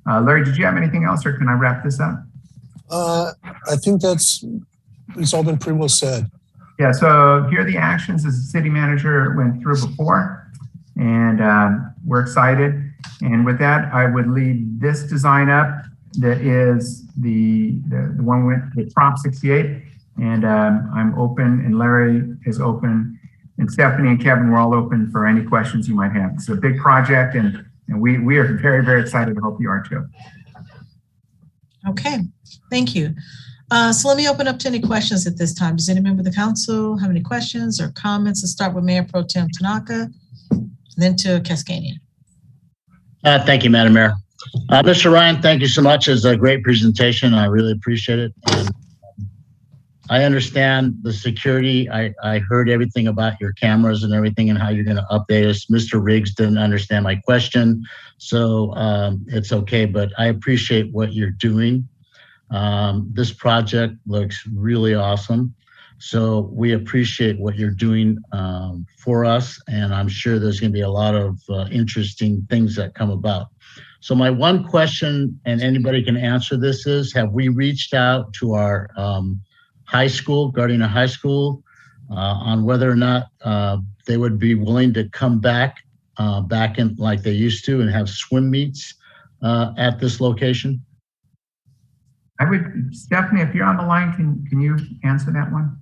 Larry, did you have anything else, or can I wrap this up? I think it's all been pretty well said. Yeah, so here are the actions as the city manager went through before, and we're excited. And with that, I would leave this design up. That is the one with Prop 68, and I'm open, and Larry is open. And Stephanie and Kevin, we're all open for any questions you might have. It's a big project, and we are very, very excited. I hope you are too. Okay, thank you. So let me open up to any questions at this time. Does any member of the council have any questions or comments? Let's start with Mayor Pro Tem Tanaka, and then to Cascanian. Thank you, Madam Mayor. Mr. Ryan, thank you so much. It's a great presentation. I really appreciate it. And I understand the security. I heard everything about your cameras and everything and how you're going to update us. Mr. Riggs didn't understand my question, so it's okay, but I appreciate what you're doing. This project looks really awesome. So we appreciate what you're doing for us, and I'm sure there's going to be a lot of interesting things that come about. So my one question, and anybody can answer this, is have we reached out to our high school, Gardena High School, on whether or not they would be willing to come back in like they used to and have swim meets at this location? I would, Stephanie, if you're on the line, can you answer that one?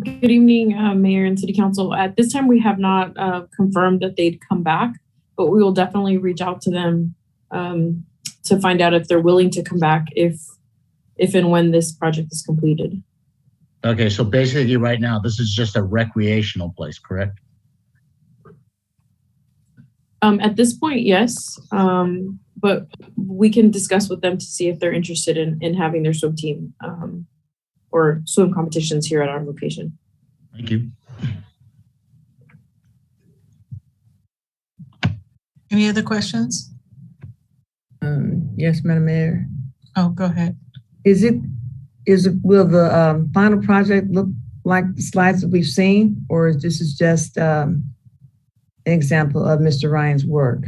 Good evening, Mayor and City Council. At this time, we have not confirmed that they'd come back, but we will definitely reach out to them to find out if they're willing to come back if and when this project is completed. Okay, so basically right now, this is just a recreational place, correct? At this point, yes, but we can discuss with them to see if they're interested in having their swim team or swim competitions here at our location. Thank you. Any other questions? Yes, Madam Mayor. Oh, go ahead. Will the final project look like the slides that we've seen, or this is just an example of Mr. Ryan's work?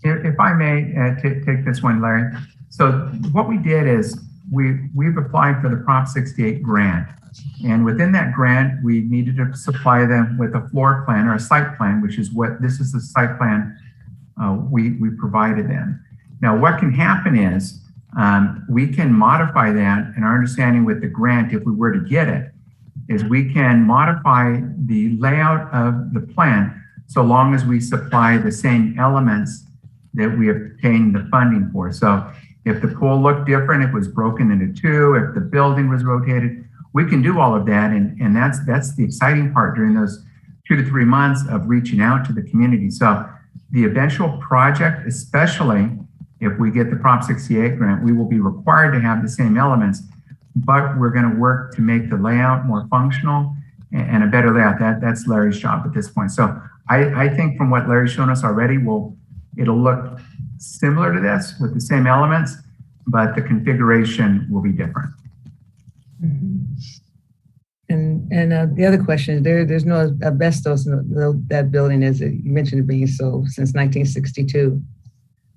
If I may take this one, Larry. So what we did is we've applied for the Prop 68 grant. And within that grant, we needed to supply them with a floor plan or a site plan, which is what this is the site plan we provided them. Now, what can happen is we can modify that, and our understanding with the grant, if we were to get it, is we can modify the layout of the plan so long as we supply the same elements that we obtained the funding for. So if the pool looked different, if it was broken into two, if the building was rotated, we can do all of that. And that's the exciting part during those 2 to 3 months of reaching out to the community. So the eventual project, especially if we get the Prop 68 grant, we will be required to have the same elements, but we're going to work to make the layout more functional and a better layout. That's Larry's job at this point. So I think from what Larry's shown us already, it'll look similar to this with the same elements, but the configuration will be different. Mm-hmm. And the other question, there's no asbestos in that building, is it? You mentioned it being so since 1962.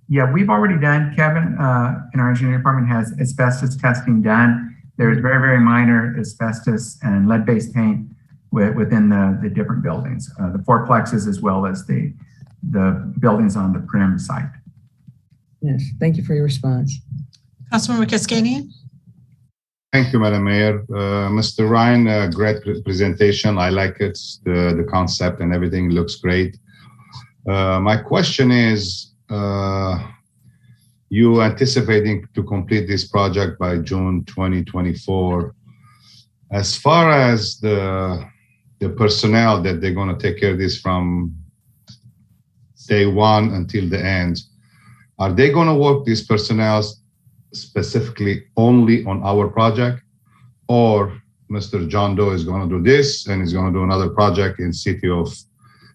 Yeah, we've already done, Kevin, in our engineering department has asbestos testing done. There's very, very minor asbestos and lead-based paint within the different buildings, the fourplexes as well as the buildings on the Prim site. Yes, thank you for your response. Councilmember Cascanian. Thank you, Madam Mayor. Mr. Ryan, great presentation. I like it. The concept and everything looks great. My question is, you anticipating to complete this project by June 2024. As far as the personnel that they're going to take care of this from day one until the end, are they going to work these personnel specifically only on our project, or Mr. John Doe is going to do this and he's going to do another project in city of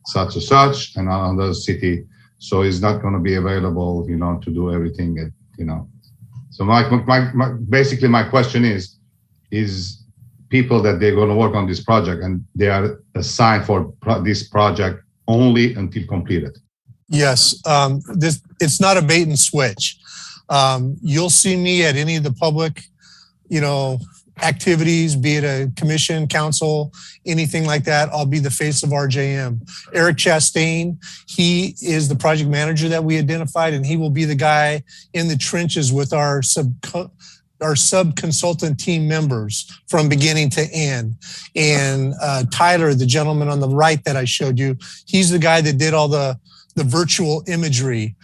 such and such and another city, so he's not going to be available, to do everything, So basically my question is people that they're going to work on this project and they are assigned for this project only until completed? Yes, it's not a bait and switch. You'll see me at any of the public, activities, be it a commission, council, anything like that. I'll be the face of RJM. Eric Chastain, he is the project manager that we identified, and he will be the guy in the trenches with our our sub-consultant team members from beginning to end. And Tyler, the gentleman on the right that I showed you, he's the guy that did all the virtual imagery,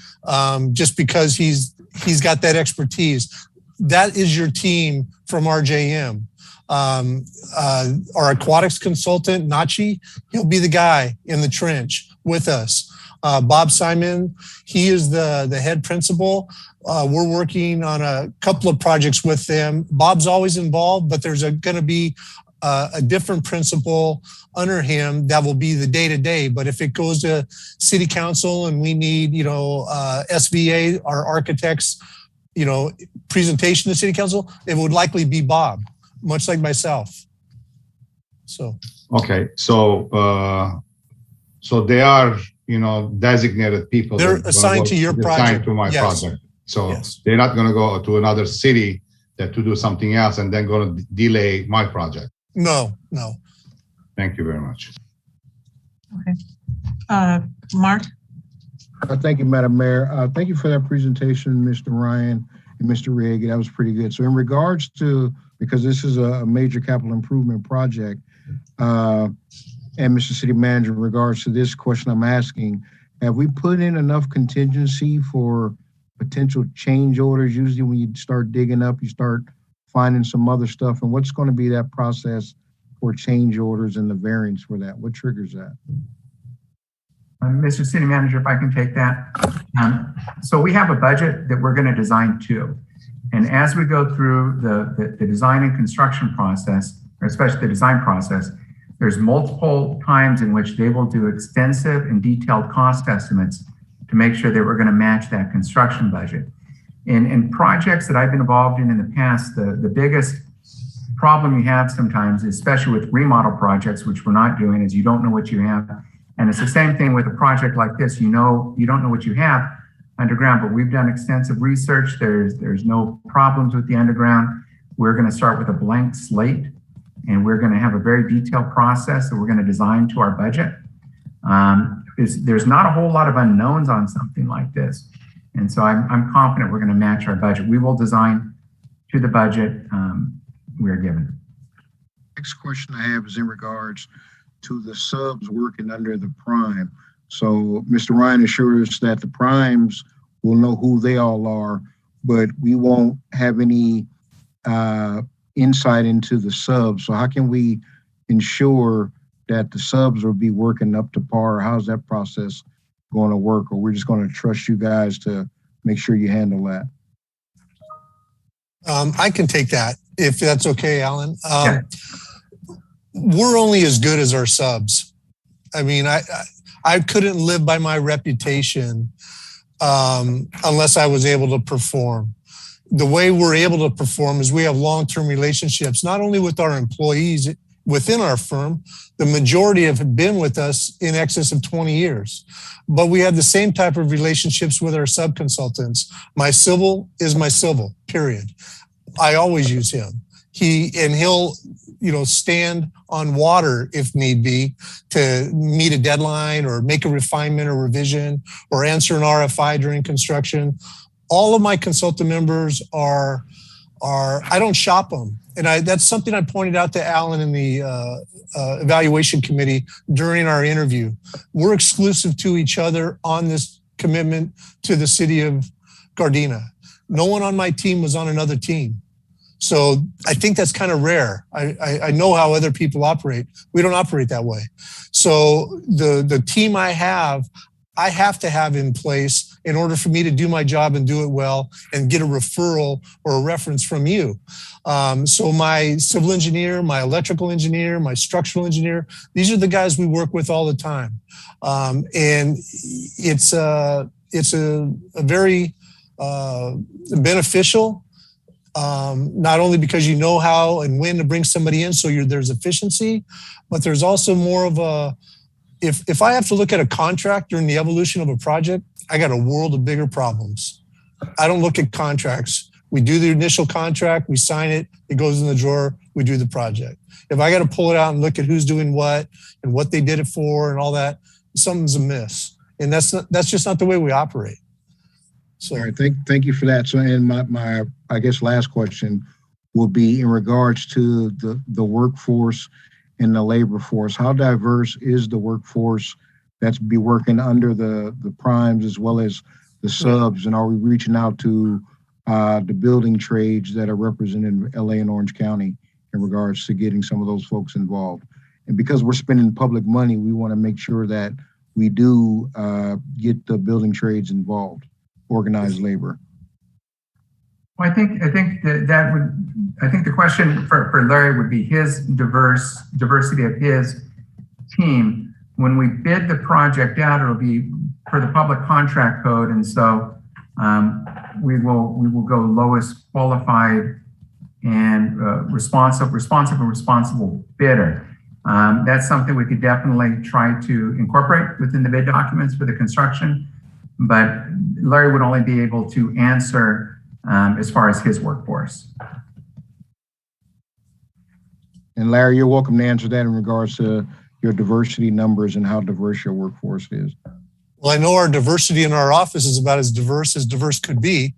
just because he's got that expertise. That is your team from RJM. Our aquatics consultant, Nachi, he'll be the guy in the trench with us. Bob Simon, he is the head principal. We're working on a couple of projects with them. Bob's always involved, but there's going to be a different principal under him that will be the day-to-day. But if it goes to city council and we need, SVA, our architects, presentation to city council, it would likely be Bob, much like myself. So. Okay. So they are, designated people. They're assigned to your project. Assigned to my project. So they're not going to go to another city to do something else and then going to delay my project. No. Thank you very much. Okay. Mark? Thank you, Madam Mayor. Thank you for that presentation, Mr. Ryan and Mr. Rigg. That was pretty good. So in regards to, because this is a major capital improvement project, and Mr. City Manager, in regards to this question I'm asking, have we put in enough contingency for potential change orders? Usually when you start digging up, you start finding some other stuff. And what's going to be that process for change orders and the variance for that? What triggers that? Mr. City Manager, if I can take that. So we have a budget that we're going to design to. And as we go through the design and construction process, or especially the design process, there's multiple times in which they will do extensive and detailed cost estimates to make sure that we're going to match that construction budget. In projects that I've been involved in the past, the biggest problem you have sometimes, especially with remodel projects, which we're not doing, is you don't know what you have. And it's the same thing with a project like this. You don't know what you have underground, but we've done extensive research. There's no problems with the underground. We're going to start with a blank slate, and we're going to have a very detailed process that we're going to design to our budget. There's not a whole lot of unknowns on something like this. And so I'm confident we're going to match our budget. We will design to the budget we're given. Next question I have is in regards to the subs working under the prime. So Mr. Ryan assures us that the primes will know who they all are, but we won't have any insight into the subs. So how can we ensure that the subs will be working up to par? How's that process going to work? Or we're just going to trust you guys to make sure you handle that? I can take that if that's okay, Alan. We're only as good as our subs. I mean, I couldn't live by my reputation unless I was able to perform. The way we're able to perform is we have long-term relationships, not only with our employees within our firm, the majority have been with us in excess of 20 years, but we have the same type of relationships with our sub-consultants. My civil is my civil, period. I always use him. He'll stand on water if need be to meet a deadline or make a refinement or revision or answer an RFI during construction. All of my consultant members are I don't shop them. And that's something I pointed out to Alan in the evaluation committee during our interview. We're exclusive to each other on this commitment to the city of Gardena. No one on my team was on another team. So I think that's kind of rare. I know how other people operate. We don't operate that way. So the team I have to have in place in order for me to do my job and do it well and get a referral or a reference from you. So my civil engineer, my electrical engineer, my structural engineer, these are the guys we work with all the time. And it's a very beneficial, not only because you know how and when to bring somebody in, so there's efficiency, but there's also more of a, if I have to look at a contract during the evolution of a project, I got a world of bigger problems. I don't look at contracts. We do the initial contract, we sign it, it goes in the drawer, we do the project. If I got to pull it out and look at who's doing what and what they did it for and all that, something's amiss. And that's just not the way we operate. So, all right, thank you for that. So, and my I guess last question will be in regards to the workforce and the labor force. How diverse is the workforce that's be working under the primes as well as the subs? And are we reaching out to the building trades that are represented in LA and Orange County in regards to getting some of those folks involved? And because we're spending public money, we want to make sure that we do get the building trades involved, organized labor. Well, I think the question for Larry would be his diversity of his team. When we bid the project out, it'll be for the public contract code, and so we will go lowest qualified and responsible bidder. That's something we could definitely try to incorporate within the bid documents for the construction, but Larry would only be able to answer as far as his workforce. And Larry, you're welcome to answer that in regards to your diversity numbers and how diverse your workforce is. Well, I know our diversity in our office is about as diverse could be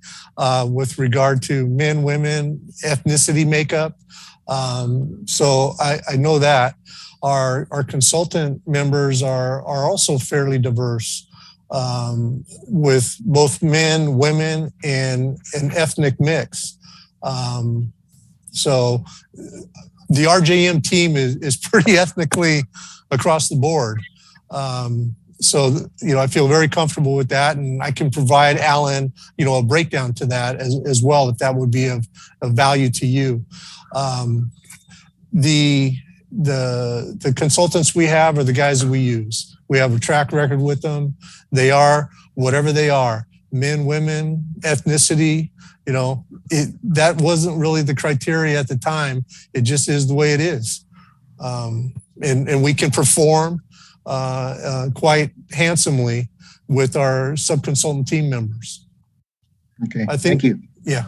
with regard to men, women, ethnicity makeup. So I know that. Our consultant members are also fairly diverse with both men, women, and an ethnic mix. So the RJM team is pretty ethnically across the board. So, I feel very comfortable with that, and I can provide Alan, a breakdown to that as well, if that would be of value to you. The consultants we have are the guys that we use. We have a track record with them. They are whatever they are, men, women, ethnicity, that wasn't really the criteria at the time. It just is the way it is. And we can perform quite handsomely with our sub-consultant team members. Okay, thank you. Yeah.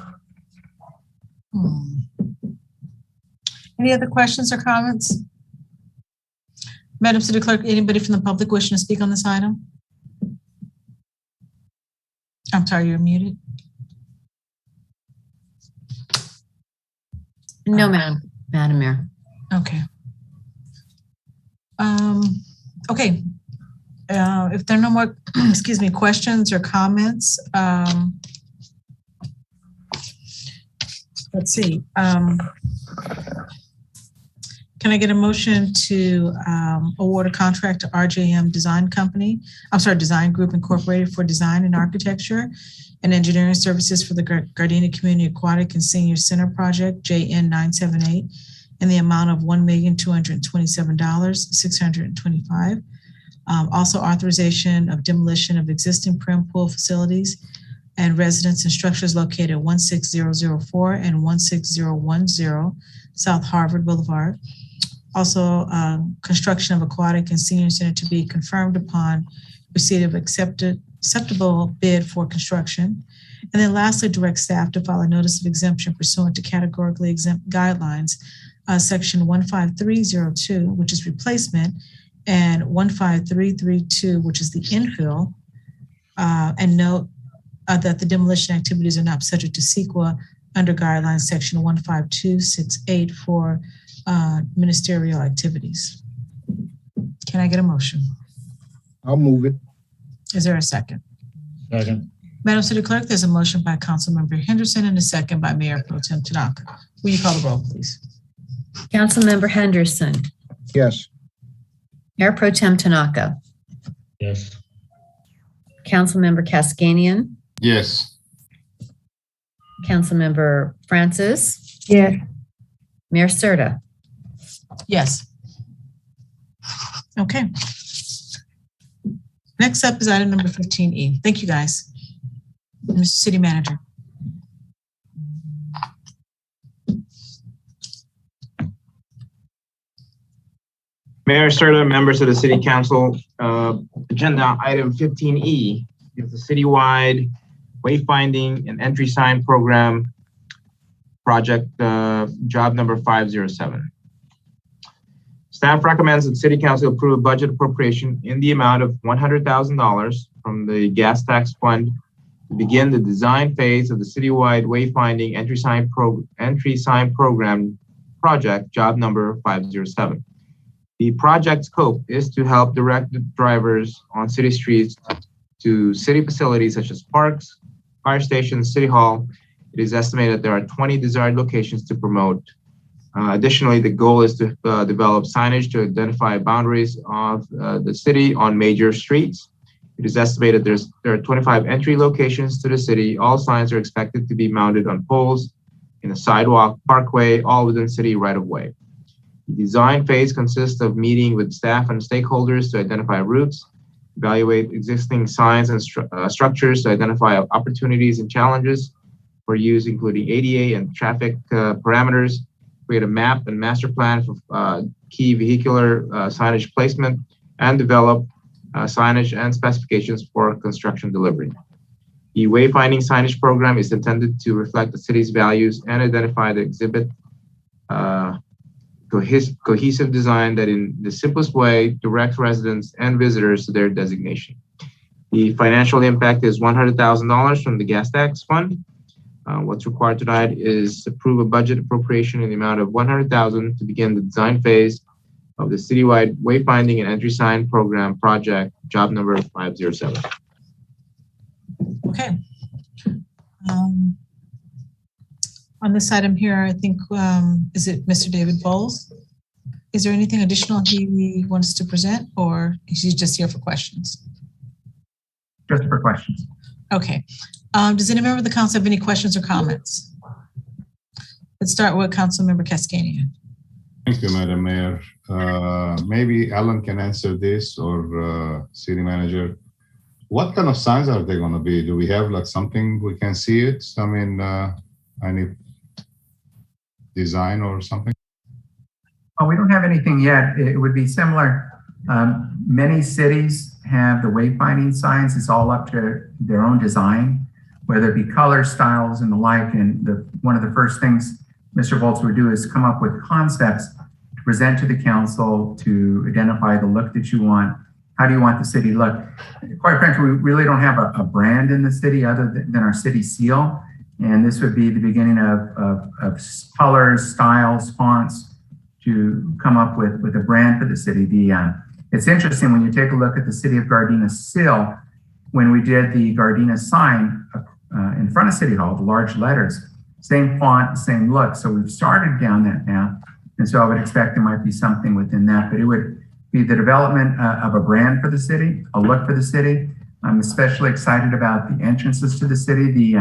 Any other questions or comments? Madam City Clerk, anybody from the public wishing to speak on this item? I'm sorry, you're muted. No, Madam Mayor. Okay. Okay. If there are no more, questions or comments, let's see. Can I get a motion to award a contract to RJM Design Group Incorporated for design and architecture and engineering services for the Gardena Community Aquatic and Senior Center Project, JN 978, in the amount of $1,227,625. Also authorization of demolition of existing prim pool facilities and residence and structures located at 16004 and 16010 South Harvard Boulevard. Also, construction of aquatic and senior center to be confirmed upon receipt of acceptable bid for construction. And then lastly, direct staff to file a notice of exemption pursuant to categorically exempt guidelines, section 15302, which is replacement, and 15332, which is the infill, and note that the demolition activities are not subject to CEQA under guidelines section 15268 for ministerial activities. Can I get a motion? I'll move it. Is there a second? Second. Madam City Clerk, there's a motion by Councilmember Henderson and a second by Mayor Pro Tem Tanaka. Will you call the roll, please? Councilmember Henderson. Yes. Mayor Pro Tem Tanaka. Yes. Councilmember Cascanian. Yes. Councilmember Francis. Yes. Mayor Serta. Yes. Okay. Next up is item number 15E. Thank you, guys. Mr. City Manager. Mayor Serta, members of the City Council, agenda item 15E is the citywide wayfinding and entry sign program project, job number 507. Staff recommends that the City Council approve a budget appropriation in the amount of $100,000 from the gas tax fund to begin the design phase of the citywide wayfinding entry sign program project, job number 507. The project scope is to help direct the drivers on city streets to city facilities such as parks, fire stations, city hall. It is estimated there are 20 desired locations to promote. Additionally, the goal is to develop signage to identify boundaries of the city on major streets. It is estimated there are 25 entry locations to the city. All signs are expected to be mounted on poles in a sidewalk, parkway, all within city right-of-way. The design phase consists of meeting with staff and stakeholders to identify routes, evaluate existing signs and structures to identify opportunities and challenges for use, including ADA and traffic parameters, create a map and master plan for key vehicular signage placement, and develop signage and specifications for construction delivery. The wayfinding signage program is intended to reflect the city's values and identify the exhibit cohesive design that in the simplest way directs residents and visitors to their designation. The financial impact is $100,000 from the gas tax fund. What's required tonight is approve a budget appropriation in the amount of $100,000 to begin the design phase of the citywide wayfinding and entry sign program project, job number 507. Okay. On this item here, I think, is it Mr. David Bowles? Is there anything additional he wants to present, or is he just here for questions? Just for questions. Okay. Does any member of the council have any questions or comments? Let's start with Councilmember Cascanian. Thank you, Madam Mayor. Maybe Alan can answer this, or city manager. What kind of signs are they going to be? Do we have like something we can see it? I mean, any design or something? Oh, we don't have anything yet. It would be similar. Many cities have the wayfinding signs. It's all up to their own design, whether it be color, styles, and the like. And one of the first things Mr. Volz would do is come up with concepts to present to the council to identify the look that you want. How do you want the city to look? Quite frankly, we really don't have a brand in the city other than our city seal. And this would be the beginning of colors, styles, fonts to come up with a brand for the city. It's interesting when you take a look at the city of Gardena seal, when we did the Gardena sign in front of City Hall, the large letters, same font, same look. So we've started down that path. And so I would expect there might be something within that, but it would be the development of a brand for the city, a look for the city. I'm especially excited about the entrances to the city.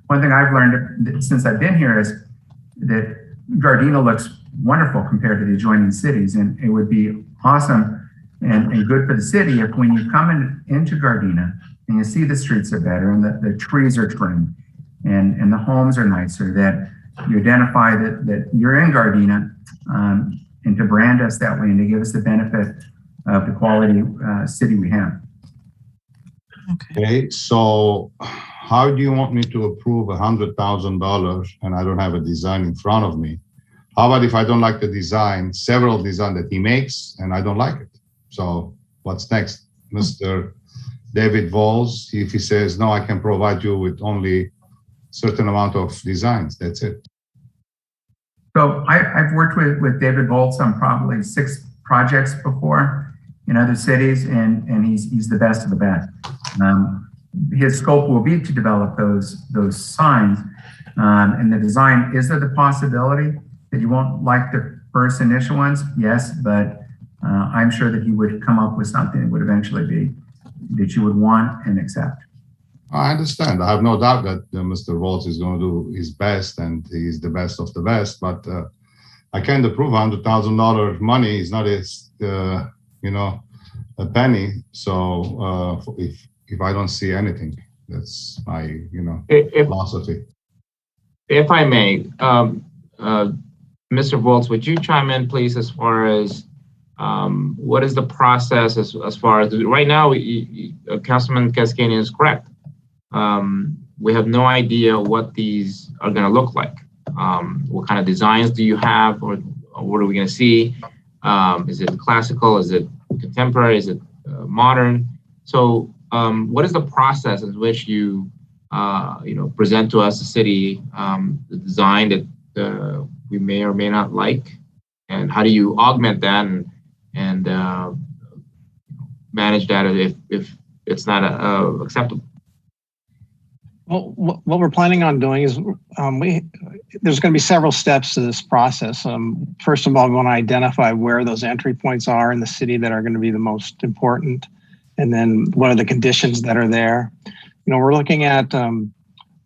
One thing I've learned since I've been here is that Gardena looks wonderful compared to the adjoining cities, and it would be awesome and good for the city if when you come into Gardena and you see the streets are better and the trees are trimmed and the homes are nicer, that you identify that you're in Gardena, and to brand us that way and to give us the benefit of the quality city we have. Okay, so how do you want me to approve $100,000 and I don't have a design in front of me? How about if I don't like the design, several designs that he makes, and I don't like it? So what's next? Mr. David Vols, if he says, no, I can provide you with only certain amount of designs, that's it. So I've worked with David Volz on probably 6 projects before in other cities, and he's the best of the best. His scope will be to develop those signs, and the design. Is there the possibility that you won't like the first initial ones? Yes, but I'm sure that he would come up with something that would eventually be that you would want and accept. I understand. I have no doubt that Mr. Volz is going to do his best, and he's the best of the best. But I can't approve $100,000 money. It's not a penny. So if I don't see anything, that's my philosophy. If I may, Mr. Volz, would you chime in, please, as far as what is the process as far as right now? Councilman Cascanian is correct. We have no idea what these are going to look like. What kind of designs do you have, or what are we going to see? Is it classical? Is it contemporary? Is it modern? So what is the process in which you present to us the city, the design that we may or may not like, and how do you augment that and manage that if it's not acceptable? Well, what we're planning on doing is there's going to be several steps to this process. First of all, we want to identify where those entry points are in the city that are going to be the most important, and then what are the conditions that are there. We're looking at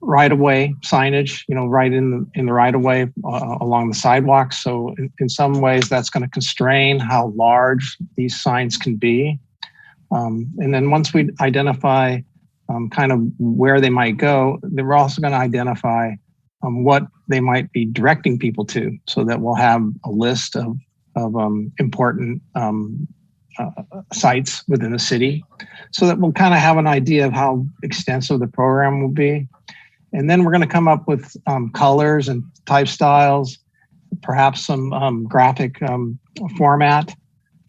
right-of-way signage, right in the right-of-way along the sidewalks. So in some ways, that's going to constrain how large these signs can be. And then once we identify kind of where they might go, then we're also going to identify what they might be directing people to, so that we'll have a list of important sites within the city, so that we'll kind of have an idea of how extensive the program will be. And then we're going to come up with colors and type styles, perhaps some graphic format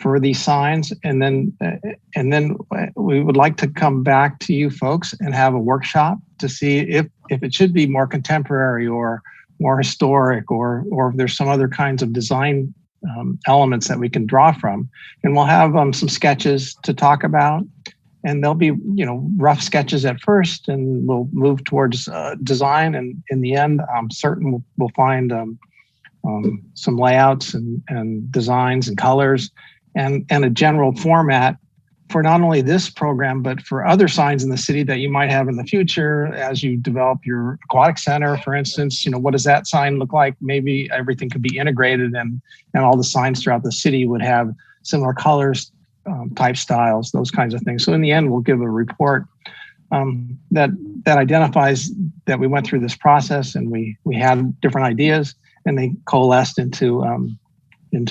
for these signs. And then we would like to come back to you folks and have a workshop to see if it should be more contemporary or more historic, or if there's some other kinds of design elements that we can draw from. And we'll have some sketches to talk about, and they'll be rough sketches at first, and we'll move towards design. And in the end, I'm certain we'll find some layouts and designs and colors and a general format for not only this program, but for other signs in the city that you might have in the future as you develop your aquatic center, for instance. What does that sign look like? Maybe everything could be integrated, and all the signs throughout the city would have similar colors, type styles, those kinds of things. So in the end, we'll give a report that identifies that we went through this process and we had different ideas, and they coalesced into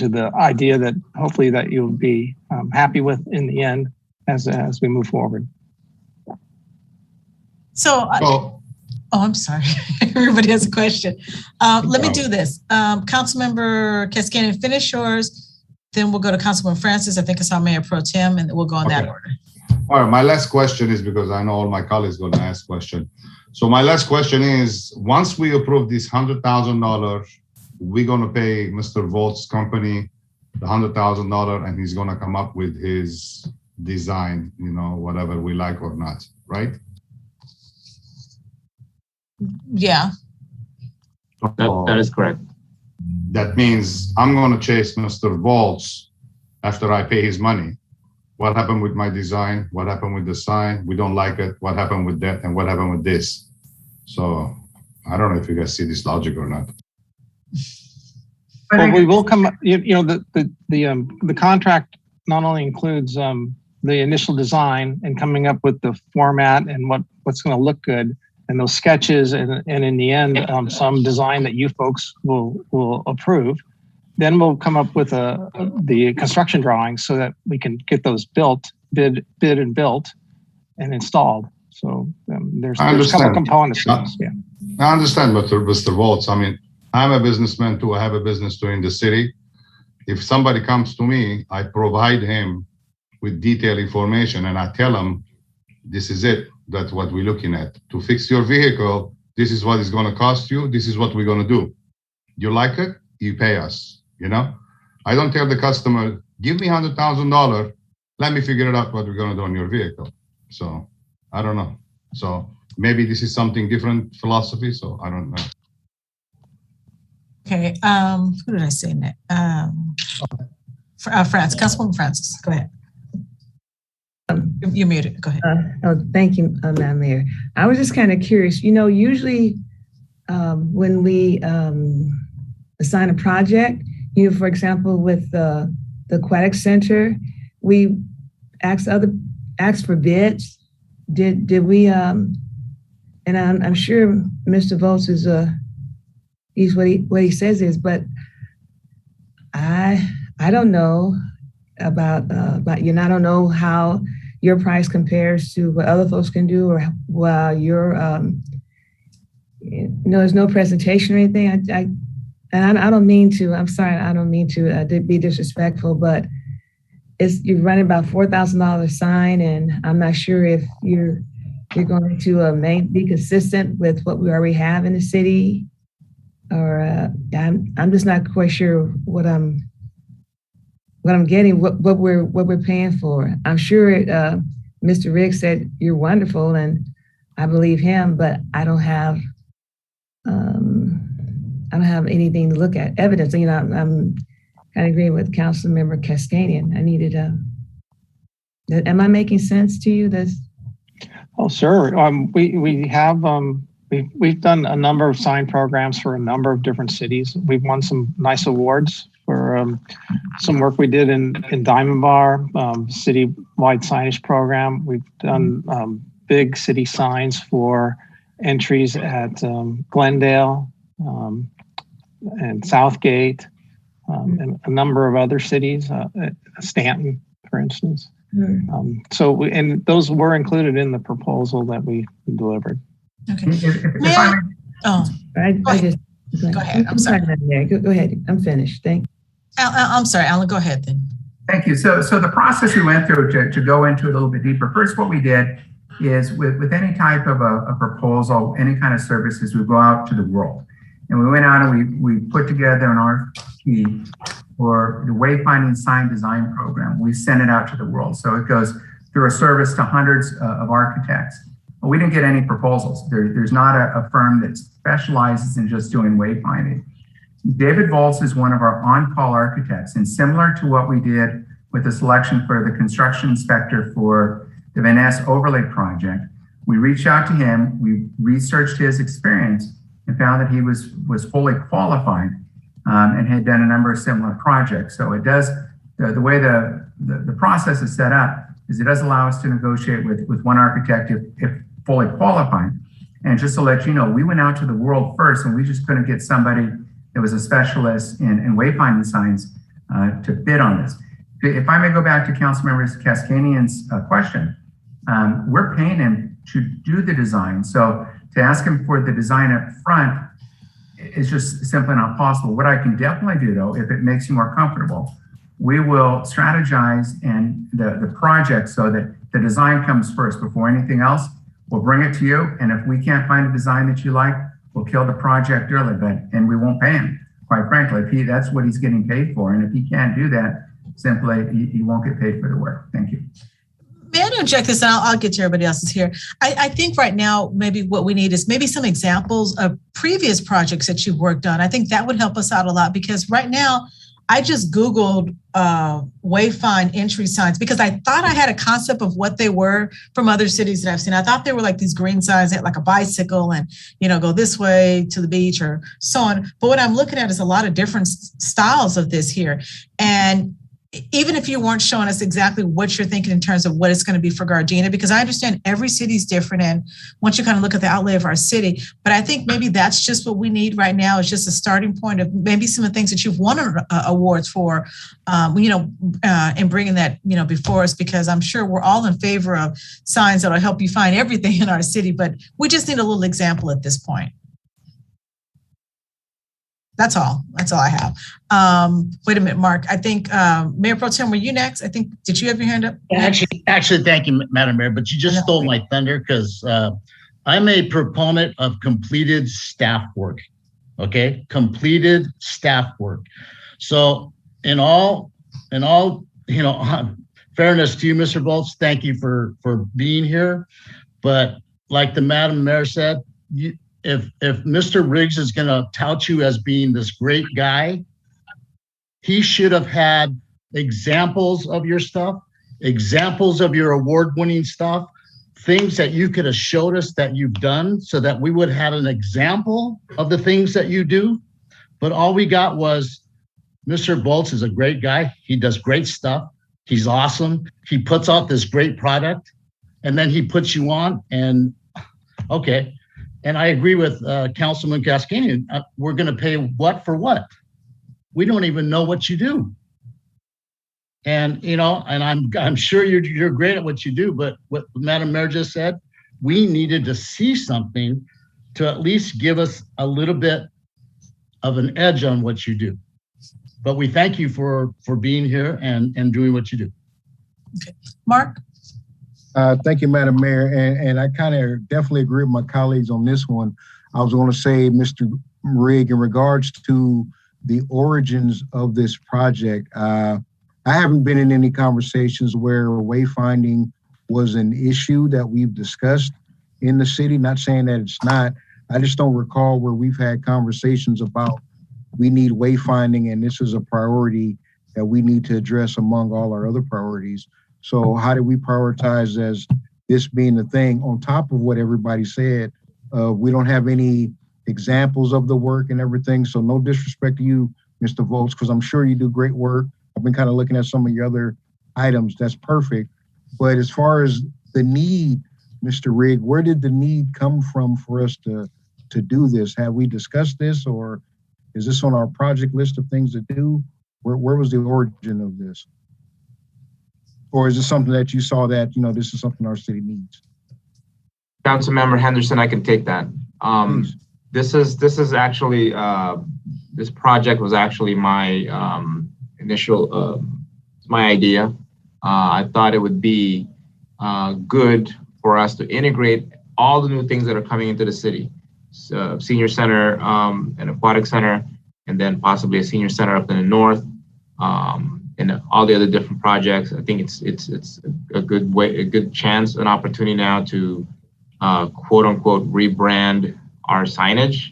the idea that hopefully that you'll be happy with in the end as we move forward. So, I'm sorry. Everybody has a question. Let me do this. Councilmember Cascanian, finish yours. Then we'll go to Councilman Francis. I think it's our Mayor Pro Tem, and we'll go in that order. All right. My last question is, because I know all my colleagues are going to ask question. So my last question is, once we approve this $100,000, we're going to pay Mr. Volt's company the $100,000, and he's going to come up with his design, whatever we like or not, right? Yeah. That is correct. That means I'm going to chase Mr. Volt's after I pay his money. What happened with my design? What happened with the sign? We don't like it. What happened with that? And what happened with this? So I don't know if you guys see this logic or not. Well, we will come. The contract not only includes the initial design and coming up with the format and what's going to look good, and those sketches, and in the end, some design that you folks will approve. Then we'll come up with the construction drawings so that we can get those bid and built and installed. So there's a couple components. Yeah. I understand, Mr. Volts. I mean, I'm a businessman too. I have a business too in the city. If somebody comes to me, I provide him with detailed information, and I tell him, this is it. That's what we're looking at. To fix your vehicle, this is what it's going to cost you. This is what we're going to do. You like it? You pay us. I don't tell the customer, give me $100,000. Let me figure it out what we're going to do on your vehicle. So I don't know. So maybe this is something different philosophy. So I don't know. Okay. Who did I say next? Francis, Councilwoman Francis, go ahead. You're muted. Go ahead. Thank you, Madam Mayor. I was just kind of curious. Usually when we assign a project, for example, with the Aquatic Center, we asked for bids. Did we? And I'm sure Mr. Volts is he's what he says is, but I don't know about I don't know how your price compares to what other folks can do, or while your there's no presentation or anything. I don't mean to. I'm sorry. I don't mean to be disrespectful, but you're running about $4,000 sign, and I'm not sure if you're you're going to be consistent with what we already have in the city, or I'm just not quite sure what I'm getting, what we're paying for. I'm sure Mr. Riggs said you're wonderful, and I believe him, but I don't have anything to look at, evidence. You know, I'm kind of agreeing with Councilmember Cascadian. I needed am I making sense to you? Oh, sure. We have we've done a number of sign programs for a number of different cities. We've won some nice awards for some work we did in Diamond Bar, city-wide signage program. We've done big city signs for entries at Glendale and Southgate, and a number of other cities, Stanton, for instance. And those were included in the proposal that we delivered. Okay. Go ahead. I'm sorry. Go ahead. I'm finished. Thank you. I'm sorry, Alan, go ahead then. Thank you. So the process we went through to go into it a little bit deeper. First, what we did is with any type of a proposal, any kind of services, we go out to the world. And we went out and we put together an RFP for the wayfinding sign design program. We sent it out to the world. So it goes through a service to hundreds of architects. But we didn't get any proposals. There's not a firm that specializes in just doing wayfinding. David Volz is one of our on-call architects, and similar to what we did with the selection for the construction inspector for the Van Ness overlay project, we reached out to him, we researched his experience, and found that he was fully qualified and had done a number of similar projects. So it does, the way the process is set up is it does allow us to negotiate with one architect if fully qualified. And just to let you know, we went out to the world first, and we just couldn't get somebody that was a specialist in wayfinding signs to bid on this. If I may go back to Councilmember Cascadian's question, we're paying him to do the design. So to ask him for the design up front is just simply not possible. What I can definitely do, though, if it makes you more comfortable, we will strategize and the project so that the design comes first before anything else. We'll bring it to you, and if we can't find a design that you like, we'll kill the project early, and we won't pay him. Quite frankly, that's what he's getting paid for, and if he can't do that, simply he won't get paid for the work. Thank you. May I interject this, and I'll get to everybody else's here. I think right now, maybe what we need is maybe some examples of previous projects that you've worked on. I think that would help us out a lot, because right now, I just Googled wayfind entry signs because I thought I had a concept of what they were from other cities that I've seen. I thought they were like these green signs that like a bicycle and, go this way to the beach or so on. But what I'm looking at is a lot of different styles of this here. And even if you weren't showing us exactly what you're thinking in terms of what it's going to be for Gardena, because I understand every city is different. And once you kind of look at the outlay of our city, but I think maybe that's just what we need right now is just a starting point of maybe some of the things that you've won awards for, and bringing that, before us, because I'm sure we're all in favor of signs that'll help you find everything in our city, but we just need a little example at this point. That's all I have. Wait a minute, Mark. I think Mayor Pro Tem, were you next? I think, did you have your hand up? Yeah, actually, thank you, Madam Mayor, but you just stole my thunder because I'm a proponent of completed staff work, okay? Completed staff work. So in all, fairness to you, Mr. Volz, thank you for being here. But like the Madam Mayor said, if Mr. Riggs is going to tout you as being this great guy, he should have had examples of your stuff, examples of your award-winning stuff, things that you could have showed us that you've done so that we would have an example of the things that you do. But all we got was Mr. Volz is a great guy. He does great stuff. He's awesome. He puts out this great product, and then he puts you on, and okay. And I agree with Councilman Cascadian. We're going to pay what for what? We don't even know what you do. And and I'm sure you're great at what you do. But what Madam Mayor just said, we needed to see something to at least give us a little bit of an edge on what you do. But we thank you for being here and doing what you do. Okay, Mark. Thank you, Madam Mayor. And I kind of definitely agree with my colleagues on this one. I was going to say, Mr. Rigg, in regards to the origins of this project, I haven't been in any conversations where wayfinding was an issue that we've discussed in the city. Not saying that it's not. I just don't recall where we've had conversations about we need wayfinding and this is a priority that we need to address among all our other priorities. So how do we prioritize as this being the thing on top of what everybody said? We don't have any examples of the work and everything. So no disrespect to you, Mr. Volz, because I'm sure you do great work. I've been kind of looking at some of your other items. That's perfect. But as far as the need, Mr. Rigg, where did the need come from for us to do this? Have we discussed this, or is this on our project list of things to do? Where was the origin of this? Or is it something that you saw that, this is something our city needs? Councilmember Henderson, I can take that. This is actually, this project was actually my initial, my idea. I thought it would be good for us to integrate all the new things that are coming into the city. So, senior center, an aquatic center, and then possibly a senior center up in the north, and all the other different projects. I think it's a good way, a good chance, an opportunity now to quote unquote rebrand our signage,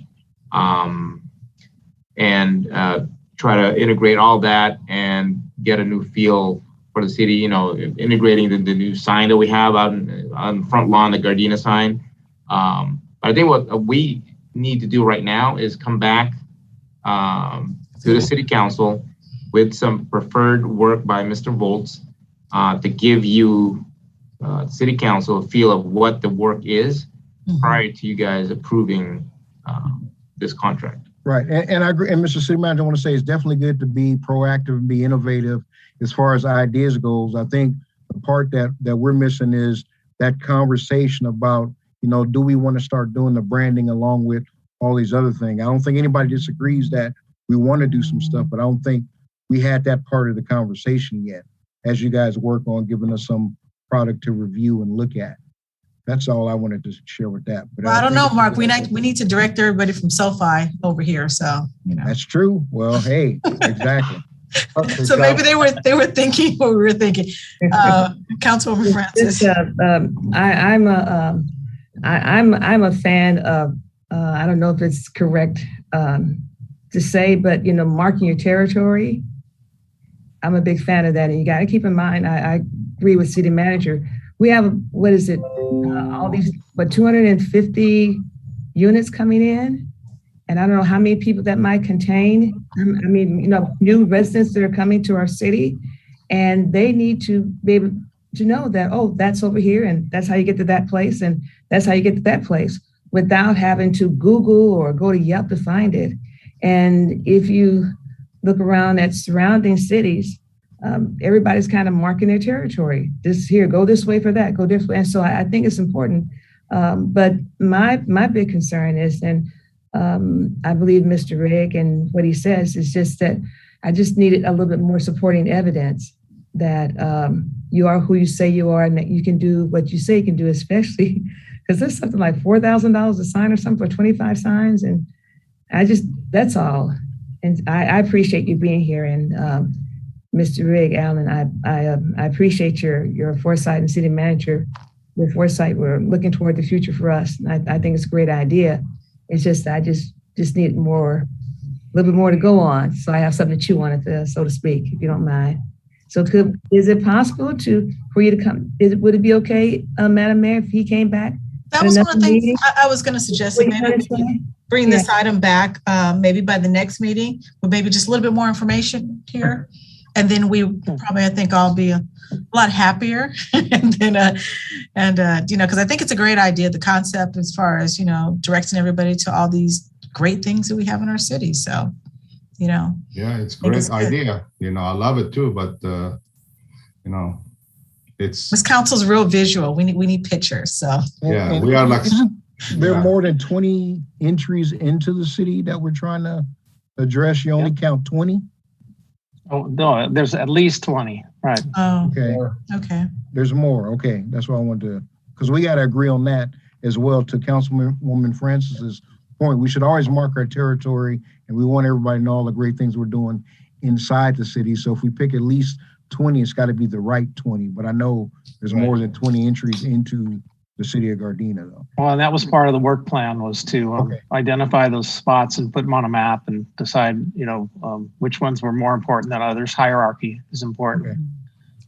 and try to integrate all that and get a new feel for the city. Integrating the new sign that we have out on the front lawn, the Gardena sign. But I think what we need to do right now is come back to the city council with some preferred work by Mr. Volz to give you, city council, a feel of what the work is prior to you guys approving this contract. Right, and I agree. And Mr. City Manager, I want to say it's definitely good to be proactive and be innovative as far as ideas goes. I think the part that we're missing is that conversation about, do we want to start doing the branding along with all these other things? I don't think anybody disagrees that we want to do some stuff, but I don't think we had that part of the conversation yet as you guys work on giving us some product to review and look at. That's all I wanted to share with that. But well, I don't know, Mark. We need to direct everybody from SoFi over here. So, That's true. Well, hey, exactly. So maybe they were thinking what we were thinking. Councilwoman Francis. I'm a fan of, I don't know if it's correct to say, but, marking your territory. I'm a big fan of that. And you got to keep in mind, I agree with city manager. We have, all these, 250 units coming in. And I don't know how many people that might contain. I mean, new residents that are coming to our city, and they need to be able to know that, oh, that's over here, and that's how you get to that place, and that's how you get to that place, without having to Google or go to Yelp to find it. And if you look around at surrounding cities, everybody's kind of marking their territory. This here, go this way for that, go this way. And so I think it's important. But my big concern is, and I believe Mr. Rigg and what he says is just that I just needed a little bit more supporting evidence that you are who you say you are and that you can do what you say you can do, especially because there's something like $4,000 a sign or something for 25 signs. And that's all. And I appreciate you being here. And Mr. Rigg, Alan, I appreciate your foresight, and city manager, your foresight. We're looking toward the future for us. And I think it's a great idea. It's just, I just need a little bit more to go on. So I have something to chew on it, so to speak, if you don't mind. So is it possible for you to come? Would it be okay, Madam Mayor, if he came back? That was one of the things I was going to suggest. Maybe bring this item back, maybe by the next meeting, with maybe just a little bit more information here. And then we probably, I think, all be a lot happier. And then, because I think it's a great idea, the concept as far as, directing everybody to all these great things that we have in our city. So, Yeah, it's a great idea. I love it too, but, This council's real visual. We need pictures. So, yeah, we are like, there are more than 20 entries into the city that we're trying to address. You only count 20. Oh, no, there's at least 20, right? Oh, Okay. okay. There's more. Okay. That's what I wanted to, because we got to agree on that as well. To Councilwoman Francis's point, we should always mark our territory, and we want everybody to know all the great things we're doing inside the city. So if we pick at least 20, it's got to be the right 20. But I know there's more than 20 entries into the city of Gardena, though. Well, and that was part of the work plan, was to identify those spots and put them on a map and decide, which ones were more important than others. Hierarchy is important.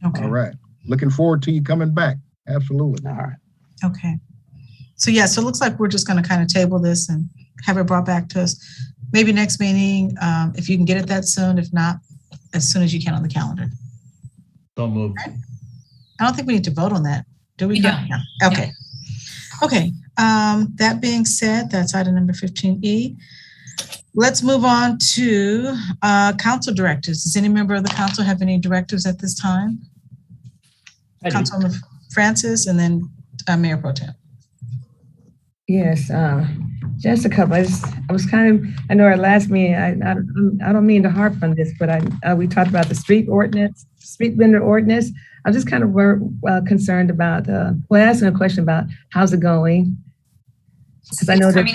Okay. All right. Looking forward to you coming back. Absolutely. All right. Okay. So yeah, so it looks like we're just going to kind of table this and have it brought back to us. Maybe next meeting, if you can get it that soon. If not, as soon as you can on the calendar. Don't move. Okay. I don't think we need to vote on that. Do we? We don't. No. Okay. Okay. That being said, that's item number 15E. Let's move on to council directives. Does any member of the council have any directives at this time? Councilwoman Francis, and then Mayor Pro Tem. Yes, just a couple. I know our last meeting, I don't mean to harp on this, but we talked about the street vendor ordinance. I'm just kind of concerned about, asking a question about how's it going? Because I know that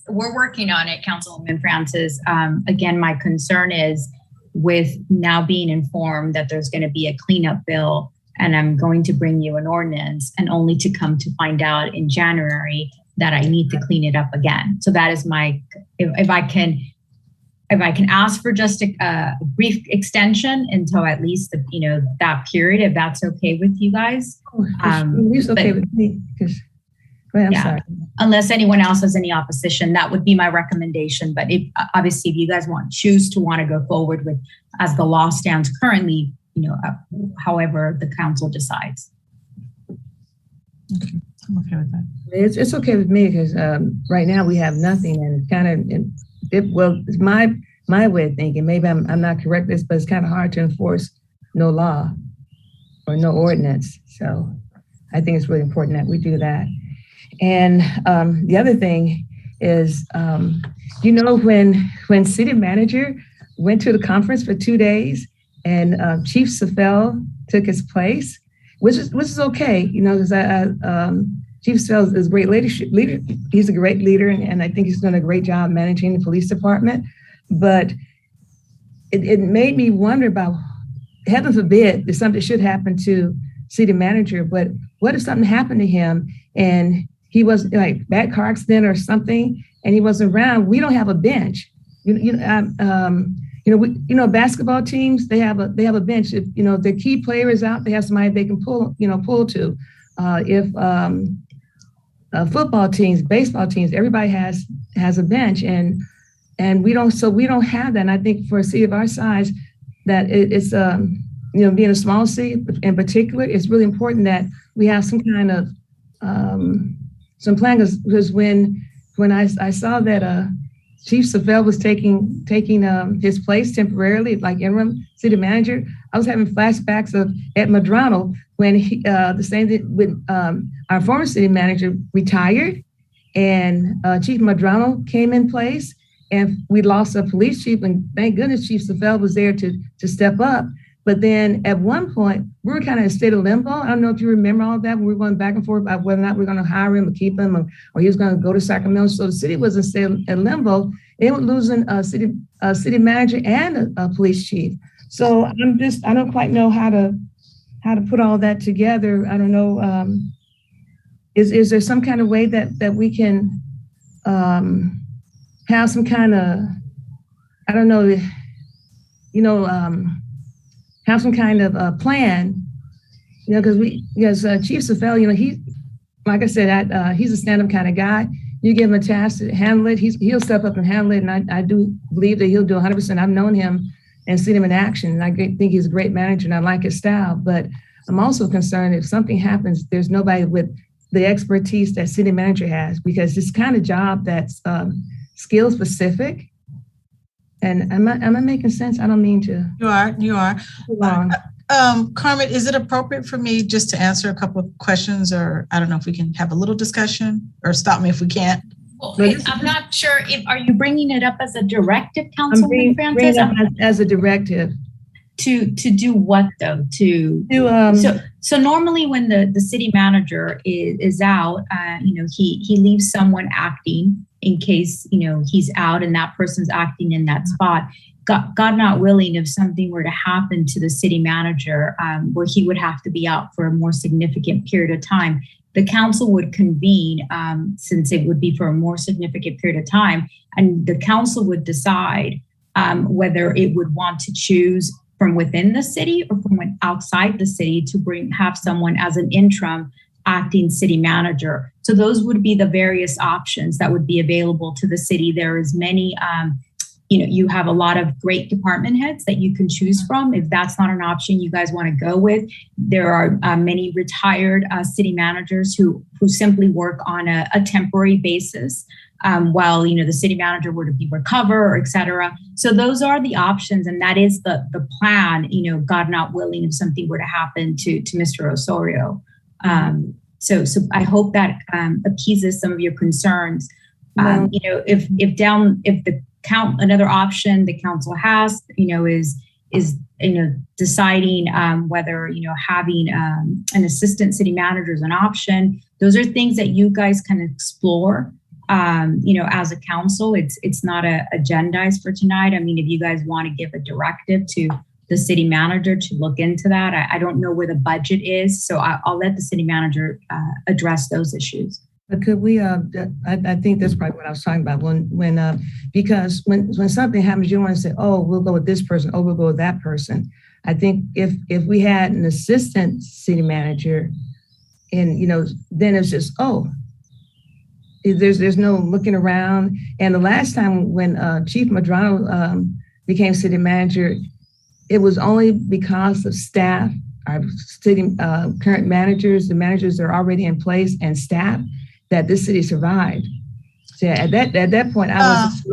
we're working on it, Councilwoman Francis. Again, my concern is with now being informed that there's going to be a cleanup bill, and I'm going to bring you an ordinance, and only to come to find out in January that I need to clean it up again. So that is if I can ask for just a brief extension until at least that period, if that's okay with you guys. It's okay with me. I'm sorry. Unless anyone else has any opposition, that would be my recommendation. But obviously, if you guys choose to go forward with, as the law stands currently, however the council decides. Okay, I'm okay with that. It's okay with me because right now we have nothing, and it's my way of thinking. Maybe I'm not correct this, but it's kind of hard to enforce no law or no ordinance. So I think it's really important that we do that. And the other thing is, when city manager went to the conference for 2 days, and Chief Safel took his place, which is okay, because Chief Safel is a great leader. He's a great leader, and I think he's done a great job managing the police department. But it made me wonder about, heaven forbid, if something should happen to city manager, but what if something happened to him and he was like bad car accident or something, and he wasn't around? We don't have a bench. Basketball teams, they have a bench. If the key player is out, they have somebody they can pull to. If football teams, baseball teams, everybody has a bench, and we don't have that. And I think for a city of our size, that it's being a small city in particular, it's really important that we have some kind of some plan. Because when I saw that Chief Safel was taking his place temporarily, like interim city manager, I was having flashbacks of Ed Madrano when when our former city manager retired, and Chief Madrano came in place, and we lost a police chief, and thank goodness Chief Safel was there to step up. But then at one point, we were kind of in a state of limbo. I don't know if you remember all of that, when we were going back and forth about whether or not we were going to hire him or keep him, or he was going to go to Sacramento. So the city was in state of limbo. They were losing a city manager and a police chief. So I don't quite know how to put all that together. I don't know. Is there some kind of way that we can have some kind of, I don't know, have some kind of plan, because Chief Safel, he, like I said, he's a stand-up kind of guy. You give him a task to handle it, he'll step up and handle it, and I do believe that he'll do 100%. I've known him and seen him in action, and I think he's a great manager, and I like his style. But I'm also concerned if something happens, there's nobody with the expertise that city manager has, because it's kind of job that's skill specific. And am I making sense? I don't mean to. You are. Carmen, is it appropriate for me just to answer a couple of questions, or I don't know if we can have a little discussion, or stop me if we can't? Well, I'm not sure are you bringing it up as a directive, Councilwoman Francis? Bringing it up as a directive. To do what though? So normally when the city manager is out, he leaves someone acting in case he's out and that person's acting in that spot. God not willing, if something were to happen to the city manager, where he would have to be out for a more significant period of time, the council would convene, since it would be for a more significant period of time, and the council would decide whether it would want to choose from within the city or from outside the city to have someone as an interim acting city manager. So those would be the various options that would be available to the city. There is many, you have a lot of great department heads that you can choose from. If that's not an option you guys want to go with, there are many retired city managers who simply work on a temporary basis while the city manager were to be recover, or et cetera. So those are the options, and that is the plan. God not willing, if something were to happen to Mr. Osorio. So I hope that appeases some of your concerns. If the another option the council has, is deciding whether having an assistant city manager is an option. Those are things that you guys can explore. As a council, it's not agendized for tonight. I mean, if you guys want to give a directive to the city manager to look into that, I don't know where the budget is, so I'll let the city manager address those issues. But could we? I think that's probably what I was talking about. Because when something happens, you don't want to say, "Oh, we'll go with this person. Oh, we'll go with that person." I think if we had an assistant city manager, and then it's just there's no looking around. And the last time when Chief Medrano became city manager, it was only because of staff, our city current managers, the managers that are already in place, and staff, that this city survived. So at that point, I was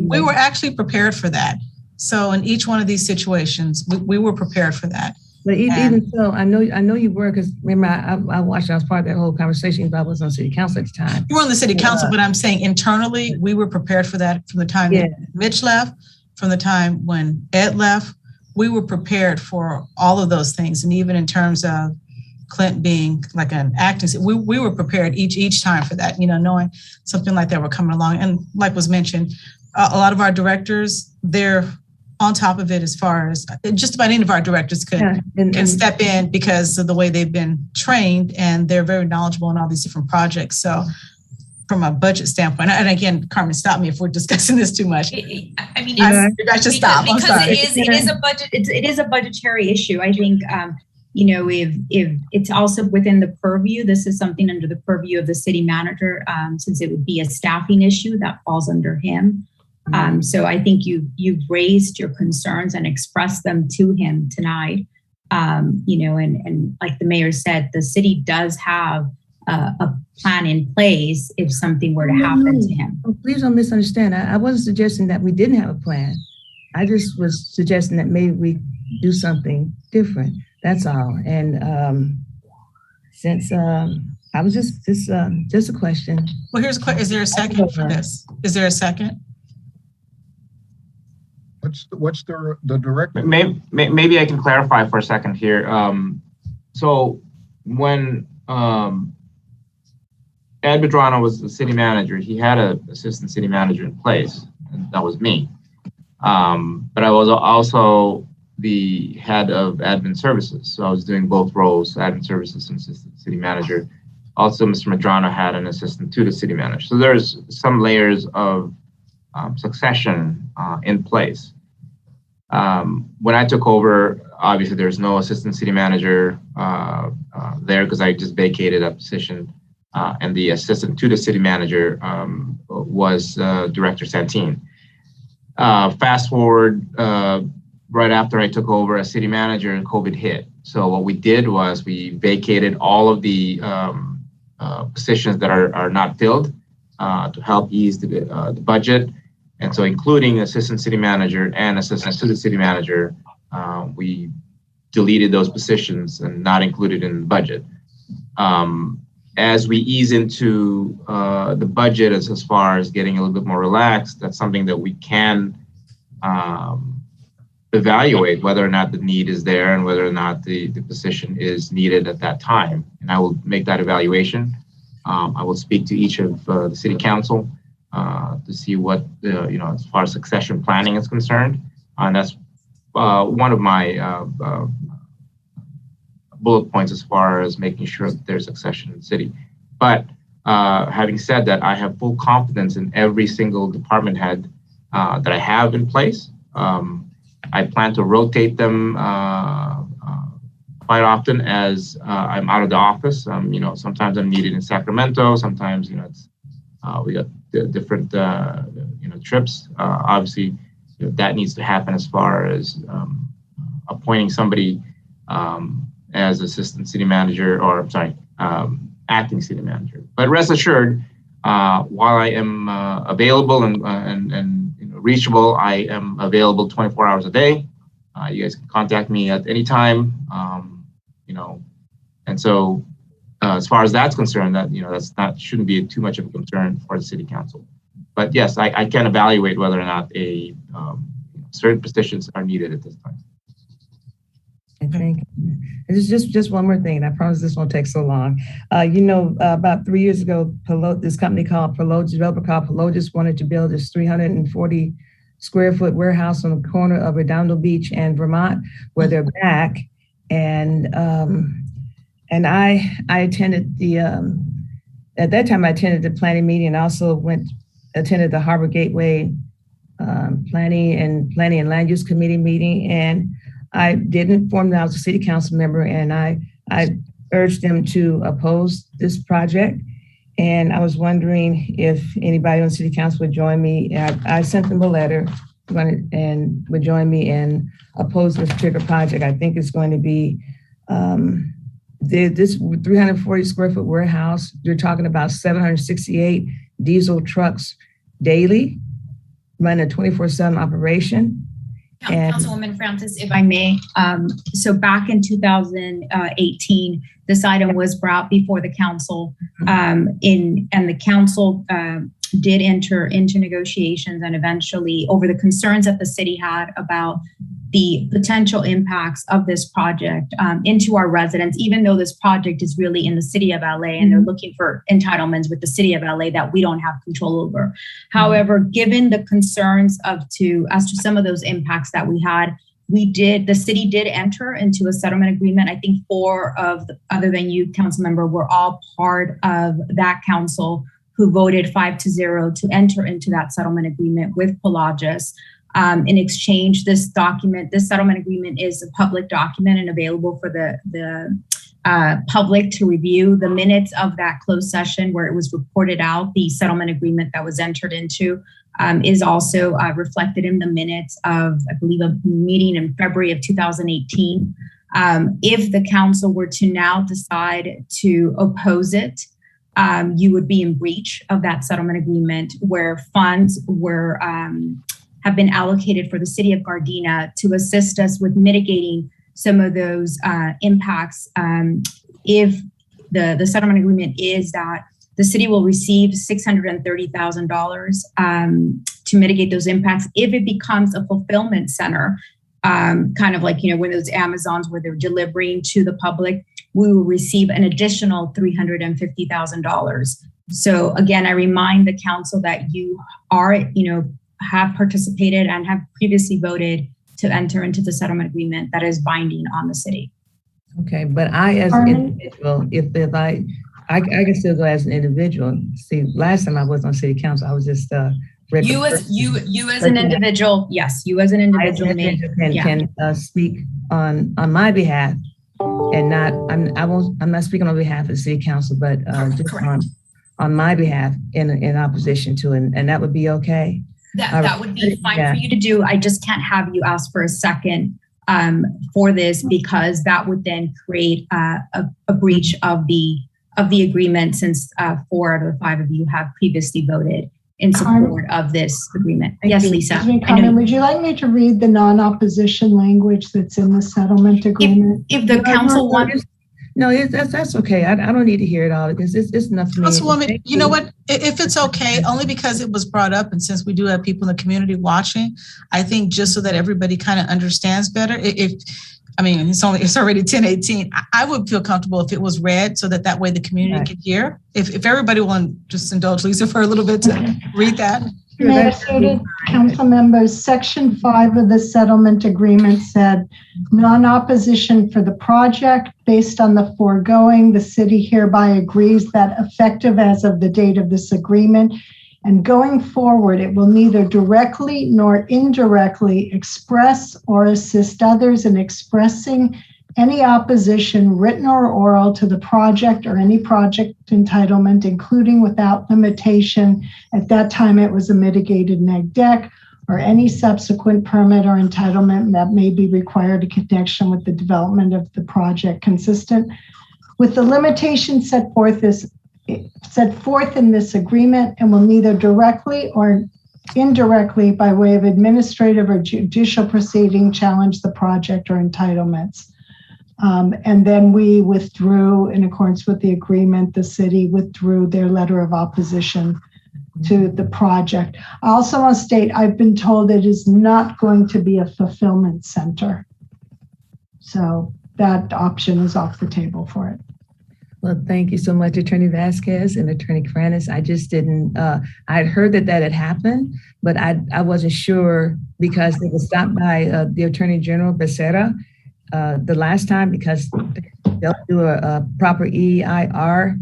we were actually prepared for that. So in each one of these situations, we were prepared for that. But even so, I know you were, because remember, I watched, I was part of that whole conversation, but I was on city council at the time. You were on the city council, but I'm saying internally, we were prepared for that from the time Mitch left, from the time when Ed left. We were prepared for all of those things. And even in terms of Clint being like an acting, we were prepared each time for that, knowing something like that were coming along. And like was mentioned, a lot of our directors, they're on top of it, as far as just about any of our directors can step in because of the way they've been trained, and they're very knowledgeable in all these different projects. So from a budget standpoint, and again, Carmen, stop me if we're discussing this too much. I mean, I should stop. Because it is a budget. It is a budgetary issue. I think, if it's also within the purview, this is something under the purview of the city manager, since it would be a staffing issue that falls under him. So I think you've raised your concerns and expressed them to him tonight. And like the mayor said, the city does have a plan in place if something were to happen to him. Oh, please don't misunderstand. I wasn't suggesting that we didn't have a plan. I just was suggesting that maybe we do something different. That's all. And since I was just a question. Well, here's a question. Is there a second for this? Is there a second? What's the directive? Maybe I can clarify for a second here. So when Ed Medrano was the city manager, he had an assistant city manager in place, and that was me. But I was also the head of admin services, so I was doing both roles, admin services and assistant city manager. Also, Mr. Medrano had an assistant to the city manager. So there's some layers of succession in place. When I took over, obviously there's no assistant city manager there because I just vacated that position. And the assistant to the city manager was Director Santine. Fast forward, right after I took over as city manager, COVID hit. So what we did was we vacated all of the positions that are not filled to help ease the budget. And so including assistant city manager and assistant to the city manager, we deleted those positions and not included in the budget. As we ease into the budget as far as getting a little bit more relaxed, that's something that we can evaluate whether or not the need is there and whether or not the position is needed at that time. And I will make that evaluation. I will speak to each of the city council to see what, as far as succession planning is concerned. And that's one of my bullet points as far as making sure that there's succession in the city. But having said that, I have full confidence in every single department head that I have in place. I plan to rotate them quite often as I'm out of the office. Sometimes I'm needed in Sacramento. Sometimes, we got different, trips. Obviously, that needs to happen as far as appointing somebody as assistant city manager, or acting city manager. But rest assured, while I am available and reachable, I am available 24 hours a day. You guys can contact me at any time. And so as far as that's concerned, that shouldn't be too much of a concern for the city council. But yes, I can evaluate whether or not certain positions are needed at this time. I think it's just one more thing, and I promise this won't take so long. About 3 years ago, this company called developer called Pelogis wanted to build this 340 square foot warehouse on the corner of Redondo Beach and Vermont, where they're back. And I attended at that time I attended the planning meeting, and also attended the Harbor Gateway planning and land use committee meeting. And I did inform them I was a city council member, and I urged them to oppose this project. And I was wondering if anybody on city council would join me. I sent them a letter and would join me and oppose this particular project. I think it's going to be this 340 square foot warehouse. You're talking about 768 diesel trucks daily, running a 24/7 operation. Councilwoman Francis, if I may. So back in 2018, this item was brought before the council, and the council did enter into negotiations, and eventually, over the concerns that the city had about the potential impacts of this project into our residents, even though this project is really in the city of LA and they're looking for entitlements with the city of LA that we don't have control over. However, given the concerns as to some of those impacts that we had, the city did enter into a settlement agreement. I think other than you, council member, were all part of that council who voted 5-0 to enter into that settlement agreement with Pelogis. In exchange, this settlement agreement is a public document and available for the public to review. The minutes of that closed session where it was reported out, the settlement agreement that was entered into is also reflected in the minutes of, I believe, a meeting in February of 2018. If the council were to now decide to oppose it, you would be in breach of that settlement agreement, where funds have been allocated for the city of Gardena to assist us with mitigating some of those impacts. If the settlement agreement is that the city will receive $630,000 to mitigate those impacts if it becomes a fulfillment center, kind of like, when those Amazons where they're delivering to the public, we will receive an additional $350,000. So again, I remind the council that you have participated and have previously voted to enter into the settlement agreement that is binding on the city. Okay, but I, as an individual, if I can still go as an individual. See, last time I was on city council, I was just you as an individual. Yes, you as an individual can speak on my behalf, and I'm not speaking on behalf of the city council, but just on my behalf in opposition to it, and that would be okay. That would be fine for you to do. I just can't have you ask for a second for this, because that would then create a breach of the agreement, since 4 out of the 5 of you have previously voted in support of this agreement. Yes, Lisa. Would you like me to read the non-opposition language that's in the settlement agreement? If the council wants. No, that's okay. I don't need to hear it all because it's enough for me. Councilwoman, you know what? If it's okay, only because it was brought up, and since we do have people in the community watching, I think just so that everybody kind of understands better. It's already 10:18. I would feel comfortable if it was read so that way the community could hear. If everybody will just indulge Lisa for a little bit to read that. Mayor Serta, council members, Section 5 of the settlement agreement said, non-opposition for the project. Based on the foregoing, the city hereby agrees that effective as of the date of this agreement and going forward, it will neither directly nor indirectly express or assist others in expressing any opposition, written or oral, to the project or any project entitlement, including without limitation. At that time, it was a mitigated neg deck or any subsequent permit or entitlement that may be required in connection with the development of the project, consistent with the limitations set forth in this agreement, and will neither directly or indirectly by way of administrative or judicial proceeding challenge the project or entitlements. And then we withdrew, in accordance with the agreement, the city withdrew their letter of opposition to the project. I also want to state, I've been told it is not going to be a fulfillment center. So that option is off the table for it. Well, thank you so much, Attorney Vasquez and Attorney Kranis. I just didn't, I'd heard that had happened, but I wasn't sure because it was stopped by the Attorney General Becerra the last time because they'll do a proper EIR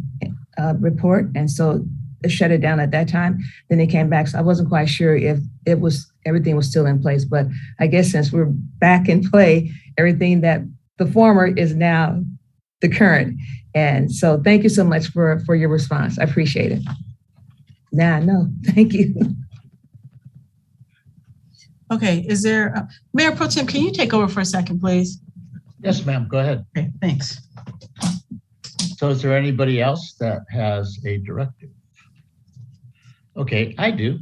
report. And so they shut it down at that time. Then they came back. So I wasn't quite sure if everything was still in place, but I guess since we're back in play, everything that the former is now the current. And so thank you so much for your response. I appreciate it. Now I know. Thank you. Okay, is there, Mayor Pro Tem, can you take over for a second, please? Yes, ma'am, go ahead. Okay, thanks. So is there anybody else that has a directive? Okay, I do.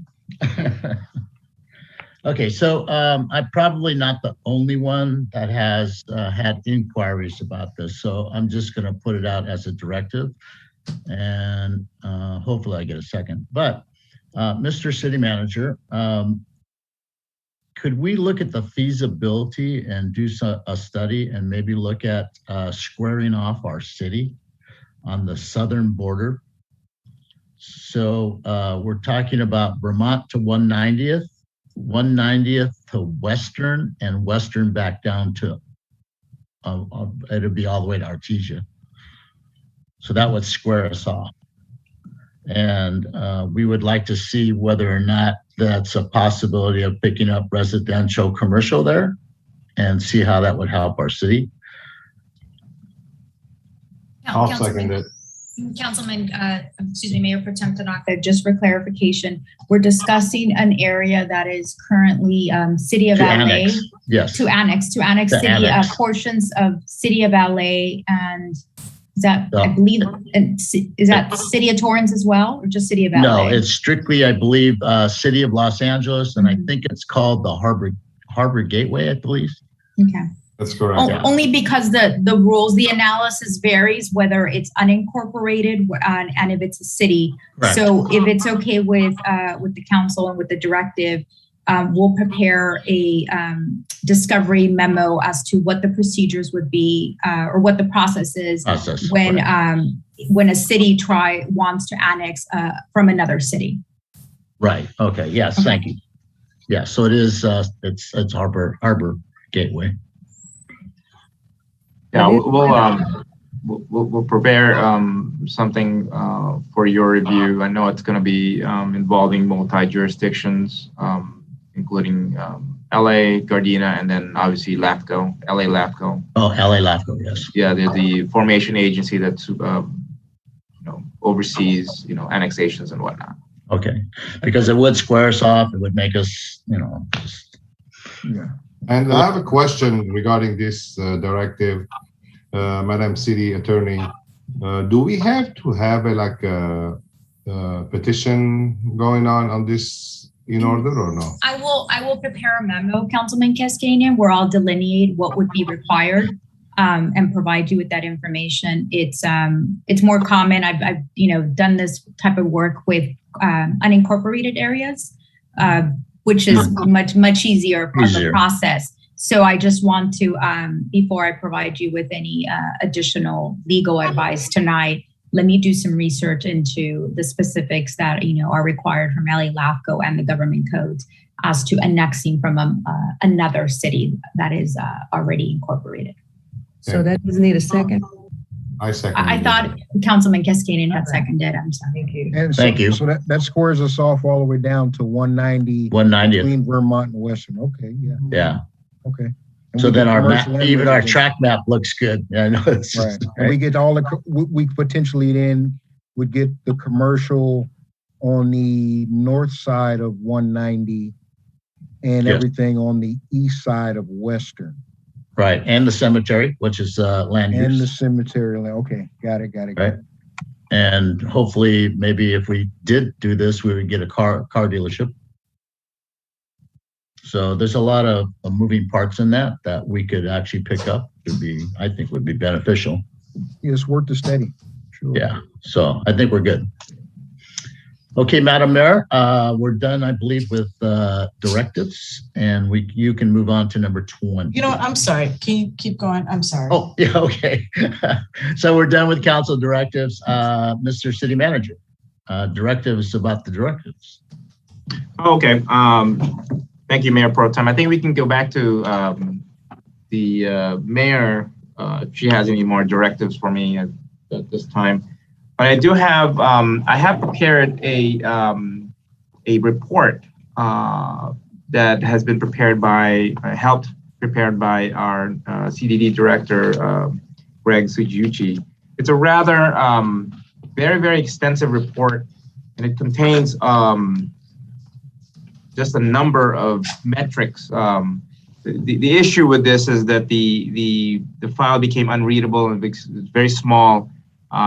Okay, so I'm probably not the only one that has had inquiries about this. So I'm just gonna put it out as a directive and hopefully I get a second. But Mr. City Manager, could we look at the feasibility and do a study and maybe look at squaring off our city on the southern border? So we're talking about Vermont to 190th, 190th to Western, and Western back down to, it'll be all the way to Artesia. So that would square us off. And we would like to see whether or not that's a possibility of picking up residential commercial there and see how that would help our city. I'll second it. Councilman, Mayor Pro Tem Tanaka, just for clarification, we're discussing an area that is currently City of LA. Yes. To annex city portions of City of LA, and is that, I believe, is that City of Torrance as well, or just City of LA? No, it's strictly, I believe, City of Los Angeles, and I think it's called the Harbor Gateway, I believe. Okay. That's correct. Only because the rules, the analysis varies whether it's unincorporated and if it's a city. Correct. So if it's okay with the council and with the directive, we'll prepare a discovery memo as to what the procedures would be or what the process is when a city wants to annex from another city. Right. Okay. Yes. Okay. Thank you. Yeah. So it is. It's Harbor Gateway. Yeah, we'll prepare something for your review. I know it's going to be involving multi-jurisdictions, including LA, Gardena, and then obviously LAFCO, LA LAFCO. Oh, LA LAFCO, yes. Yeah, they're the formation agency that oversees annexations and whatnot. Okay, because it would square us off. It would make us, Yeah. And I have a question regarding this directive, Madam City Attorney. Do we have to have a petition going on this in order or no? I will prepare a memo, Councilman Cascanian, where I'll delineate what would be required. and provide you with that information. It's more common. I've done this type of work with unincorporated areas, which is much easier of a process. So I just want to, before I provide you with any additional legal advice tonight, let me do some research into the specifics that are required from LA LAFCO and the government codes as to annexing from another city that is already incorporated. So that doesn't need a second. I second. I thought Councilman Kaskanen had seconded. I'm sorry. Thank you. And Thank you. So that squares us off all the way down to 190. 190. Between Vermont and Western. Okay, yeah. Yeah. Okay. And So we then get our commercial map, and even our residential. track map looks good. I know it's Right. And we get all we potentially then would get the commercial on the north side of 190 and Yes. everything on the east side of Western. right. And the cemetery, which is land And the use. cemetery. Okay, got it. Right. And hopefully, maybe if we did do this, we would get a car dealership. So there's a lot of moving parts in that we could actually pick up. I think would be beneficial. It's worth the study. Sure. Yeah. So I think we're good. Okay, Madam Mayor, we're done, I believe, with directives, and you can move on to number 20. You know what? I'm sorry. Can you keep going? I'm sorry. Oh, yeah, okay. So we're done with council directives. Mr. City Manager, directives about the directives. Okay. Thank you, Mayor Pro Tem. I think we can go back to the mayor, if she has any more directives for me at this time. But I do have, I have prepared a report that has been helped prepared by our CDD director, Greg Sugiuchi. It's a rather very, very extensive report, and it contains just a number of metrics. The issue with this is that the file became unreadable and it's very small.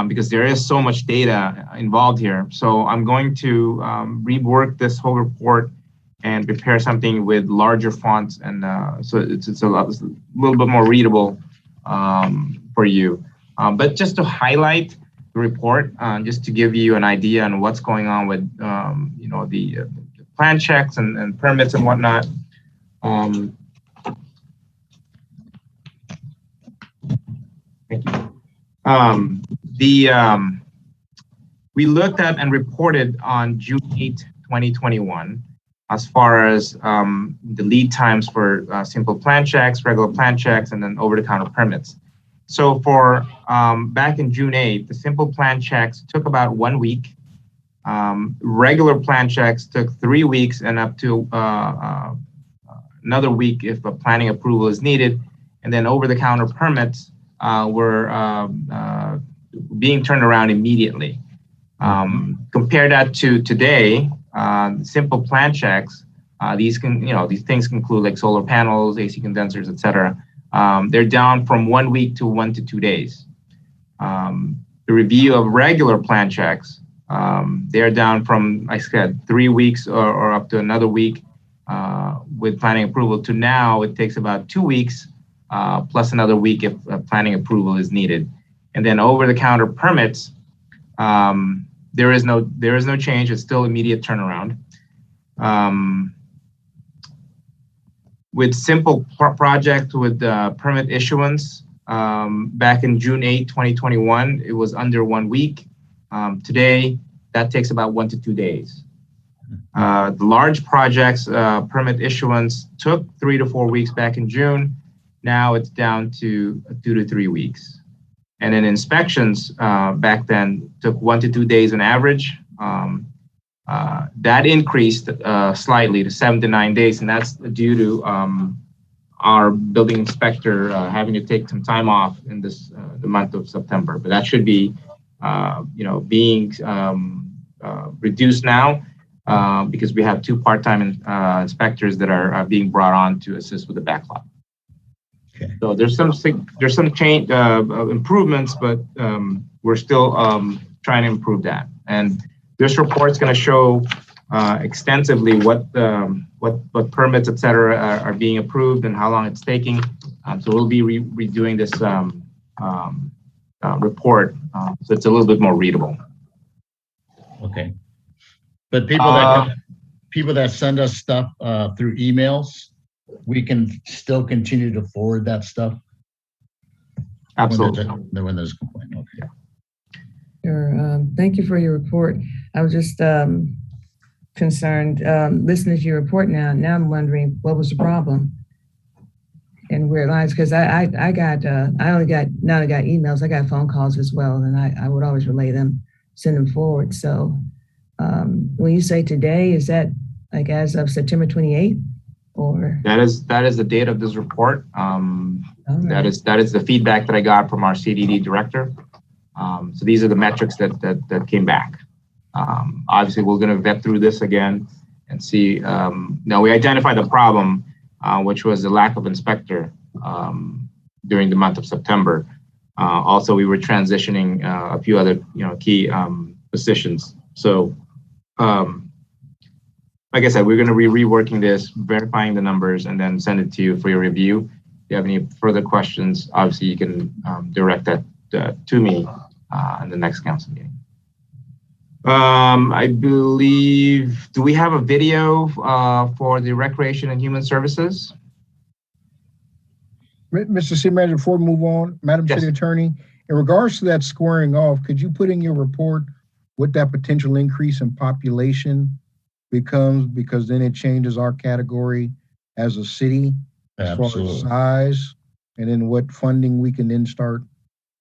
Because there is so much data involved here. So I'm going to rework this whole report and prepare something with larger fonts, and so it's a little bit more readable for you. But just to highlight the report, just to give you an idea on what's going on with the plan checks and permits and whatnot. Thank you. We looked at and reported on June 8, 2021, as far as the lead times for simple plan checks, regular plan checks, and then over-the-counter permits. So for back in June 8, the simple plan checks took about 1 week. Regular plan checks took 3 weeks and up to another week if a planning approval is needed. And then over-the-counter permits were being turned around immediately. Compare that to today, simple plan checks. These things can include like solar panels, AC condensers, etc. They're down from 1 week to 1 to 2 days. The review of regular plan checks, they're down from, like I said, 3 weeks or up to another week with planning approval to now it takes about 2 weeks plus another week if planning approval is needed. And then over-the-counter permits, there is no change. It's still immediate turnaround. With simple project with permit issuance, back in June 8, 2021, it was under 1 week. Today, that takes about 1 to 2 days. The large projects permit issuance took 3 to 4 weeks back in June. Now it's down to 2 to 3 weeks. And then inspections back then took 1 to 2 days on average. That increased slightly to 7 to 9 days, and that's due to our building inspector having to take some time off in the month of September. But that should be, being reduced now because we have 2 part-time inspectors that are being brought on to assist with the backlog. Okay. So there's some change improvements, but we're still trying to improve that. And this report is going to show extensively what permits, et cetera, are being approved and how long it's taking. So we'll be redoing this report, so it's a little bit more readable. Okay. But people that send us stuff through emails, we can still continue to forward that stuff. Absolutely. When there's a complaint. Okay. Sure. Thank you for your report. I was just concerned listening to your report now. Now I'm wondering what was the problem and where it lies, because I only got emails. I got phone calls as well, and I would always relay them, send them forward. So when you say today, is that like as of September 28th, or? That is the date of this report. That is the feedback that I got from our CDD director. So these are the metrics that came back. Obviously, we're going to vet through this again and see. Now, we identified the problem, which was the lack of inspector during the month of September. Also, we were transitioning a few other key positions. So, like I said, we're going to be reworking this, verifying the numbers, and then send it to you for your review. If you have any further questions, obviously you can direct that to me in the next council meeting. I believe, do we have a video for the Recreation and Human Services? Mr. City Manager, before we move on, Madam City Attorney, in regards to that squaring off, could you put in your report what that potential increase in population becomes, because then it changes our category as a city as far as size, and then what funding we can then start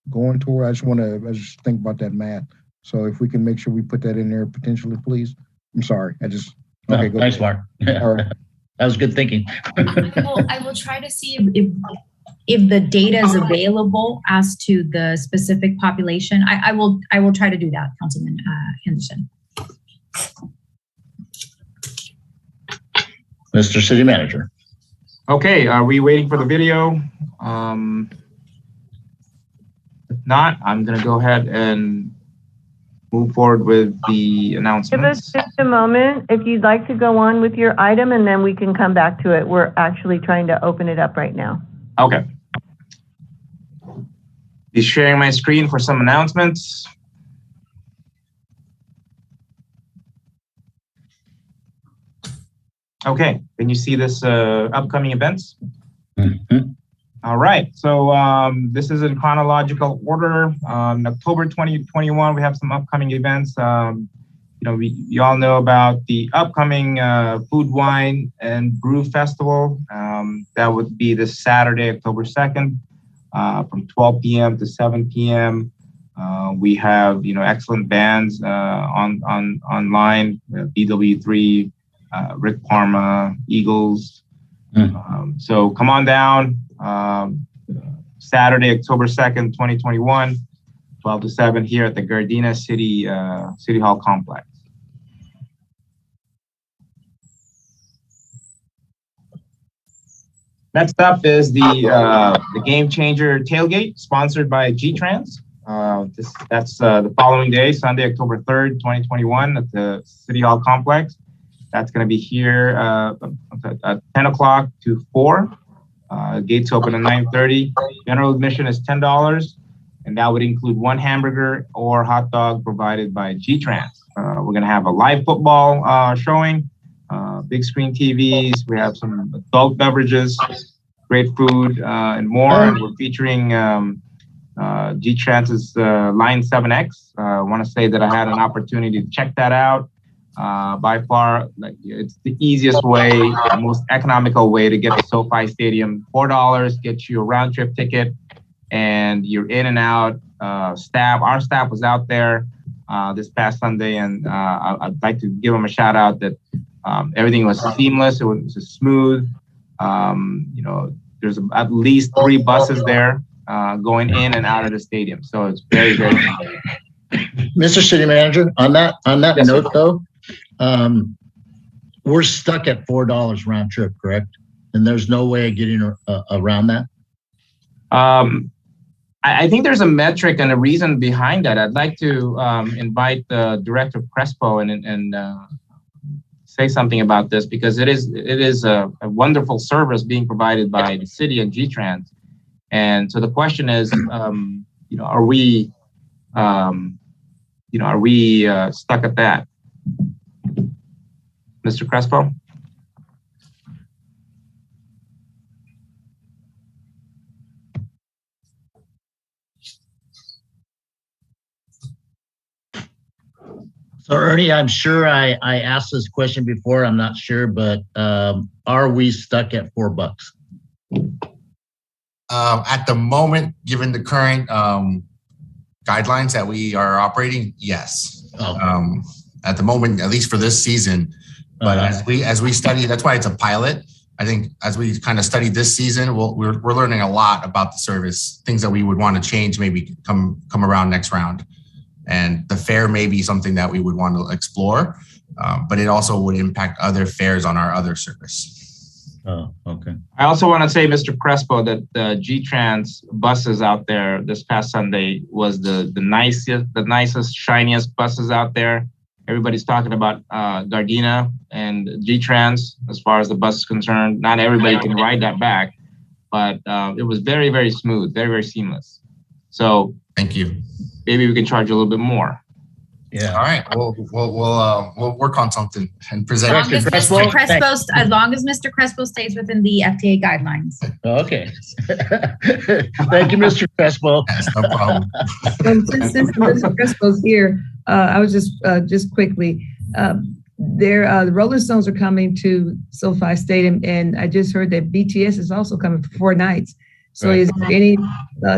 going toward? I just think about that math. So if we can make sure we put that in there potentially, please. I'm sorry. Okay, go thanks, ahead. Mark. All right. That was good thinking. I will try to see if the data is available as to the specific population. I will try to do that, Councilman Henderson. Mr. City Manager. Okay, are we waiting for the video? If not, I'm going to go ahead and move forward with the announcements. Give us just a moment if you'd like to go on with your item, and then we can come back to it. We're actually trying to open it up right now. Okay. Be sharing my screen for some announcements. Okay, can you see this upcoming events? Mm-hmm. All right, so this is in chronological order. October 2021, we have some upcoming events. You all know about the upcoming Food, Wine, and Brew Festival. That would be this Saturday, October 2nd, from 12 p.m. to 7 p.m. We have excellent bands online. BW3, Rick Parma, Eagles. So come on down. Saturday, October 2nd, 2021, 12 to 7 here at the Gardena City Hall complex. Next up is the Game Changer Tailgate, sponsored by G-Trans. That's the following day, Sunday, October 3rd, 2021, at the City Hall complex. That's going to be here at 10 o'clock to 4. Gates open at 9:30. General admission is $10, and that would include one hamburger or hot dog provided by G-Trans. We're going to have a live football showing, big screen TVs. We have some adult beverages, great food, and more. And we're featuring G-Trans's Line 7X. I want to say that I had an opportunity to check that out. By far, it's the easiest way, the most economical way to get to SoFi Stadium. $4 gets you a round trip ticket, and you're in and out. Our staff was out there this past Sunday, and I'd like to give them a shout out that everything was seamless. It was smooth. There's at least 3 buses there going in and out of the stadium, so it's very, very convenient. Mr. City Manager, on that Yes, note, sir. though, we're stuck at $4 round trip, correct? And there's no way of getting around that? I think there's a metric and a reason behind that. I'd like to invite the Director Crespo and say something about this because it is a wonderful service being provided by the city and G-Trans. And so the question is, are we stuck at that? Mr. Crespo? So Ernie, I'm sure I asked this question before, I'm not sure, but are we stuck at $4? At the moment, given the current guidelines that we are operating, yes. Okay. At the moment, at least for this season, but as we study, that's why it's a pilot. I think as we kind of study this season, we're learning a lot about the service, things that we would want to change, maybe come around next round. And the fare may be something that we would want to explore, but it also would impact other fares on our other service. Oh, okay. I also want to say, Mr. Crespo, that the G-Trans buses out there this past Sunday was the nicest, shiniest buses out there. Everybody's talking about Gardena and G-Trans as far as the bus is concerned. Not everybody can ride that back, but it was very, very smooth, very, very seamless. So thank you. Maybe we can charge a little bit more. Yeah. All right. We'll work on something and present. As long as Mr. Crespo stays within the FTA guidelines. Okay. Thank you, Mr. Crespo. That's no problem. Since Mr. Crespo's here, I was just quickly, the Rolling Stones are coming to SoFi Stadium, and I just heard that BTS is also coming for 4 nights. So is there any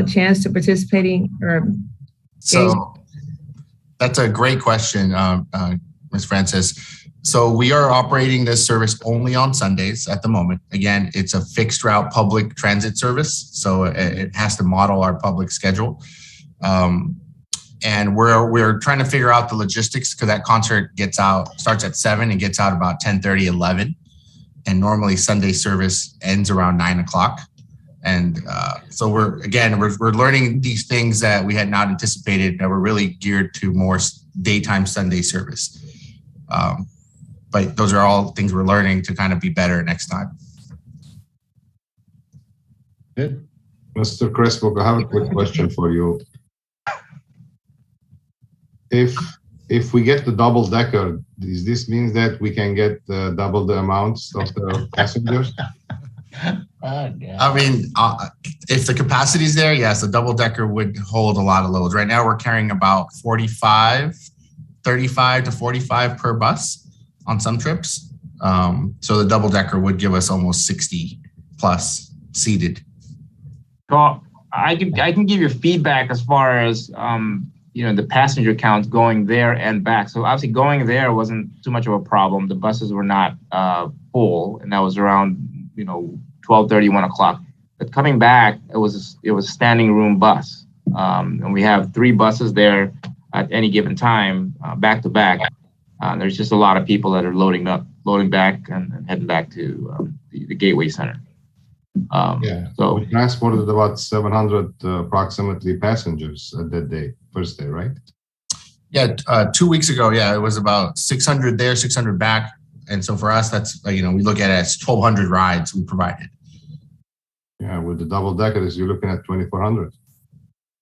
chance to participating or? So that's a great question, Ms. Francis. So we are operating this service only on Sundays at the moment. Again, it's a fixed route public transit service, so it has to model our public schedule. And we're trying to figure out the logistics because that concert starts at 7 and gets out about 10:30, 11. And normally Sunday service ends around 9 o'clock. And so we're learning these things that we had not anticipated that were really geared to more daytime Sunday service. But those are all things we're learning to kind of be better next time. Good. Mr. Crespo, I have a quick question for you. If we get the double decker, does this mean that we can get double the amounts of the passengers? I mean, if the capacity is there, yes, the double decker would hold a lot of loads. Right now, we're carrying about 35 to 45 per bus on some trips. So the double decker would give us almost 60 plus seated. Well, I can give you feedback as far as the passenger counts going there and back. So obviously going there wasn't too much of a problem. The buses were not full, and that was around 12:30, 1 o'clock. But coming back, it was a standing room bus, and we have 3 buses there at any given time, back to back. There's just a lot of people that are loading back, and heading back to the Gateway Center. So we transported about 700 approximately passengers that day, first day, right? Yeah, 2 weeks ago, it was about 600 there, 600 back. And so for us, that's, we look at it as 1,200 rides we provided. Yeah, with the double deckers, you're looking at 2,400.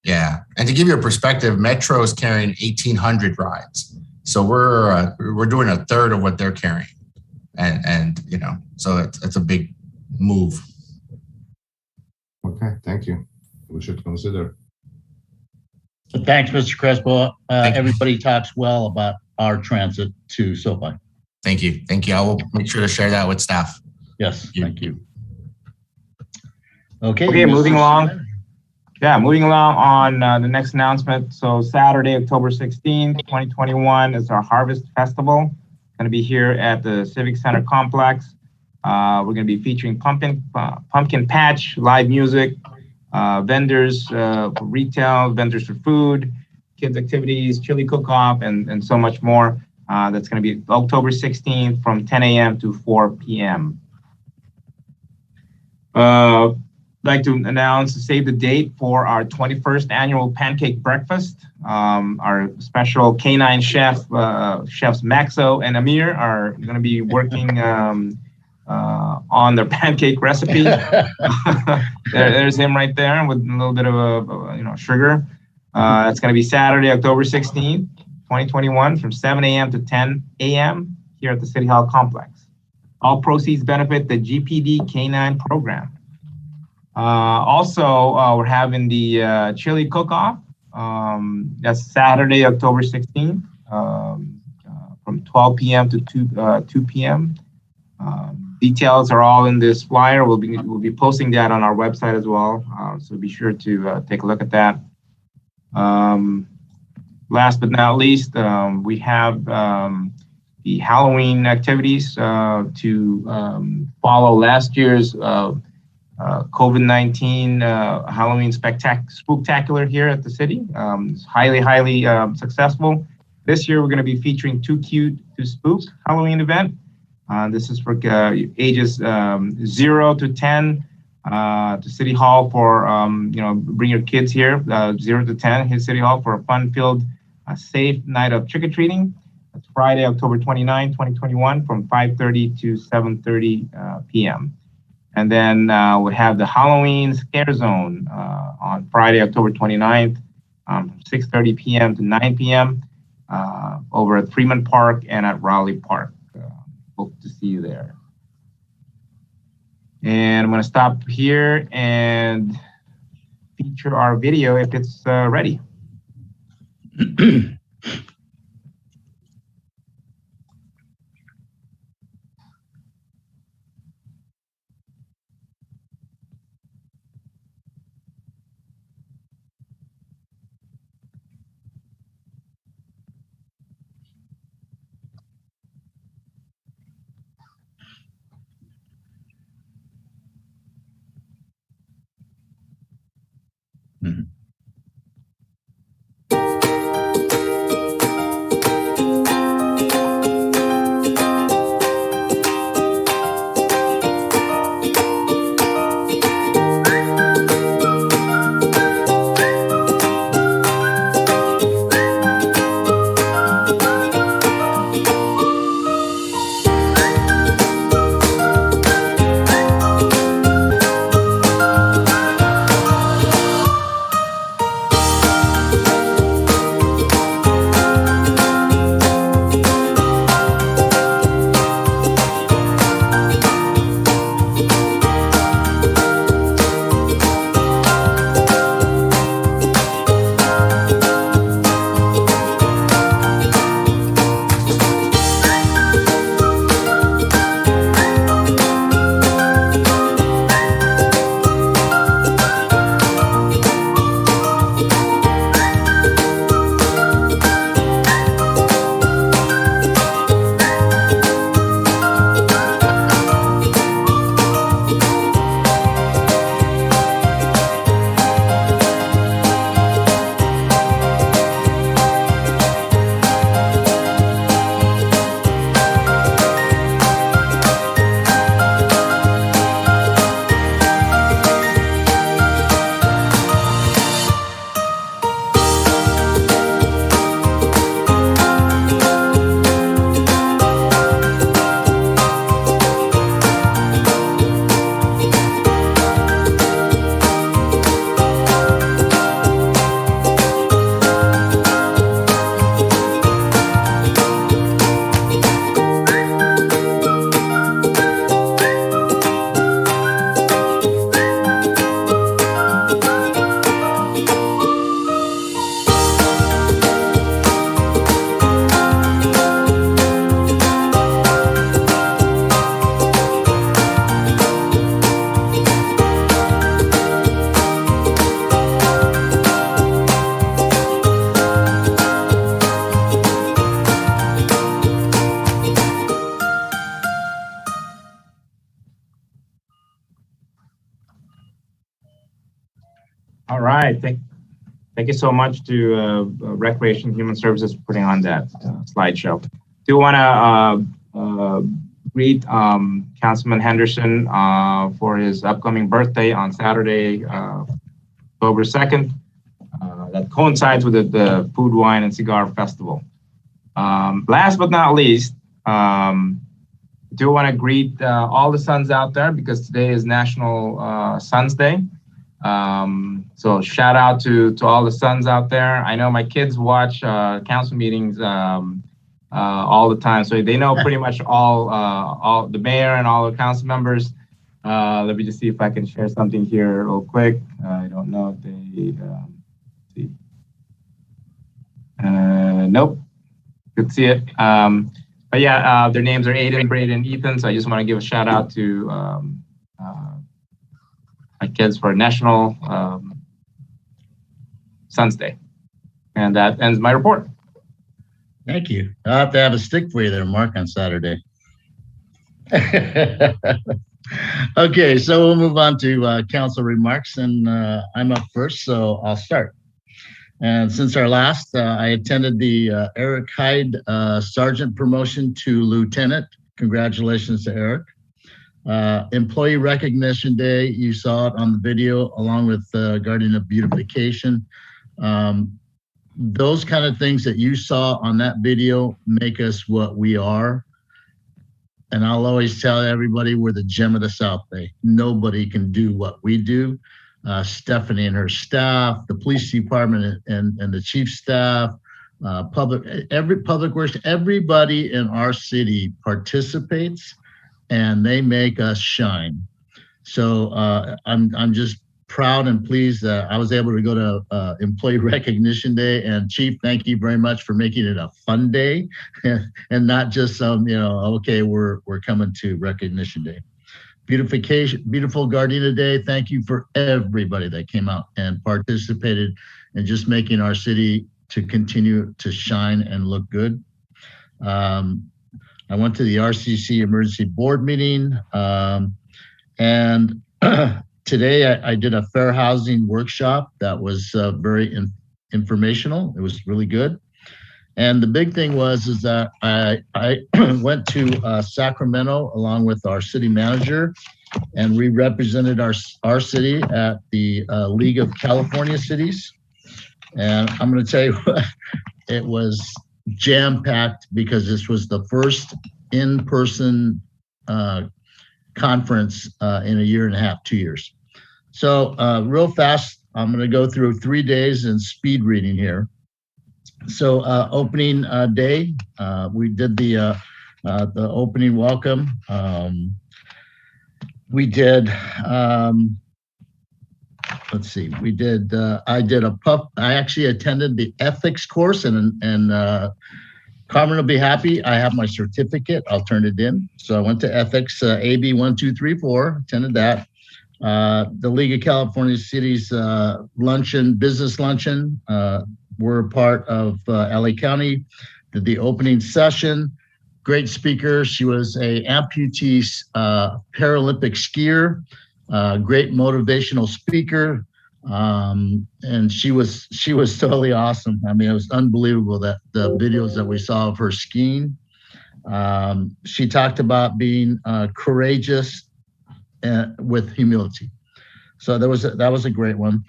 Yeah, and to give you a perspective, Metro is carrying 1,800 rides. So we're doing a third of what they're carrying. And so it's a big move. Okay, thank you. We should consider. Thanks, Mr. Crespo. Everybody talks well about our transit to SoFi. Thank you. Thank you. I will make sure to share that with staff. Yes, thank you. Okay, moving along. Yeah, moving along on the next announcement. So Saturday, October 16th, 2021 is our Harvest Festival. It's going to be here at the Civic Center Complex. We're going to be featuring pumpkin patch, live music, vendors for retail, vendors for food, kids activities, chili cook-off, and so much more. That's going to be October 16th from 10 a.m. to 4 p.m. like to save the date for our 21st annual pancake breakfast. Our special canine chefs Maxo and Amir are going to be working on their pancake recipe. There's him right there with a little bit of sugar. It's going to be Saturday, October 16th, 2021, from 7 a.m. to 10 a.m. here at the City Hall complex. All proceeds benefit the GPD Canine program. Also, we're having the chili cook-off. That's Saturday, October 16th, from 12 p.m. to 2 p.m. Details are all in this flyer. We'll be posting that on our website as well. So be sure to take a look at that. Last but not least, we have the Halloween activities to follow last year's COVID-19 Halloween Spooktacular here at the city. It's highly successful. This year, we're going to be featuring Too Cute to Spook Halloween event. This is for ages 0 to 10 to City Hall for, bring your kids here, 0 to 10, hit City Hall for a fun-filled, safe night of trick-or-treating. That's Friday, October 29, 2021, from 5:30 to 7:30 p.m. And then we have the Halloween Scare Zone on Friday, October 29th, from 6:30 p.m. to 9 p.m. Over at Freeman Park and at Raleigh Park. Hope to see you there. And I'm going to stop here and feature our video if it's ready. All right. Thank you so much to Recreation and Human Services for putting on that slideshow. Do want to greet Councilman Henderson for his upcoming birthday on Saturday, October 2nd. That coincides with the Food, Wine, and Cigar Festival. Last but not least, do want to greet all the sons out there because today is National Sons Day. So shout out to all the sons out there. I know my kids watch council meetings all the time, so they know pretty much all the mayor and all the council members. Let me just see if I can share something here real quick. I don't know if they see. Nope, could see it. But yeah, their names are Aiden, Braden, Ethan. So I just want to give a shout out to my kids for National Sons Day. And that ends my report. Thank you. I'll have to have a stick for you there, Mark, on Saturday. Okay, so we'll move on to council remarks, and I'm up first, so I'll start. And since our last, I attended the Eric Hyde Sergeant promotion to Lieutenant. Congratulations to Eric. Employee Recognition Day, you saw it on the video, along with Gardena Beautification. Those kind of things that you saw on that video make us what we are. And I'll always tell everybody we're the gem of the South Bay. Nobody can do what we do. Stephanie and her staff, the police department and the chief staff, public works, everybody in our city participates and they make us shine. So I'm just proud and pleased that I was able to go to Employee Recognition Day. And Chief, thank you very much for making it a fun day and not just some, okay, we're coming to Recognition Day. Beautiful Gardena Day. Thank you for everybody that came out and participated in just making our city to continue to shine and look good. I went to the RCC Emergency Board meeting, and today I did a fair housing workshop that was very informational. It was really good. And the big thing is that I went to Sacramento along with our city manager, and we represented our city at the League of California Cities. And I'm going to tell you, it was jam-packed because this was the first in-person conference in a year and a half, 2 years. So real fast, I'm going to go through 3 days in speed reading here. So opening day, we did the opening welcome. We did, let's see, we did, I actually attended the ethics course, and Carmen will be happy. I have my certificate. I'll turn it in. So I went to ethics, AB 1234, attended that. The League of California Cities luncheon, business luncheon. We're a part of LA County, did the opening session. Great speaker. She was a amputee Paralympic skier, great motivational speaker. And she was totally awesome. I mean, it was unbelievable that the videos that we saw of her skiing. She talked about being courageous with humility. So that was a great one.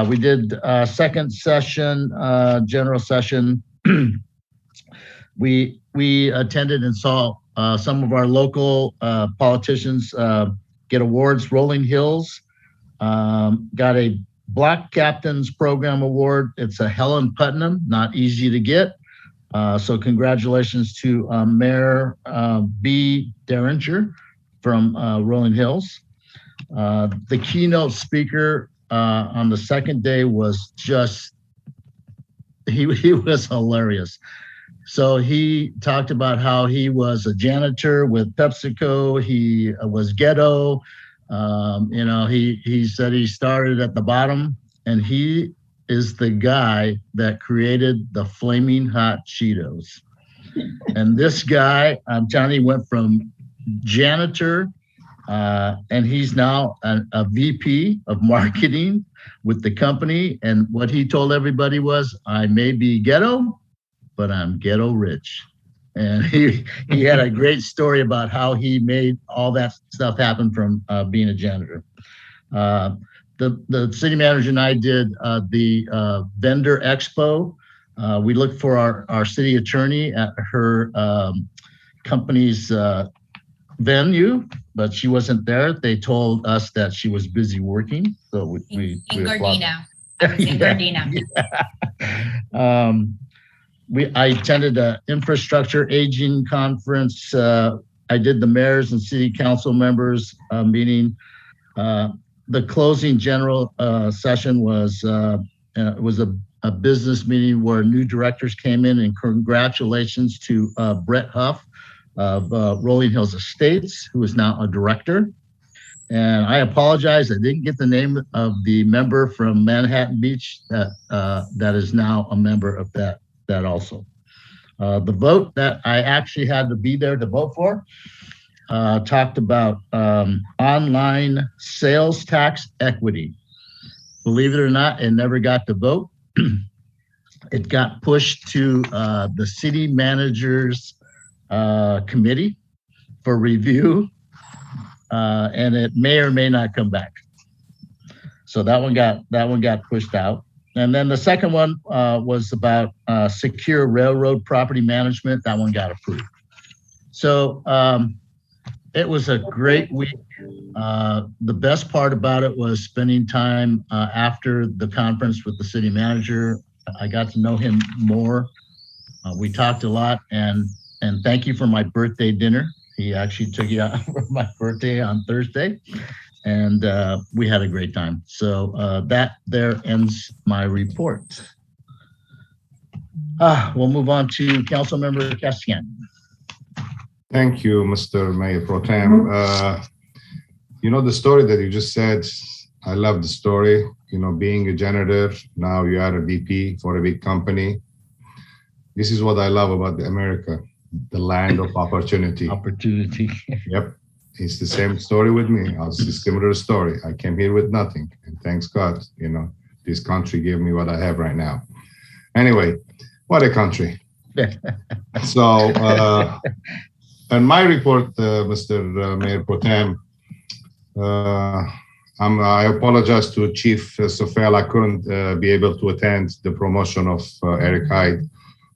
We did second session, general session. We attended and saw some of our local politicians get awards. Rolling Hills got a Black Captains Program Award. It's a Helen Putnam, not easy to get. So congratulations to Mayor B. Derringer from Rolling Hills. The keynote speaker on the second day was just, he was hilarious. So he talked about how he was a janitor with PepsiCo. He was ghetto. He said he started at the bottom, and he is the guy that created the Flaming Hot Cheetos. And this guy, I'm telling you, went from janitor, and he's now a VP of marketing with the company. And what he told everybody was, I may be ghetto, but I'm ghetto rich. And he had a great story about how he made all that stuff happen from being a janitor. The city manager and I did the vendor expo. We looked for our city attorney at her company's venue, but she wasn't there. They told us that she was busy working. So we Gardena. In Gardena. I attended an infrastructure aging conference. I did the mayors and city council members meeting. The closing general session was a business meeting where new directors came in, and congratulations to Brett Huff of Rolling Hills Estates, who is now a director. And I apologize, I didn't get the name of the member from Manhattan Beach that is now a member of that also. The vote that I actually had to be there to vote for talked about online sales tax equity. Believe it or not, it never got to vote. It got pushed to the city manager's committee for review, and it may or may not come back. So that one got pushed out. And then the second one was about secure railroad property management. That one got approved. So it was a great week. The best part about it was spending time after the conference with the city manager. I got to know him more. We talked a lot, and thank you for my birthday dinner. He actually took you out for my birthday on Thursday, and we had a great time. So that there ends my report. We'll move on to Councilmember Castian. Thank you, Mr. Mayor Pro Tem. You know, the story that you just said, I love the story. You know, being a janitor, now you are a VP for a big company. This is what I love about America, the land of opportunity. Opportunity. Yep. It's the same story with me. It's a similar story. I came here with nothing, and thanks God, you know, this country gave me what I have right now. Anyway, what a country. So, in my report, Mr. Mayor Pro Tem, I apologize to Chief Sofel. I couldn't be able to attend the promotion of Eric Hyde.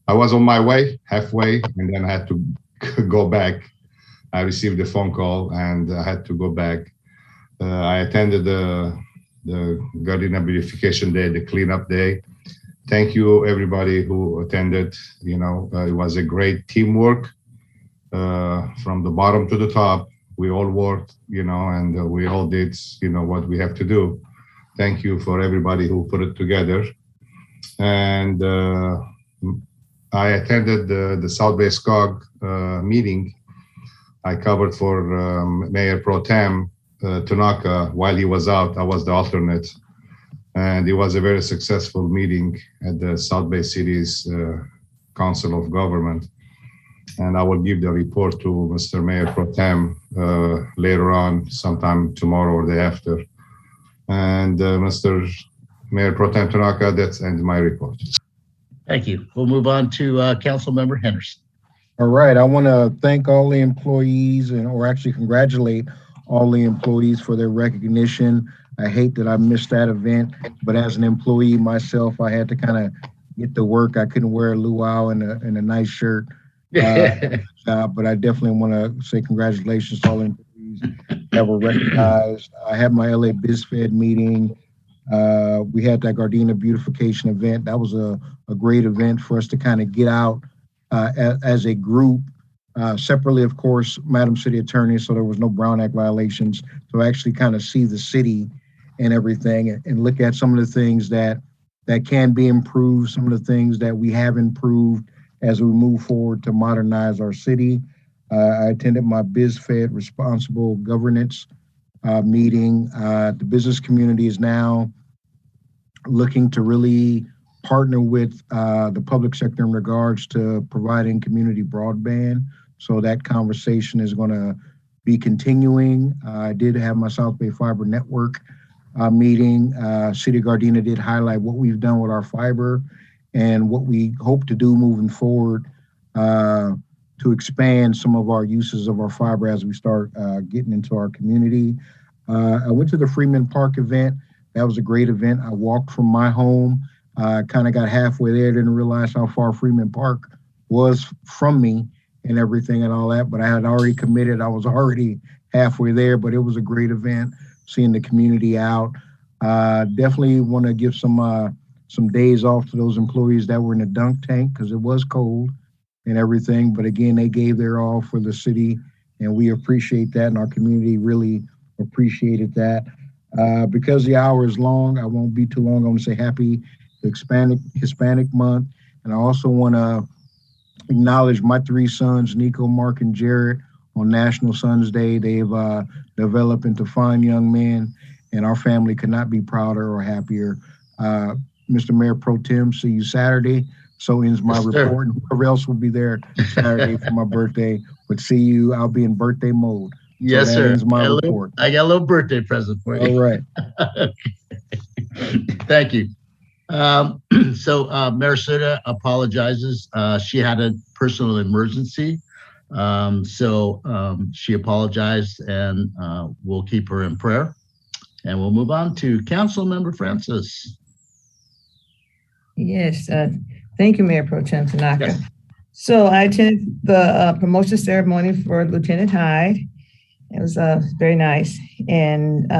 I was on my way, halfway, and then I had to go back. I received a phone call and I had to go back. I attended the Gardena Beautification Day, the cleanup day. Thank you, everybody who attended. You know, it was a great teamwork from the bottom to the top. We all worked, you know, and we all did, you know, what we have to do. Thank you for everybody who put it together. And I attended the South Bay SCOG meeting. I covered for Mayor Pro Tem Tanaka while he was out. I was the alternate. And it was a very successful meeting at the South Bay City's Council of Government. And I will give the report to Mr. Mayor Pro Tem later on, sometime tomorrow or the day after. And Mr. Mayor Pro Tem Tanaka, that ends my report. Thank you. We'll move on to Councilmember Henderson. All right. I want to thank all the employees or actually congratulate all the employees for their recognition. I hate that I missed that event, but as an employee myself, I had to kind of get to work. I couldn't wear a luau and a nice shirt. But I definitely want to say congratulations to all the employees that were recognized. I had my LA BizFed meeting. We had that Gardena beautification event. That was a great event for us to kind of get out as a group. Separately, of course, Madam City Attorney, so there was no Brown Act violations. So actually kind of see the city and everything and look at some of the things that can be improved, some of the things that we have improved as we move forward to modernize our city. I attended my BizFed responsible governance meeting. The business community is now looking to really partner with the public sector in regards to providing community broadband. So that conversation is going to be continuing. I did have my South Bay Fiber Network meeting. City of Gardena did highlight what we've done with our fiber and what we hope to do moving forward. to expand some of our uses of our fiber as we start getting into our community. I went to the Freeman Park event. That was a great event. I walked from my home, kind of got halfway there, didn't realize how far Freeman Park was from me and everything and all that, but I had already committed. I was already halfway there, but it was a great event, seeing the community out. Definitely want to give some days off to those employees that were in the dunk tank because it was cold and everything. But again, they gave their all for the city, and we appreciate that, and our community really appreciated that. Because the hour is long, I won't be too long. I want to say happy Hispanic month. And I also want to acknowledge my 3 sons, Nico, Mark, and Jared, on National Sons Day. They've developed into fine young men, and our family could not be prouder or happier. Mr. Mayor Pro Tem, see you Saturday. So ends my report. And whoever else will be there Saturday for my birthday, but see you. I'll be in birthday mode. Yes, so sir. Ends my report. I got a little birthday present for you. All right. Thank you. So Mayor Suda apologizes. She had a personal emergency. She apologized, and we'll keep her in prayer. And we'll move on to Council Member Francis. Yes, thank you, Mayor Pro Tem Tanaka. Yes. So I attended the promotion ceremony for Lieutenant Hyde. It was very nice, and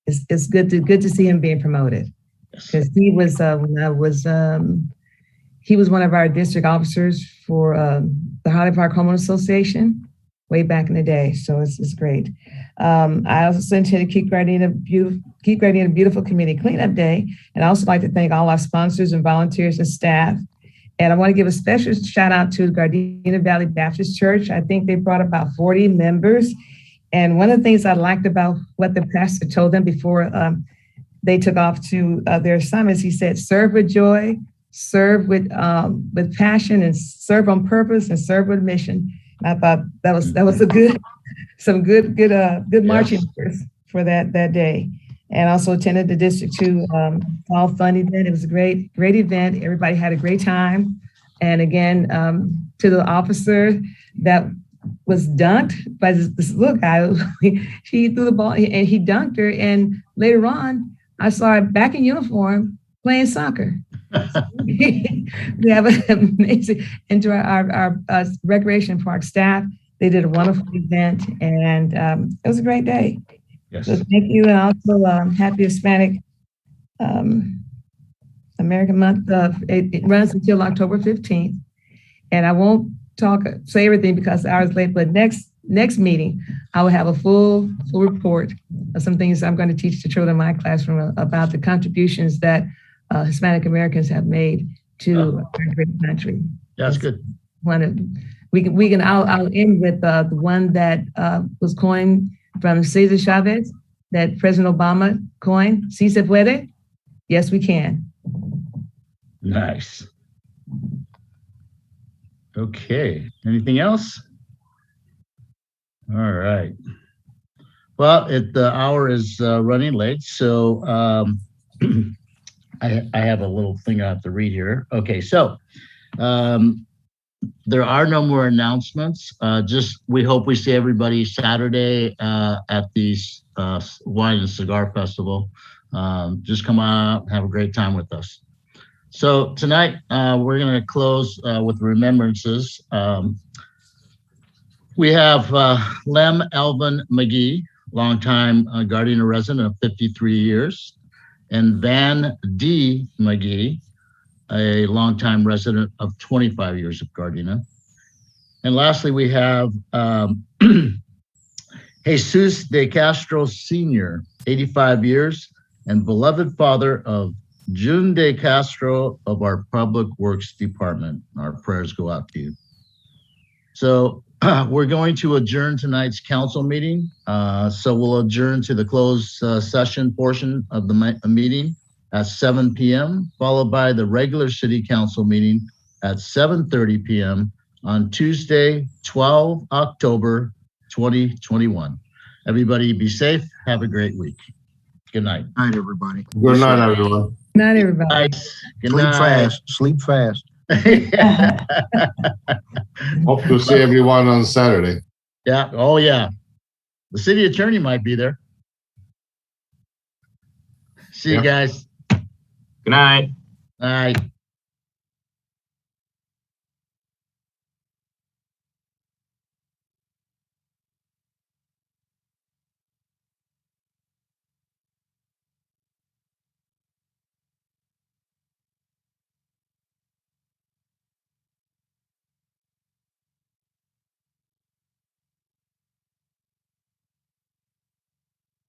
it's good to see him being promoted, because he was he was one of our district officers for the Highland Park Homeowners Association way back in the day. So it's great. I also intended Keep Gradina Beautiful Community Cleanup Day, and I also like to thank all our sponsors and volunteers and staff. And I want to give a special shout out to Gardena Valley Baptist Church. I think they brought about 40 members. And one of the things I liked about what the pastor told them before they took off to their assignments, he said, serve with joy, serve with passion, and serve on purpose, and serve with mission. And I thought that was a good marching orders for that day. And also attended the District 2 Fall Fun event. It was a great event. Everybody had a great time. And again, to the officer that was dunked by this little guy, she threw the ball and he dunked her. And later on, I saw her back in uniform playing soccer. We have an amazing, and to our recreation park staff, they did a wonderful event, and it was a great day. Yes. So thank you, and also happy Hispanic American Month. It runs until October 15th, and I won't say everything because the hour is late. But next meeting, I will have a full report of some things I'm going to teach the children in my classroom about the contributions that Hispanic Americans have made to our great country. That's good. I'll end with the one that was coined from Cesar Chavez, that President Obama coined. Si se puede? Yes, we can. Nice. Okay. Anything else? All right. Well, the hour is running late, so I have a little thing I have to read here. Okay, so there are no more announcements. We hope we see everybody Saturday at the Wine and Cigar Festival. Just come out and have a great time with us. So tonight, we're going to close with remembrances. We have Lem Elvin McGee, longtime Gardena resident of 53 years, and Van D. McGee, a longtime resident of 25 years of Gardena. And lastly, we have Jesus de Castro Sr., 85 years, and beloved father of June de Castro of our Public Works Department. Our prayers go out to you. So we're going to adjourn tonight's council meeting. So we'll adjourn to the closed session portion of the meeting at 7 p.m., followed by the regular city council meeting at 7:30 p.m. on Tuesday, 12 October 2021. Everybody be safe. Have a great week. Good night. Good night, everybody. Good night, everyone. Good night, everybody. Good night. Sleep fast. Hope to see everyone on Saturday. Yeah. Oh, yeah. The city attorney might be there. See you guys. Good night. Night.